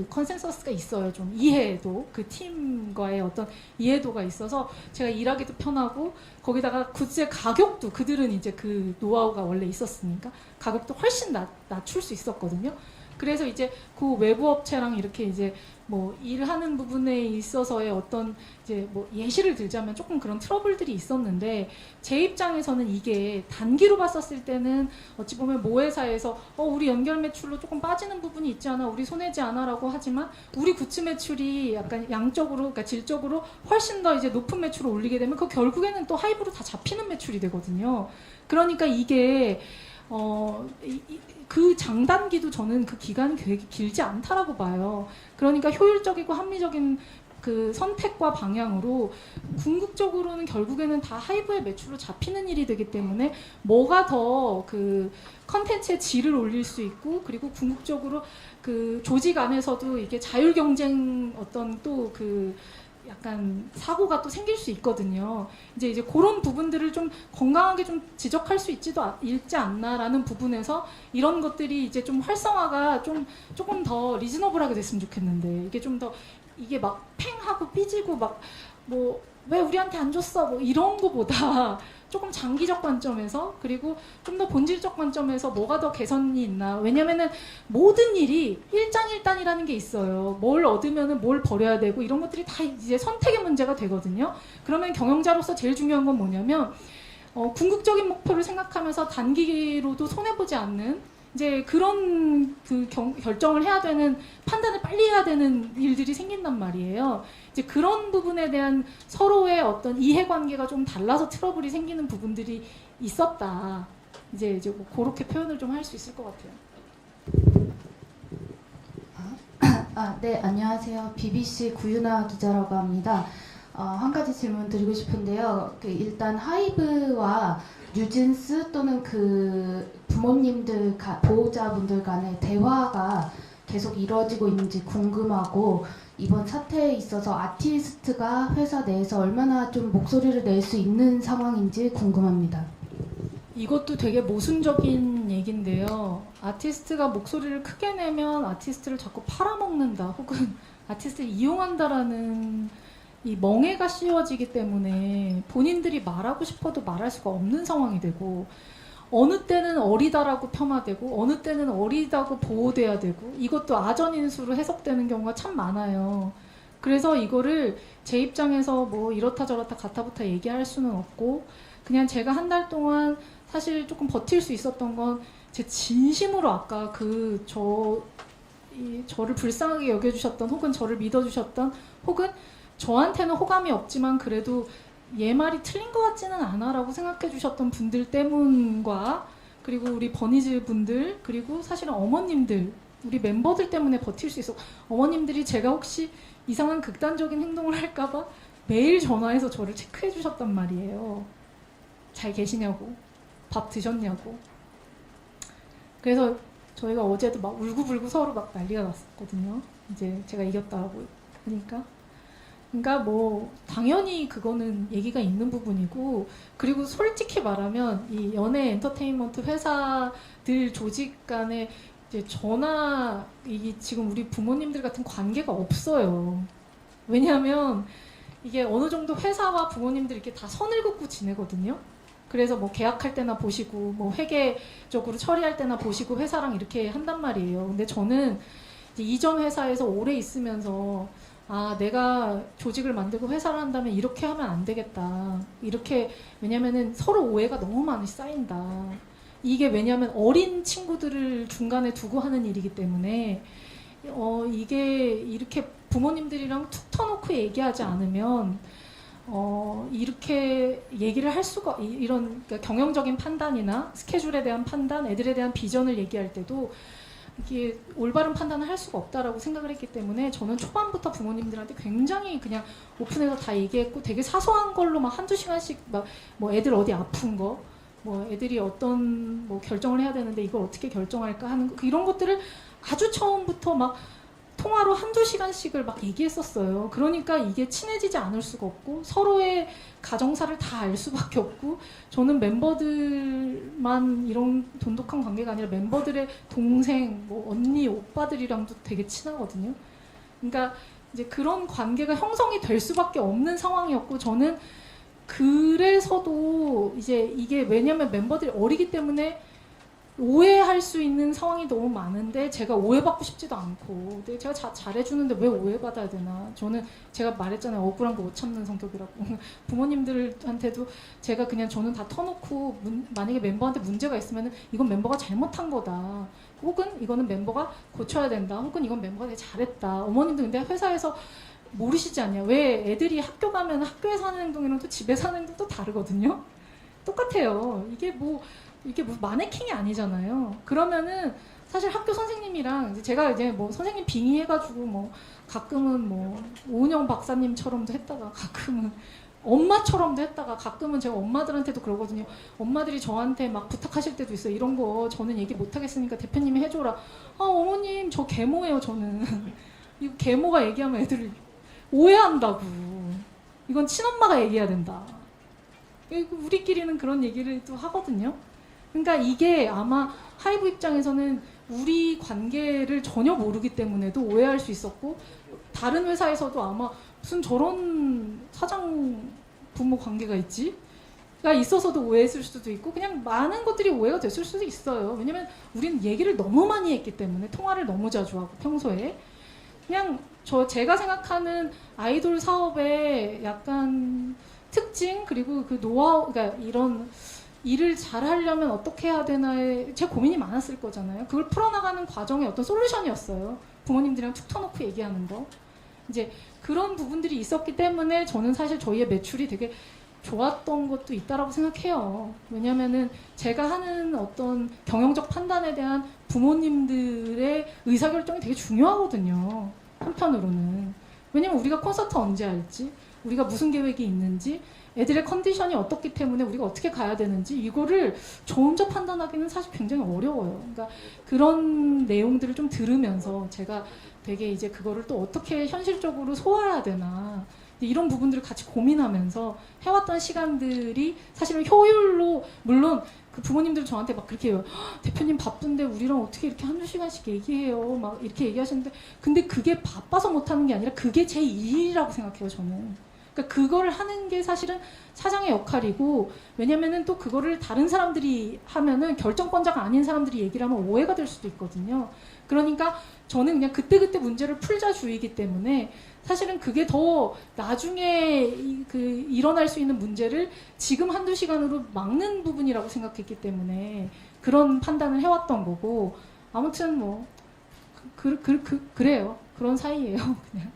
컨센서스가 있어요. 좀 이해도 그 팀과의 어떤 이해도가 있어서 제가 일하기도 편하고 거기다가 굿즈의 가격도 그들은 이제 그 노하우가 원래 있었으니까 가격도 훨씬 낮출 수 있었거든요. 그래서 이제 그 외부 업체랑 이렇게 이제 뭐 일하는 부분에 있어서의 어떤 이제 뭐 예시를 들자면 조금 그런 트러블들이 있었는데 제 입장에서는 이게 단기로 봤었을 때는 어찌 보면 모회사에서 우리 연결 매출로 조금 빠지는 부분이 있지 않아 우리 손해지 않아라고 하지만 우리 굿즈 매출이 약간 양적으로 그러니까 질적으로 훨씬 더 이제 높은 매출을 올리게 되면 그 결국에는 또 하이브로 다 잡히는 매출이 되거든요. 그러니까 이게 그 장단기도 저는 그 기간이 되게 길지 않다라고 봐요. 그러니까 효율적이고 합리적인 그 선택과 방향으로 궁극적으로는 결국에는 다 하이브의 매출로 잡히는 일이 되기 때문에 뭐가 더 그 컨텐츠의 질을 올릴 수 있고 그리고 궁극적으로 그 조직 안에서도 이게 자율 경쟁 어떤 또 약간 사고가 또 생길 수 있거든요. 이제 그런 부분들을 좀 건강하게 좀 지적할 수 있지 않나라는 부분에서 이런 것들이 이제 좀 활성화가 조금 더 리즈너블하게 됐으면 좋겠는데 이게 좀 더 이게 막 팽하고 삐지고 막 뭐 왜 우리한테 안 줬어 뭐 이런 거보다 조금 장기적 관점에서 그리고 좀 더 본질적 관점에서 뭐가 더 개선이 있나. 왜냐면은 모든 일이 일장일단이라는 게 있어요. 뭘 얻으면은 뭘 버려야 되고 이런 것들이 다 이제 선택의 문제가 되거든요. 그러면 경영자로서 제일 중요한 건 뭐냐면 궁극적인 목표를 생각하면서 단기로도 손해보지 않는 이제 그런 결정을 해야 되는, 판단을 빨리 해야 되는 일들이 생긴단 말이에요. 이제 그런 부분에 대한 서로의 어떤 이해관계가 좀 달라서 트러블이 생기는 부분들이 있었다. 이제 뭐 그렇게 표현을 좀 할 수 있을 것 같아요. 네, 안녕하세요. BBC 구윤아 기자라고 합니다. 한 가지 질문 드리고 싶은데요. 일단 하이브와 뉴진스 또는 부모님들, 보호자분들 간의 대화가 계속 이루어지고 있는지 궁금하고, 이번 사태에 있어서 아티스트가 회사 내에서 얼마나 좀 목소리를 낼 수 있는 상황인지 궁금합니다. 이것도 되게 모순적인 얘기인데요. 아티스트가 목소리를 크게 내면 아티스트를 자꾸 팔아먹는다 혹은 아티스트를 이용한다라는 이 멍해가 씌워지기 때문에 본인들이 말하고 싶어도 말할 수가 없는 상황이 되고, 어느 때는 어리다라고 폄하되고 어느 때는 어리다고 보호돼야 되고, 이것도 아전인수로 해석되는 경우가 참 많아요. 그래서 이거를 제 입장에서 뭐 이렇다 저렇다 가타부타 얘기할 수는 없고, 그냥 제가 한 달 동안 사실 조금 버틸 수 있었던 건 제 진심으로 아까 저를 불쌍하게 여겨주셨던, 혹은 저를 믿어주셨던, 혹은 저한테는 호감이 없지만 그래도 얘 말이 틀린 것 같지는 않아 라고 생각해 주셨던 분들 때문과, 그리고 우리 버니즈 분들, 그리고 사실은 어머님들, 우리 멤버들 때문에 버틸 수 있어. 어머님들이 제가 혹시 이상한 극단적인 행동을 할까봐 매일 전화해서 저를 체크해 주셨단 말이에요. 잘 계시냐고, 밥 드셨냐고. 그래서 저희가 어제도 막 울고불고 서로 막 난리가 났었거든요. 이제 제가 이겼다고 하니까. 그러니까 뭐 당연히 그거는 얘기가 있는 부분이고, 그리고 솔직히 말하면 이 연예 엔터테인먼트 회사들 조직 간에 이제 저나 이 지금 우리 부모님들 같은 관계가 없어요. 왜냐하면 이게 어느 정도 회사와 부모님들 이렇게 다 선을 긋고 지내거든요. 그래서 뭐 계약할 때나 보시고, 뭐 회계적으로 처리할 때나 보시고 회사랑 이렇게 한단 말이에요. 근데 저는 이제 이전 회사에서 오래 있으면서 내가 조직을 만들고 회사를 한다면 이렇게 하면 안 되겠다. 이렇게, 왜냐면은 서로 오해가 너무 많이 쌓인다. 이게 왜냐면 어린 친구들을 중간에 두고 하는 일이기 때문에 이게 이렇게 부모님들이랑 툭 터놓고 얘기하지 않으면 이렇게 얘기를 할 수가, 이런 그러니까 경영적인 판단이나 스케줄에 대한 판단, 애들에 대한 비전을 얘기할 때도 이게 올바른 판단을 할 수가 없다라고 생각을 했기 때문에 저는 초반부터 부모님들한테 굉장히 그냥 오픈해서 다 얘기했고, 되게 사소한 걸로 막 한두 시간씩 막 뭐 애들 어디 아픈 거, 뭐 애들이 어떤 뭐 결정을 해야 되는데 이걸 어떻게 결정할까 하는 거, 이런 것들을 아주 처음부터 막 통화로 한두 시간씩을 막 얘기했었어요. 그러니까 이게 친해지지 않을 수가 없고 서로의 가정사를 다 알 수밖에 없고, 저는 멤버들만 이런 돈독한 관계가 아니라 멤버들의 동생, 뭐 언니, 오빠들이랑도 되게 친하거든요. 그러니까 이제 그런 관계가 형성이 될 수밖에 없는 상황이었고, 저는 그래서도 이제 이게 왜냐면 멤버들이 어리기 때문에 오해할 수 있는 상황이 너무 많은데 제가 오해받고 싶지도 않고, 근데 제가 잘해주는데 왜 오해받아야 되나. 저는 제가 말했잖아요. 억울한 거 못 참는 성격이라고. 부모님들한테도 제가 그냥 저는 다 터놓고 만약에 멤버한테 문제가 있으면 이건 멤버가 잘못한 거다, 혹은 이거는 멤버가 고쳐야 된다, 혹은 이건 멤버가 되게 잘했다. 어머님도 근데 회사에서 모르시지 않냐. 왜 애들이 학교 가면 학교에서 하는 행동이랑 또 집에서 하는 행동 또 다르거든요. 똑같아요. 이게 뭐 마네킹이 아니잖아요. 그러면은 사실 학교 선생님이랑 이제 제가 이제 뭐 선생님 빙의해가지고 뭐 가끔은 뭐 오은영 박사님처럼도 했다가 가끔은 엄마처럼도 했다가 가끔은 제가 엄마들한테도 그러거든요. 엄마들이 저한테 막 부탁하실 때도 있어요. 이런 거 저는 얘기 못 하겠으니까 대표님이 해줘라. 어머님 저 계모예요 저는. 이거 계모가 얘기하면 애들이 오해한다고. 이건 친엄마가 얘기해야 된다. 우리끼리는 그런 얘기를 또 하거든요. 그러니까 이게 아마 하이브 입장에서는 우리 관계를 전혀 모르기 때문에도 오해할 수 있었고, 다른 회사에서도 아마 무슨 저런 사장 부모 관계가 있지? 있어서도 오해했을 수도 있고 그냥 많은 것들이 오해가 됐을 수도 있어요. 왜냐면 우리는 얘기를 너무 많이 했기 때문에 통화를 너무 자주 하고 평소에 그냥 제가 생각하는 아이돌 사업의 약간 특징 그리고 그 노하우 그러니까 이런 일을 잘 하려면 어떻게 해야 되나에 제 고민이 많았을 거잖아요. 그걸 풀어나가는 과정의 어떤 솔루션이었어요. 부모님들이랑 툭 터놓고 얘기하는 거. 이제 그런 부분들이 있었기 때문에 저는 사실 저희의 매출이 되게 좋았던 것도 있다라고 생각해요. 왜냐면은 제가 하는 어떤 경영적 판단에 대한 부모님들의 의사결정이 되게 중요하거든요. 한편으로는. 왜냐면 우리가 콘서트 언제 할지, 우리가 무슨 계획이 있는지, 애들의 컨디션이 어떻기 때문에 우리가 어떻게 가야 되는지 이거를 저 혼자 판단하기는 사실 굉장히 어려워요. 그러니까 그런 내용들을 좀 들으면서 제가 되게 이제 그거를 또 어떻게 현실적으로 소화해야 되나 이런 부분들을 같이 고민하면서 해왔던 시간들이 사실은 효율로 물론 그 부모님들 저한테 막 그렇게 해요. 대표님 바쁜데 우리랑 어떻게 이렇게 한두 시간씩 얘기해요. 막 이렇게 얘기하시는데 근데 그게 바빠서 못하는 게 아니라 그게 제 일이라고 생각해요. 저는. 그러니까 그걸 하는 게 사실은 사장의 역할이고 왜냐면은 또 그거를 다른 사람들이 하면은 결정권자가 아닌 사람들이 얘기를 하면 오해가 될 수도 있거든요. 그러니까 저는 그냥 그때그때 문제를 풀자주의이기 때문에 사실은 그게 더 나중에 일어날 수 있는 문제를 지금 한두 시간으로 막는 부분이라고 생각했기 때문에 그런 판단을 해왔던 거고 아무튼 뭐 그래요. 그런 사이예요. 그냥.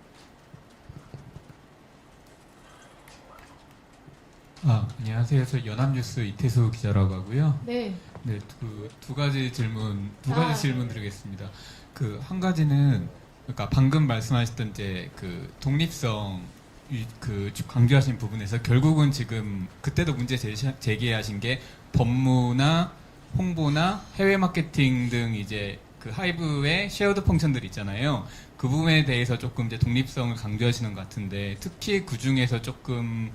안녕하세요. 저 연합뉴스 이태수 기자라고 하고요. 네. 네, 두 가지 질문 드리겠습니다. 한 가지는 그러니까 방금 말씀하셨던 이제 독립성 강조하신 부분에서 결국은 지금 그때도 문제 제기하신 게 법무나 홍보나 해외 마케팅 등 이제 하이브의 쉐어드 펑션들 있잖아요. 그 부분에 대해서 조금 이제 독립성을 강조하시는 것 같은데 특히 그 중에서 조금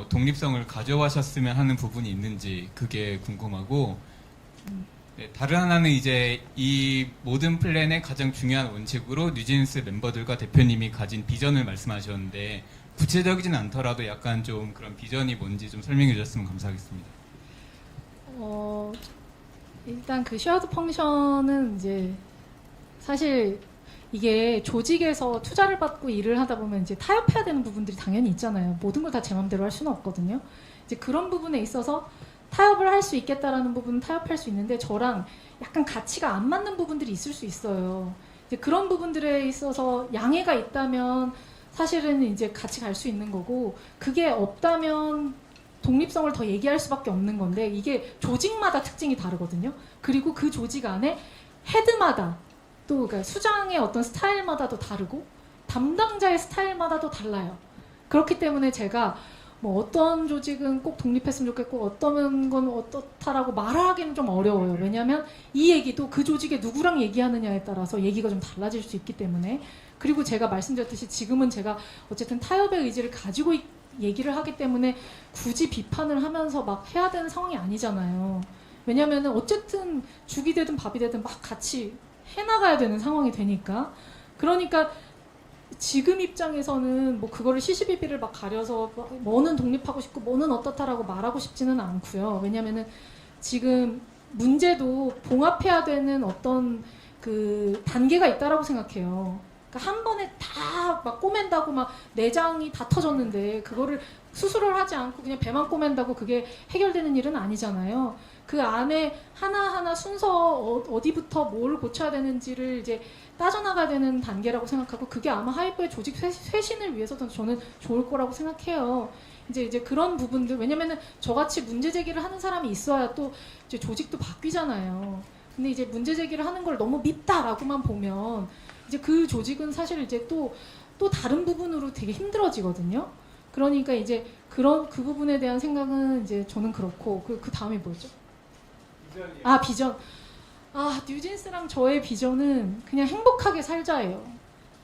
독립성을 가져가셨으면 하는 부분이 있는지 그게 궁금하고 네, 다른 하나는 이제 이 모든 플랜의 가장 중요한 원칙으로 뉴진스 멤버들과 대표님이 가진 비전을 말씀하셨는데 구체적이진 않더라도 약간 좀 그런 비전이 뭔지 좀 설명해 주셨으면 감사하겠습니다. 일단 그 쉐어드 펑션은 이제 사실 이게 조직에서 투자를 받고 일을 하다 보면 이제 타협해야 되는 부분들이 당연히 있잖아요. 모든 걸 다 제 맘대로 할 수는 없거든요. 이제 그런 부분에 있어서 타협을 할 수 있겠다라는 부분은 타협할 수 있는데 저랑 약간 가치가 안 맞는 부분들이 있을 수 있어요. 이제 그런 부분들에 있어서 양해가 있다면 사실은 이제 같이 갈 수 있는 거고 그게 없다면 독립성을 더 얘기할 수밖에 없는 건데 이게 조직마다 특징이 다르거든요. 그리고 그 조직 안에 헤드마다 또 그러니까 수장의 어떤 스타일마다도 다르고 담당자의 스타일마다도 달라요. 그렇기 때문에 제가 뭐 어떤 조직은 꼭 독립했으면 좋겠고 어떤 건 어떻다라고 말하기는 좀 어려워요. 왜냐하면 이 얘기도 그 조직에 누구랑 얘기하느냐에 따라서 얘기가 좀 달라질 수 있기 때문에 그리고 제가 말씀드렸듯이 지금은 제가 어쨌든 타협의 의지를 가지고 얘기를 하기 때문에 굳이 비판을 하면서 막 해야 되는 상황이 아니잖아요. 왜냐하면 어쨌든 죽이 되든 밥이 되든 막 같이 해나가야 되는 상황이 되니까 그러니까 지금 입장에서는 뭐 그거를 시시비비를 막 가려서 뭐는 독립하고 싶고 뭐는 어떻다라고 말하고 싶지는 않고요. 왜냐면은 지금 문제도 봉합해야 되는 어떤 그 단계가 있다라고 생각해요. 그러니까 한 번에 다 막 꼬맨다고 막 내장이 다 터졌는데 그거를 수술을 하지 않고 그냥 배만 꼬맨다고 그게 해결되는 일은 아니잖아요. 그 안에 하나하나 순서 어디부터 뭘 고쳐야 되는지를 이제 따져나가야 되는 단계라고 생각하고 그게 아마 하이브의 조직 쇄신을 위해서도 저는 좋을 거라고 생각해요. 이제 그런 부분들 왜냐면은 저같이 문제 제기를 하는 사람이 있어야 또 이제 조직도 바뀌잖아요. 근데 이제 문제 제기를 하는 걸 너무 밉다라고만 보면 이제 그 조직은 사실 이제 또 다른 부분으로 되게 힘들어지거든요. 그러니까 이제 그 부분에 대한 생각은 이제 저는 그렇고 그 다음이 뭐죠? 비전. 뉴진스랑 저의 비전은 그냥 행복하게 살자예요.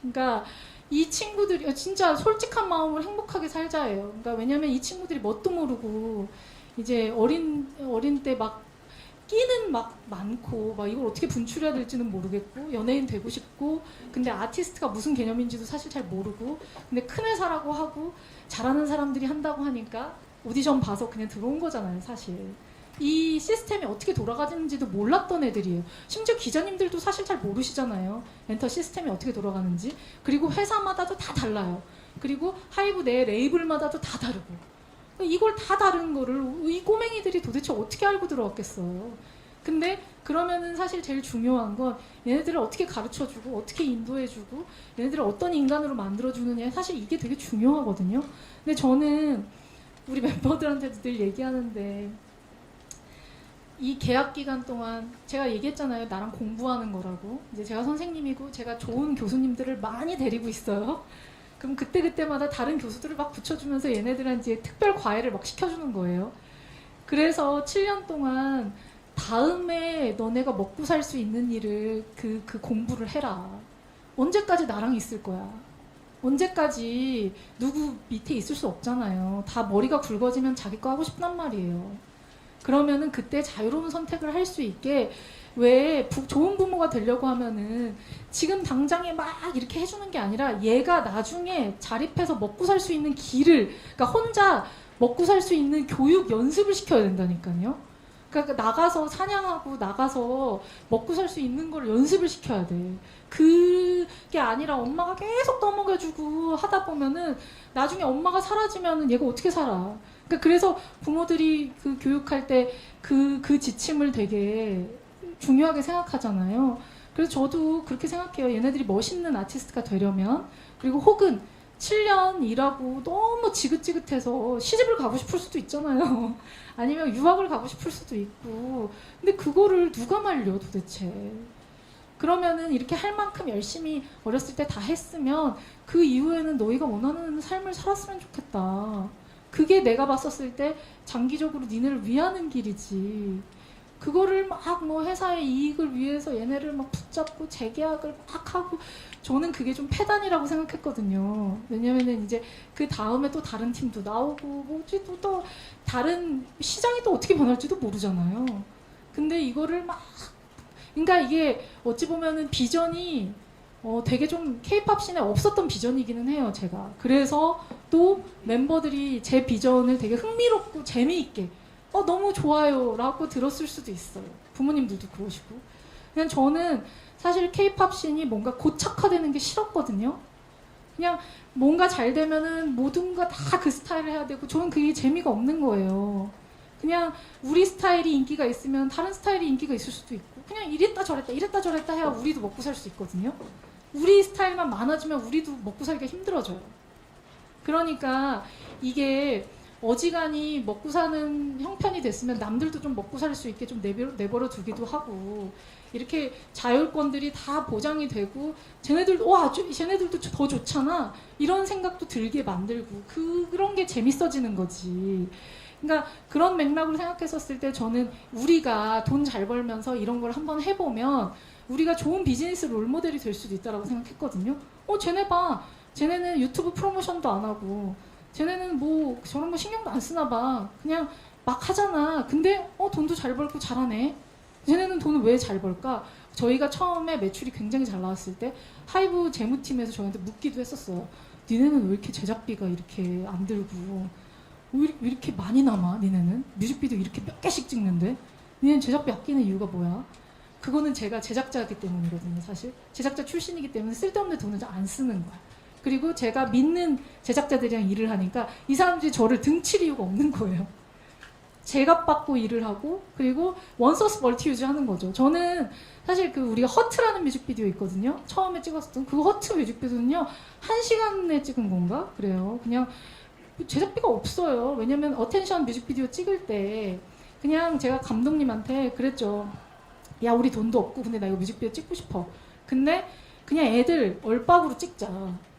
그러니까 이 친구들이 진짜 솔직한 마음으로 행복하게 살자예요. 그러니까 왜냐면 이 친구들이 뭣도 모르고 이제 어린 때 막 끼는 막 많고 막 이걸 어떻게 분출해야 될지는 모르겠고 연예인 되고 싶고 근데 아티스트가 무슨 개념인지도 사실 잘 모르고 근데 큰 회사라고 하고 잘하는 사람들이 한다고 하니까 오디션 봐서 그냥 들어온 거잖아요, 사실. 이 시스템이 어떻게 돌아가는지도 몰랐던 애들이에요. 심지어 기자님들도 사실 잘 모르시잖아요. 엔터 시스템이 어떻게 돌아가는지. 그리고 회사마다도 다 달라요. 그리고 하이브 내 레이블마다도 다 다르고. 이걸 다 다른 거를 이 꼬맹이들이 도대체 어떻게 알고 들어왔겠어요. 근데 그러면은 사실 제일 중요한 건 얘네들을 어떻게 가르쳐주고 어떻게 인도해주고 얘네들을 어떤 인간으로 만들어주느냐, 사실 이게 되게 중요하거든요. 근데 저는 우리 멤버들한테도 늘 얘기하는데, 이 계약 기간 동안 제가 얘기했잖아요. 나랑 공부하는 거라고. 이제 제가 선생님이고 제가 좋은 교수님들을 많이 데리고 있어요. 그럼 그때마다 다른 교수들을 막 붙여주면서 얘네들한테 특별 과외를 막 시켜주는 거예요. 그래서 7년 동안 다음에 너네가 먹고 살 수 있는 일을 그 공부를 해라. 언제까지 나랑 있을 거야? 언제까지 누구 밑에 있을 수 없잖아요. 다 머리가 굵어지면 자기 거 하고 싶단 말이에요. 그러면은 그때 자유로운 선택을 할 수 있게, 왜 좋은 부모가 되려고 하면은 지금 당장에 막 이렇게 해주는 게 아니라 얘가 나중에 자립해서 먹고 살 수 있는 길을, 그러니까 혼자 먹고 살 수 있는 교육 연습을 시켜야 된다니까요. 그러니까 나가서 사냥하고 나가서 먹고 살 수 있는 걸 연습을 시켜야 돼. 그게 아니라 엄마가 계속 떠먹여주고 하다 보면은 나중에 엄마가 사라지면은 얘가 어떻게 살아. 그러니까 그래서 부모들이 그 교육할 때 그 지침을 되게 중요하게 생각하잖아요. 그래서 저도 그렇게 생각해요. 얘네들이 멋있는 아티스트가 되려면, 그리고 혹은 7년 일하고 너무 지긋지긋해서 시집을 가고 싶을 수도 있잖아요. 아니면 유학을 가고 싶을 수도 있고. 근데 그거를 누가 말려 도대체. 그러면은 이렇게 할 만큼 열심히 어렸을 때 다 했으면 그 이후에는 너희가 원하는 삶을 살았으면 좋겠다. 그게 내가 봤었을 때 장기적으로 니네를 위하는 길이지. 그거를 막 뭐 회사의 이익을 위해서 얘네를 막 붙잡고 재계약을 막 하고, 저는 그게 좀 패단이라고 생각했거든요. 왜냐면은 이제 그 다음에 또 다른 팀도 나오고 뭐지 또 다른 시장이 또 어떻게 변할지도 모르잖아요. 근데 이거를 막, 그러니까 이게 어찌 보면은 비전이 되게 좀 K-팝 씬에 없었던 비전이기는 해요, 제가. 그래서 또 멤버들이 제 비전을 되게 흥미롭고 재미있게 너무 좋아요 라고 들었을 수도 있어요. 부모님들도 그러시고. 그냥 저는 사실 K-팝 씬이 뭔가 고착화되는 게 싫었거든요. 그냥 뭔가 잘 되면은 모든가 다 그 스타일을 해야 되고, 저는 그게 재미가 없는 거예요. 그냥 우리 스타일이 인기가 있으면 다른 스타일이 인기가 있을 수도 있고, 그냥 이랬다 저랬다 해야 우리도 먹고 살 수 있거든요. 우리 스타일만 많아지면 우리도 먹고 살기가 힘들어져요. 그러니까 이게 어지간히 먹고 사는 형편이 됐으면 남들도 좀 먹고 살 수 있게 좀 내버려 두기도 하고, 이렇게 자율권들이 다 보장이 되고 쟤네들도 더 좋잖아 이런 생각도 들게 만들고, 그런 게 재밌어지는 거지. 그러니까 그런 맥락으로 생각했었을 때 저는 우리가 돈 잘 벌면서 이런 걸 한번 해보면 우리가 좋은 비즈니스 롤모델이 될 수도 있다라고 생각했거든요. 쟤네 봐. 쟤네는 유튜브 프로모션도 안 하고, 쟤네는 뭐 저런 거 신경도 안 쓰나 봐. 그냥 막 하잖아. 근데 돈도 잘 벌고 잘하네. 쟤네는 돈을 왜 잘 벌까? 저희가 처음에 매출이 굉장히 잘 나왔을 때 하이브 재무팀에서 저희한테 묻기도 했었어요. 니네는 왜 이렇게 제작비가 이렇게 안 들고 왜 이렇게 많이 남아? 니네는 뮤직비디오 이렇게 몇 개씩 찍는데 니네는 제작비 아끼는 이유가 뭐야? 그거는 제가 제작자이기 때문이거든요. 사실 제작자 출신이기 때문에 쓸데없는 돈을 안 쓰는 거야. 그리고 제가 믿는 제작자들이랑 일을 하니까 이 사람들이 저를 등칠 이유가 없는 거예요. 제값 받고 일을 하고, 그리고 원소스 멀티유즈 하는 거죠. 저는 사실 우리가 허트라는 뮤직비디오 있거든요. 처음에 찍었었던 그 허트 뮤직비디오는요 1시간에 찍은 건가? 그래요. 그냥 제작비가 없어요. 왜냐면 어텐션 뮤직비디오 찍을 때 그냥 제가 감독님한테 그랬죠. 야, 우리 돈도 없고 근데 나 이거 뮤직비디오 찍고 싶어. 근데 그냥 애들 얼박으로 찍자.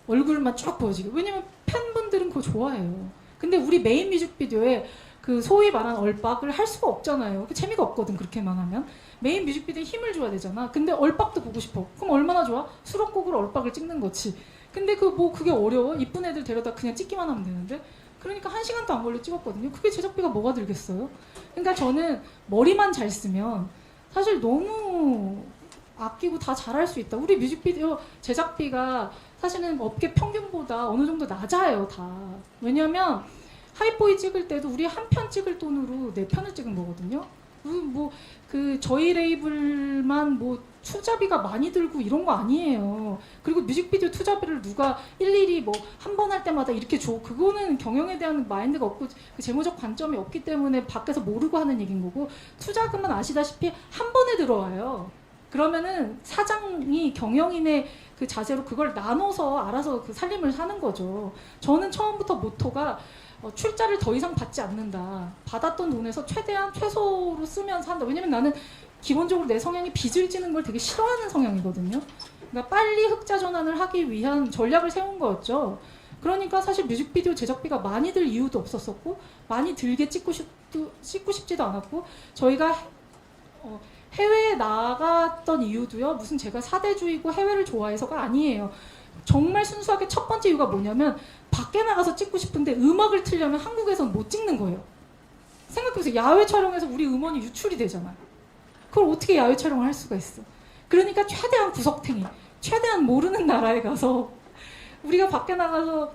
얼굴만 쭉 보여지게. 왜냐면 팬분들은 그거 좋아해요. 근데 우리 메인 뮤직비디오에 그 소위 말하는 얼박을 할 수가 없잖아요. 재미가 없거든, 그렇게만 하면. 메인 뮤직비디오에 힘을 줘야 되잖아. 근데 얼박도 보고 싶어. 그럼 얼마나 좋아? 수록곡으로 얼박을 찍는 거지. 근데 그게 어려워? 이쁜 애들 데려다 그냥 찍기만 하면 되는데. 그러니까 1시간도 안 걸려 찍었거든요. 그게 제작비가 뭐가 들겠어요? 그러니까 저는 머리만 잘 쓰면 사실 너무 아끼고 다 잘할 수 있다. 우리 뮤직비디오 제작비가 사실은 업계 평균보다 어느 정도 낮아요, 다. 왜냐면 하이보이 찍을 때도 우리 한 편 찍을 돈으로 4편을 찍은 거거든요. 저희 레이블만 투자비가 많이 들고 이런 거 아니에요. 그리고 뮤직비디오 투자비를 누가 일일이 한 번 할 때마다 이렇게 줘. 그거는 경영에 대한 마인드가 없고 그 재무적 관점이 없기 때문에 밖에서 모르고 하는 얘기인 거고, 투자금은 아시다시피 한 번에 들어와요. 그러면은 사장이 경영인의 그 자세로 그걸 나눠서 알아서 그 살림을 하는 거죠. 저는 처음부터 모토가 출자를 더 이상 받지 않는다. 받았던 돈에서 최대한 최소로 쓰면서 한다. 왜냐면 나는 기본적으로 내 성향이 빚을 지는 걸 되게 싫어하는 성향이거든요. 그러니까 빨리 흑자 전환을 하기 위한 전략을 세운 거였죠. 그러니까 사실 뮤직비디오 제작비가 많이 들 이유도 없었었고, 많이 들게 찍고 싶지도 않았고, 저희가 해외에 나갔던 이유도요, 무슨 제가 사대주의고 해외를 좋아해서가 아니에요. 정말 순수하게 첫 번째 이유가 뭐냐면, 밖에 나가서 찍고 싶은데 음악을 틀려면 한국에서는 못 찍는 거예요. 생각해보세요. 야외 촬영에서 우리 음원이 유출이 되잖아요. 그걸 어떻게 야외 촬영을 할 수가 있어. 그러니까 최대한 구석탱이, 최대한 모르는 나라에 가서 우리가 밖에 나가서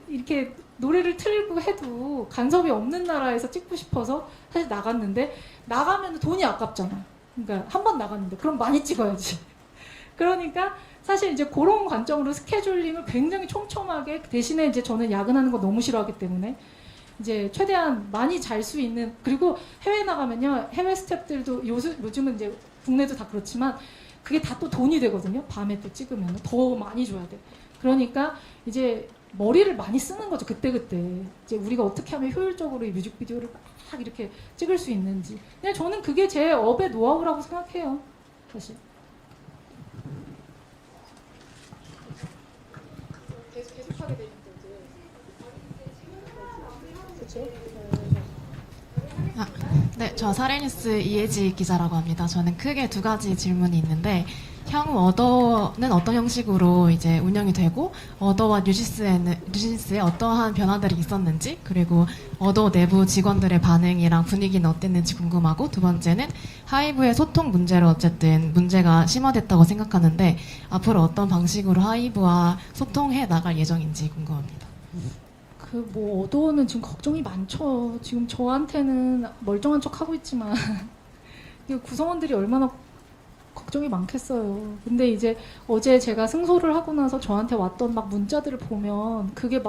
이렇게 노래를 틀고 해도 간섭이 없는 나라에서 찍고 싶어서 사실 나갔는데, 나가면 돈이 아깝잖아. 그러니까 한 번 나갔는데 그럼 많이 찍어야지. 그러니까 사실 이제 그런 관점으로 스케줄링을 굉장히 촘촘하게, 대신에 이제 저는 야근하는 거 너무 싫어하기 때문에 이제 최대한 많이 잘 수 있는, 그리고 해외 나가면요, 해외 스태프들도 요즘은 이제 국내도 다 그렇지만 그게 다 또 돈이 되거든요. 밤에 또 찍으면 더 많이 줘야 돼. 그러니까 이제 머리를 많이 쓰는 거죠. 그때그때 이제 우리가 어떻게 하면 효율적으로 이 뮤직비디오를 막 이렇게 찍을 수 있는지. 그냥 저는 그게 제 업의 노하우라고 생각해요, 사실. 계속 하게 되니까 이제. 그렇죠? 네, 저 사례뉴스 이혜지 기자라고 합니다. 저는 크게 2가지 질문이 있는데, 향후 어더는 어떤 형식으로 이제 운영이 되고, 어더와 뉴진스에 어떠한 변화들이 있었는지, 그리고 어더 내부 직원들의 반응이랑 분위기는 어땠는지 궁금하고, 2번째는 하이브의 소통 문제로 어쨌든 문제가 심화됐다고 생각하는데, 앞으로 어떤 방식으로 하이브와 소통해 나갈 예정인지 궁금합니다. 어도는 지금 걱정이 많죠. 지금 저한테는 멀쩡한 척 하고 있지만 구성원들이 얼마나 걱정이 많겠어요. 근데 이제 어제 제가 승소를 하고 나서 저한테 왔던 문자들을 보면 그게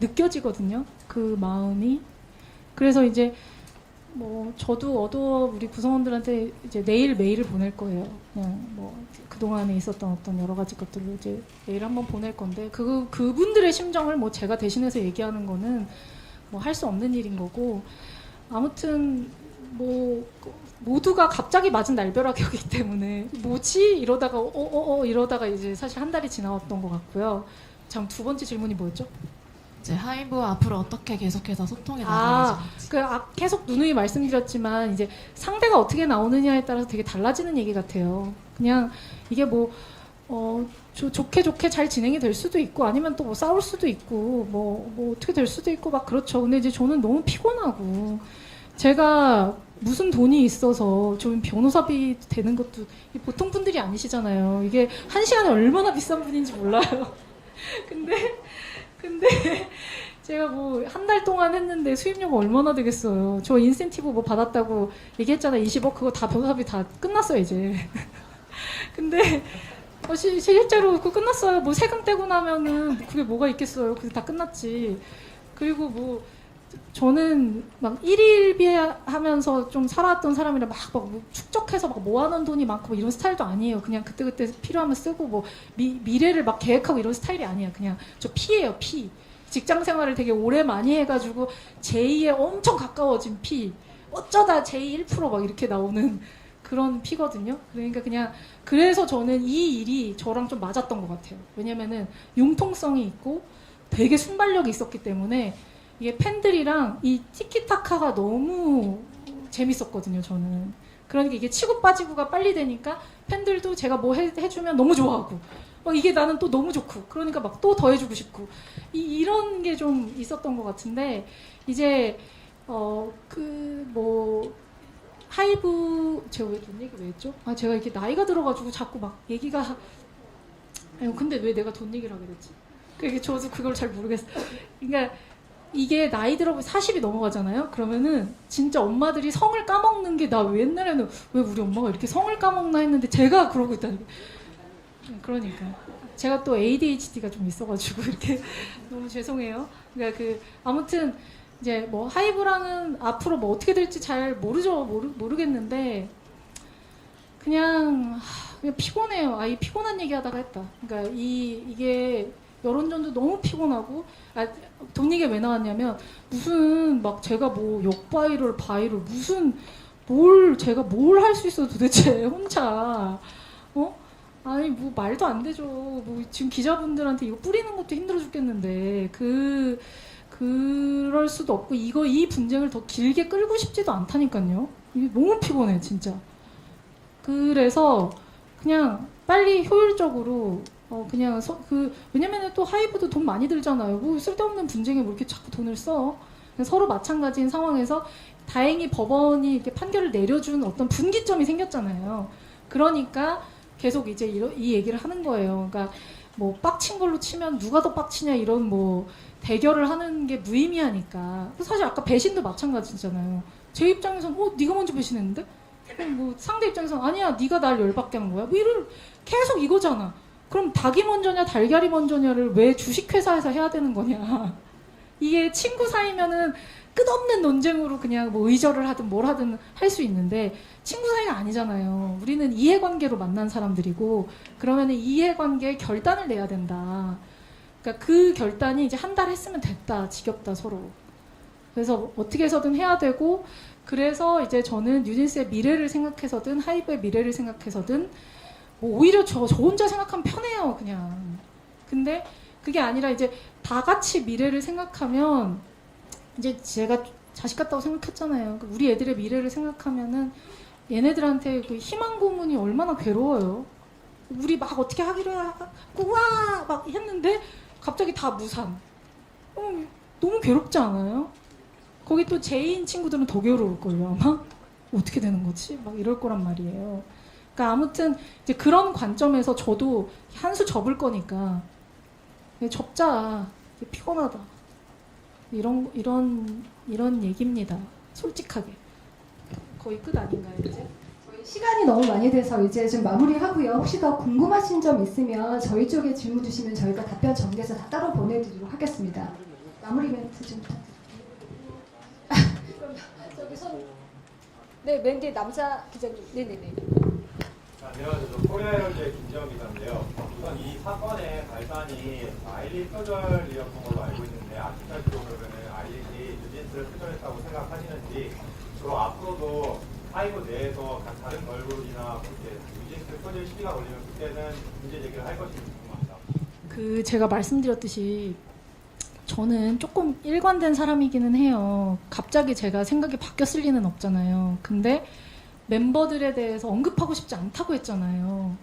느껴지거든요. 그 마음이. 그래서 이제 저도 우리 구성원들한테 이제 내일 메일을 보낼 거예요. 그냥 그동안에 있었던 어떤 여러 가지 것들을 이제 메일 한번 보낼 건데, 그분들의 심정을 제가 대신해서 얘기하는 거는 할 수 없는 일인 거고, 아무튼 모두가 갑자기 맞은 날벼락이었기 때문에 뭐지? 이러다가 이러다가 이제 사실 한 달이 지나왔던 것 같고요. 참, 2번째 질문이 뭐였죠? 이제 하이브와 앞으로 어떻게 계속해서 소통해 나갈 예정인지. 계속 누누이 말씀드렸지만 이제 상대가 어떻게 나오느냐에 따라서 되게 달라지는 얘기 같아요. 그냥 이게 좋게 잘 진행이 될 수도 있고, 아니면 또 싸울 수도 있고, 어떻게 될 수도 있고 그렇죠. 근데 이제 저는 너무 피곤하고, 제가 무슨 돈이 있어서 좀 변호사비 되는 것도 보통 분들이 아니시잖아요. 이게 1시간에 얼마나 비싼 분인지 몰라요. 근데 제가 한 달 동안 했는데 수입료가 얼마나 되겠어요. 저 인센티브 받았다고 얘기했잖아요. 20억. 그거 다 변호사비 다 끝났어요, 이제. 근데 실제로 그거 끝났어요. 세금 떼고 나면은 그게 뭐가 있겠어요. 그게 다 끝났지. 그리고 저는 일일비 하면서 좀 살아왔던 사람이라 축적해서 모아놓은 돈이 많고 이런 스타일도 아니에요. 그냥 그때그때 필요하면 쓰고 미래를 계획하고 이런 스타일이 아니에요. 그냥 저 피예요, 피. 직장 생활을 되게 오래 많이 해가지고 제2에 엄청 가까워진 피. 어쩌다 제2 1% 이렇게 나오는 그런 피거든요. 그러니까 그래서 저는 이 일이 저랑 좀 맞았던 것 같아요. 왜냐면은 융통성이 있고 되게 순발력이 있었기 때문에 이게 팬들이랑 이 티키타카가 너무 재밌었거든요, 저는. 그러니까 이게 치고 빠지고가 빨리 되니까 팬들도 제가 해주면 너무 좋아하고, 이게 나는 또 너무 좋고, 그러니까 또 더 해주고 싶고, 이런 게 좀 있었던 것 같은데, 이제, 하이브, 제가 돈 얘기 왜 했죠? 제가 이렇게 나이가 들어가지고 자꾸 얘기가, 근데 왜 내가 돈 얘기를 하게 됐지? 저도 그걸 잘 모르겠어요. 그러니까, 이게 나이 들어보면 40이 넘어가잖아요. 그러면은 진짜 엄마들이 성을 까먹는 게 나 옛날에는 왜 우리 엄마가 이렇게 성을 까먹나 했는데 제가 그러고 있다는 게. 그러니까 제가 또 ADHD가 좀 있어가지고 이렇게 너무 죄송해요. 그러니까 아무튼 이제 뭐 하이브랑은 앞으로 뭐 어떻게 될지 잘 모르겠는데 그냥 피곤해요. 아이 피곤한 얘기하다가 했다. 그러니까 이게 여론전도 너무 피곤하고 돈 얘기가 왜 나왔냐면 무슨 막 제가 뭐 역바이럴 바이럴 무슨 제가 뭘 할 수 있어 도대체 혼자 아니 뭐 말도 안 되죠. 뭐 지금 기자분들한테 이거 뿌리는 것도 힘들어 죽겠는데 그럴 수도 없고 이 분쟁을 더 길게 끌고 싶지도 않다니까요. 이게 너무 피곤해 진짜. 그래서 그냥 빨리 효율적으로 그냥 왜냐면은 또 하이브도 돈 많이 들잖아요. 뭐 쓸데없는 분쟁에 뭐 이렇게 자꾸 돈을 써. 서로 마찬가지인 상황에서 다행히 법원이 이렇게 판결을 내려준 어떤 분기점이 생겼잖아요. 그러니까 계속 이제 이 얘기를 하는 거예요. 그러니까 뭐 빡친 걸로 치면 누가 더 빡치냐 이런 뭐 대결을 하는 게 무의미하니까. 사실 아까 배신도 마찬가지잖아요. 제 입장에서는 네가 먼저 배신했는데? 뭐 상대 입장에서는 아니야 네가 날 열받게 한 거야. 뭐 계속 이거잖아. 그럼 닭이 먼저냐 달걀이 먼저냐를 왜 주식회사에서 해야 되는 거냐. 이게 친구 사이면은 끝없는 논쟁으로 그냥 뭐 의절을 하든 뭘 하든 할 수 있는데 친구 사이가 아니잖아요. 우리는 이해관계로 만난 사람들이고 그러면은 이해관계에 결단을 내야 된다. 그러니까 그 결단이 이제 한 달 했으면 됐다. 지겹다 서로. 그래서 어떻게 해서든 해야 되고 그래서 이제 저는 뉴진스의 미래를 생각해서든 하이브의 미래를 생각해서든 뭐 오히려 저 혼자 생각하면 편해요 그냥. 근데 그게 아니라 이제 다 같이 미래를 생각하면 이제 제가 자식 같다고 생각했잖아요. 우리 애들의 미래를 생각하면은 얘네들한테 그 희망 고문이 얼마나 괴로워요. 우리 막 어떻게 하기로 하고 와 막 했는데 갑자기 다 무산. 너무 괴롭지 않아요? 거기 또 제이인 친구들은 더 괴로울걸요 아마? 어떻게 되는 거지? 막 이럴 거란 말이에요. 그러니까 아무튼 이제 그런 관점에서 저도 한 수 접을 거니까 접자. 피곤하다. 이런 얘기입니다. 솔직하게. 거의 끝 아닌가요 이제? 저희 시간이 너무 많이 돼서 이제 좀 마무리하고요. 혹시 더 궁금하신 점 있으면 저희 쪽에 질문 주시면 저희가 답변 정리해서 다 따로 보내드리도록 하겠습니다. 마무리 멘트 좀 부탁드립니다. 네, 맨 뒤에 남자 기자님. 네네네. 안녕하세요. 코리아헬로의 김지영 기자인데요. 우선 이 사건의 발단이 아일린 표절이었던 걸로 알고 있는데 아직까지도 그러면 아일린이 뉴진스를 표절했다고 생각하시는지 그리고 앞으로도 하이브 내에서 다른 걸그룹이나 이렇게 뉴진스 표절 시기가 걸리면 그때는 문제 제기를 할 것인지 궁금합니다. 제가 말씀드렸듯이 저는 조금 일관된 사람이기는 해요. 갑자기 제가 생각이 바뀌었을 리는 없잖아요. 근데 멤버들에 대해서 언급하고 싶지 않다고 했잖아요.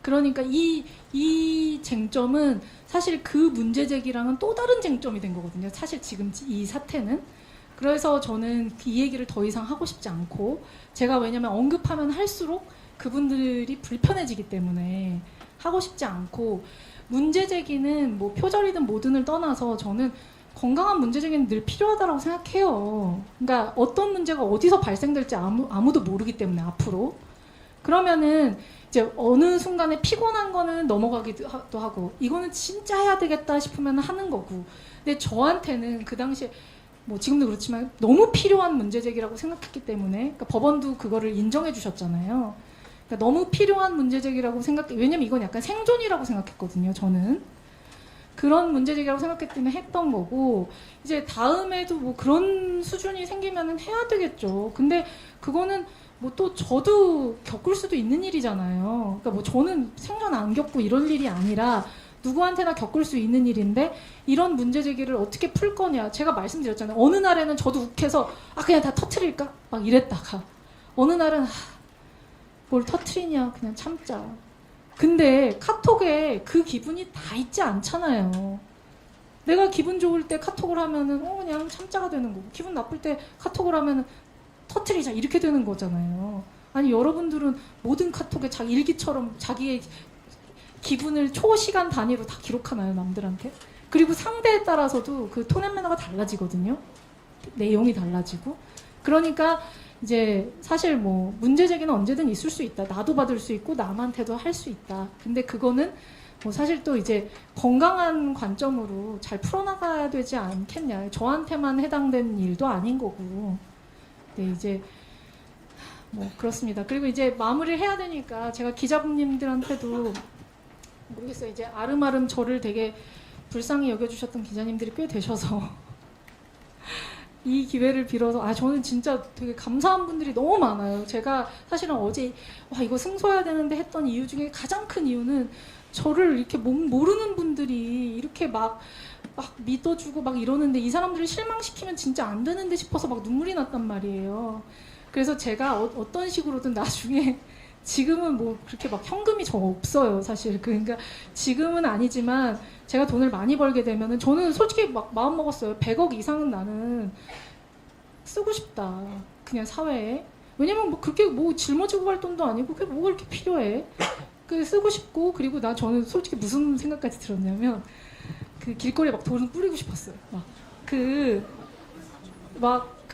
그러니까 이 쟁점은 사실 그 문제 제기랑은 또 다른 쟁점이 된 거거든요. 사실 지금 이 사태는. 그래서 저는 이 얘기를 더 이상 하고 싶지 않고 제가 왜냐면 언급하면 할수록 그분들이 불편해지기 때문에 하고 싶지 않고 문제 제기는 뭐 표절이든 뭐든을 떠나서 저는 건강한 문제 제기는 늘 필요하다고 생각해요. 그러니까 어떤 문제가 어디서 발생될지 아무도 모르기 때문에 앞으로. 그러면은 이제 어느 순간에 피곤한 거는 넘어가기도 하고 이거는 진짜 해야 되겠다 싶으면 하는 거고. 근데 저한테는 그 당시에 뭐 지금도 그렇지만 너무 필요한 문제 제기라고 생각했기 때문에 그러니까 법원도 그거를 인정해 주셨잖아요. 그러니까 너무 필요한 문제 제기라고 왜냐면 이건 약간 생존이라고 생각했거든요. 저는. 그런 문제 제기라고 생각했기 때문에 했던 거고 이제 다음에도 뭐 그런 수준이 생기면은 해야 되겠죠. 근데 그거는 뭐 또 저도 겪을 수도 있는 일이잖아요. 그러니까 뭐 저는 생전 안 겪고 이런 일이 아니라 누구한테나 겪을 수 있는 일인데 이런 문제 제기를 어떻게 풀 거냐. 제가 말씀드렸잖아요. 어느 날에는 저도 욱해서 그냥 다 터트릴까? 막 이랬다가 어느 날은 뭘 터트리냐 그냥 참자. 근데 카톡에 그 기분이 다 있지 않잖아요. 내가 기분 좋을 때 카톡을 하면은 그냥 참자가 되는 거고 기분 나쁠 때 카톡을 하면은 터트리자 이렇게 되는 거잖아요. 아니 여러분들은 모든 카톡에 자기 일기처럼 자기의 기분을 초시간 단위로 다 기록하나요 남들한테? 그리고 상대에 따라서도 그 톤 앤 매너가 달라지거든요. 내용이 달라지고. 그러니까 이제 사실 뭐 문제 제기는 언제든 있을 수 있다. 나도 받을 수 있고 남한테도 할 수 있다. 근데 그거는 뭐 사실 또 이제 건강한 관점으로 잘 풀어나가야 되지 않겠냐. 저한테만 해당되는 일도 아닌 거고. 네, 이제 뭐 그렇습니다. 그리고 이제 마무리를 해야 되니까 제가 기자분님들한테도 모르겠어요. 이제 아름아름 저를 되게 불쌍히 여겨주셨던 기자님들이 꽤 되셔서 이 기회를 빌어서 저는 진짜 되게 감사한 분들이 너무 많아요. 제가 사실은 어제 와 이거 승소해야 되는데 했던 이유 중에 가장 큰 이유는 저를 이렇게 모르는 분들이 이렇게 막 믿어주고 막 이러는데 이 사람들을 실망시키면 진짜 안 되는데 싶어서 막 눈물이 났단 말이에요. 그래서 제가 어떤 식으로든 나중에 지금은 뭐 그렇게 막 현금이 저 없어요 사실. 그러니까 지금은 아니지만 제가 돈을 많이 벌게 되면은 저는 솔직히 막 마음 먹었어요. 100억 이상은 나는 쓰고 싶다 그냥 사회에. 왜냐면 뭐 그렇게 뭐 짊어지고 갈 돈도 아니고 그게 뭐가 그렇게 필요해. 그 쓰고 싶고. 그리고 저는 솔직히 무슨 생각까지 들었냐면 그 길거리에 막 돈을 뿌리고 싶었어요. 그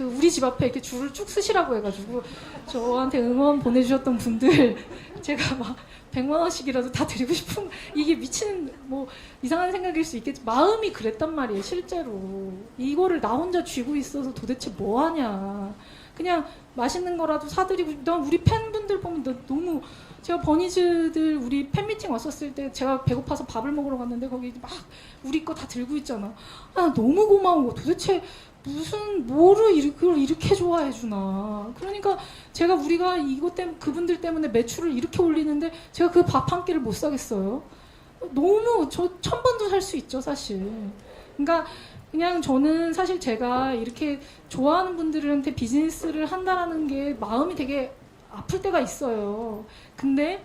우리 집 앞에 이렇게 줄을 쭉 쓰시라고 해가지고 저한테 응원 보내주셨던 분들 제가 막 100만 원씩이라도 다 드리고 싶은, 이게 미친 뭐 이상한 생각일 수 있겠지. 마음이 그랬단 말이에요. 실제로 이거를 나 혼자 쥐고 있어서 도대체 뭐 하냐. 그냥 맛있는 거라도 사드리고. 난 우리 팬분들 보면 너무, 제가 버니즈들 우리 팬미팅 왔었을 때 제가 배고파서 밥을 먹으러 갔는데 거기 막 우리 거 다 들고 있잖아. 너무 고마운 거. 도대체 뭐를 이렇게 좋아해 주나. 그러니까 우리가 이것 때문에 그분들 때문에 매출을 이렇게 올리는데 제가 그 밥 한 끼를 못 사겠어요. 너무 저 1000번도 살 수 있죠 사실. 그러니까 그냥 저는 사실 제가 이렇게 좋아하는 분들한테 비즈니스를 한다라는 게 마음이 되게 아플 때가 있어요. 근데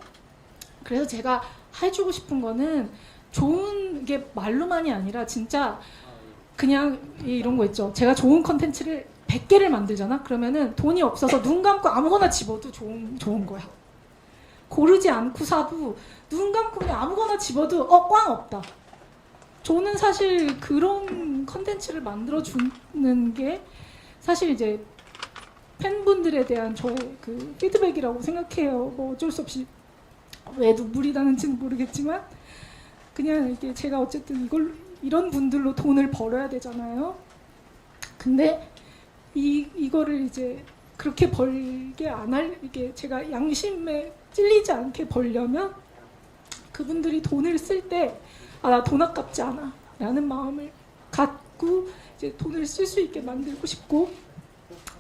그래서 제가 해주고 싶은 거는 좋은 게 말로만이 아니라 진짜 그냥 이런 거 있죠. 제가 좋은 컨텐츠를 100개를 만들잖아? 그러면은 돈이 없어서 눈 감고 아무거나 집어도 좋은 거야. 고르지 않고 사도 눈 감고 그냥 아무거나 집어도 꽝 없다. 저는 사실 그런 컨텐츠를 만들어주는 게 사실 이제 팬분들에 대한 저의 그 피드백이라고 생각해요. 뭐 어쩔 수 없이 왜 눈물이 나는지는 모르겠지만 그냥 이게 제가 어쨌든 이런 분들로 돈을 벌어야 되잖아요. 근데 이거를 이제 그렇게 벌게 안 이게 제가 양심에 찔리지 않게 벌려면 그분들이 돈을 쓸 때 나 돈 아깝지 않아 라는 마음을 갖고 이제 돈을 쓸 수 있게 만들고 싶고.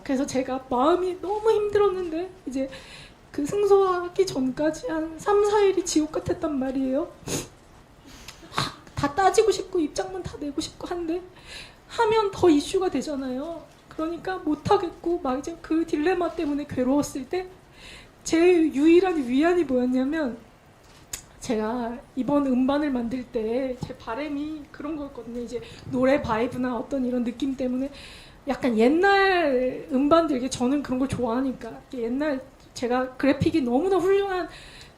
그래서 제가 마음이 너무 힘들었는데 이제 그 승소하기 전까지 한 3, 4일이 지옥 같았단 말이에요. 다 따지고 싶고 입장문 다 내고 싶고 한데 하면 더 이슈가 되잖아요. 그러니까 못하겠고 막 이제 그 딜레마 때문에 괴로웠을 때 제 유일한 위안이 뭐였냐면, 제가 이번 음반을 만들 때 제 바람이 그런 거였거든요. 이제 노래 바이브나 어떤 이런 느낌 때문에 약간 옛날 음반들, 이게 저는 그런 걸 좋아하니까 옛날 제가 그래픽이 너무나 훌륭한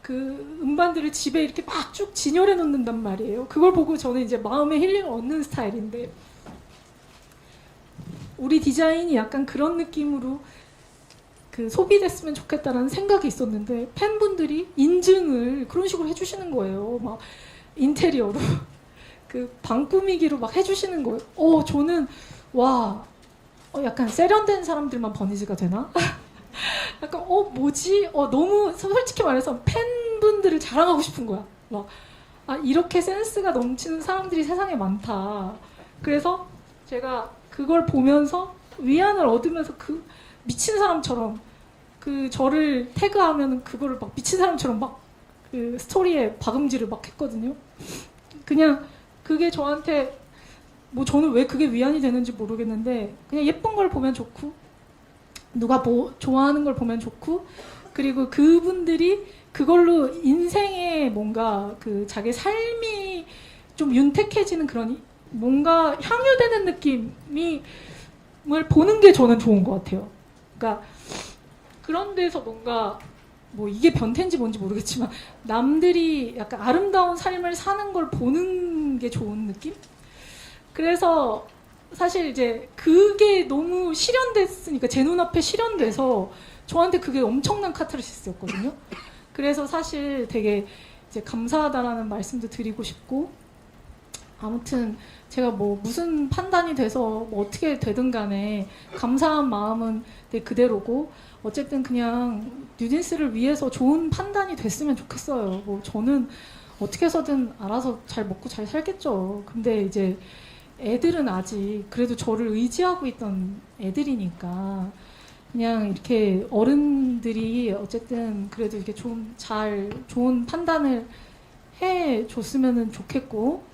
그 음반들을 집에 이렇게 막 쭉 진열해 놓는단 말이에요. 그걸 보고 저는 이제 마음의 힐링을 얻는 스타일인데, 우리 디자인이 약간 그런 느낌으로 그 소비됐으면 좋겠다라는 생각이 있었는데 팬분들이 인증을 그런 식으로 해주시는 거예요. 막 인테리어로 그 방 꾸미기로 막 해주시는 거예요. 저는 약간 세련된 사람들만 버니즈가 되나? 약간 뭐지? 너무 솔직히 말해서 팬분들을 자랑하고 싶은 거야. 막 이렇게 센스가 넘치는 사람들이 세상에 많다. 그래서 제가 그걸 보면서 위안을 얻으면서 그 미친 사람처럼 저를 태그하면 그거를 막 미친 사람처럼 막 그 스토리에 박음질을 막 했거든요. 그냥 그게 저한테 뭐 저는 왜 그게 위안이 되는지 모르겠는데 그냥 예쁜 걸 보면 좋고 누가 좋아하는 걸 보면 좋고, 그리고 그분들이 그걸로 인생에 뭔가 그 자기 삶이 좀 윤택해지는 그런 뭔가 향유되는 느낌을 보는 게 저는 좋은 것 같아요. 그러니까 그런 데서 뭔가 뭐 이게 변태인지 뭔지 모르겠지만 남들이 약간 아름다운 삶을 사는 걸 보는 게 좋은 느낌? 그래서 사실 이제 그게 너무 실현됐으니까 제 눈앞에 실현돼서 저한테 그게 엄청난 카타르시스였거든요. 그래서 사실 되게 이제 감사하다라는 말씀도 드리고 싶고, 아무튼 제가 뭐 무슨 판단이 돼서 뭐 어떻게 되든 간에 감사한 마음은 그대로고, 어쨌든 그냥 뉴진스를 위해서 좋은 판단이 됐으면 좋겠어요. 뭐 저는 어떻게 해서든 알아서 잘 먹고 잘 살겠죠. 근데 이제 애들은 아직 그래도 저를 의지하고 있던 애들이니까 그냥 이렇게 어른들이 어쨌든 그래도 이렇게 좋은 판단을 해 줬으면 좋겠고,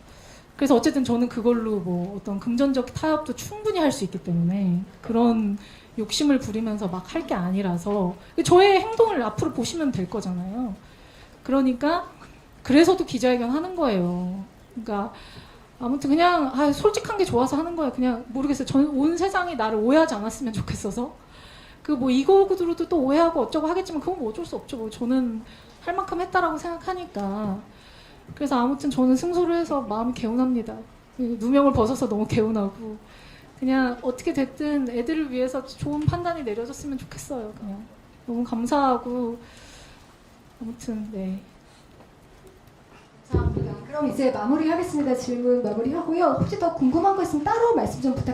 그래서 어쨌든 저는 그걸로 뭐 어떤 금전적 타협도 충분히 할 수 있기 때문에 그런 욕심을 부리면서 막 할 게 아니라서 저의 행동을 앞으로 보시면 될 거잖아요. 그러니까 그래서도 기자회견 하는 거예요. 그러니까 아무튼 그냥 솔직한 게 좋아서 하는 거예요. 그냥 모르겠어요. 저는 온 세상이 나를 오해하지 않았으면 좋겠어서. 그 뭐 이거로도 또 오해하고 어쩌고 하겠지만 그건 뭐 어쩔 수 없죠. 뭐 저는 할 만큼 했다라고 생각하니까. 그래서 아무튼 저는 승소를 해서 마음이 개운합니다. 누명을 벗어서 너무 개운하고, 그냥 어떻게 됐든 애들을 위해서 좋은 판단이 내려졌으면 좋겠어요. 그냥 너무 감사하고, 아무튼 네. 감사합니다. 그럼 이제 마무리하겠습니다. 질문 마무리하고요. 혹시 더 궁금한 거 있으면 따로 말씀 좀 부탁드립니다.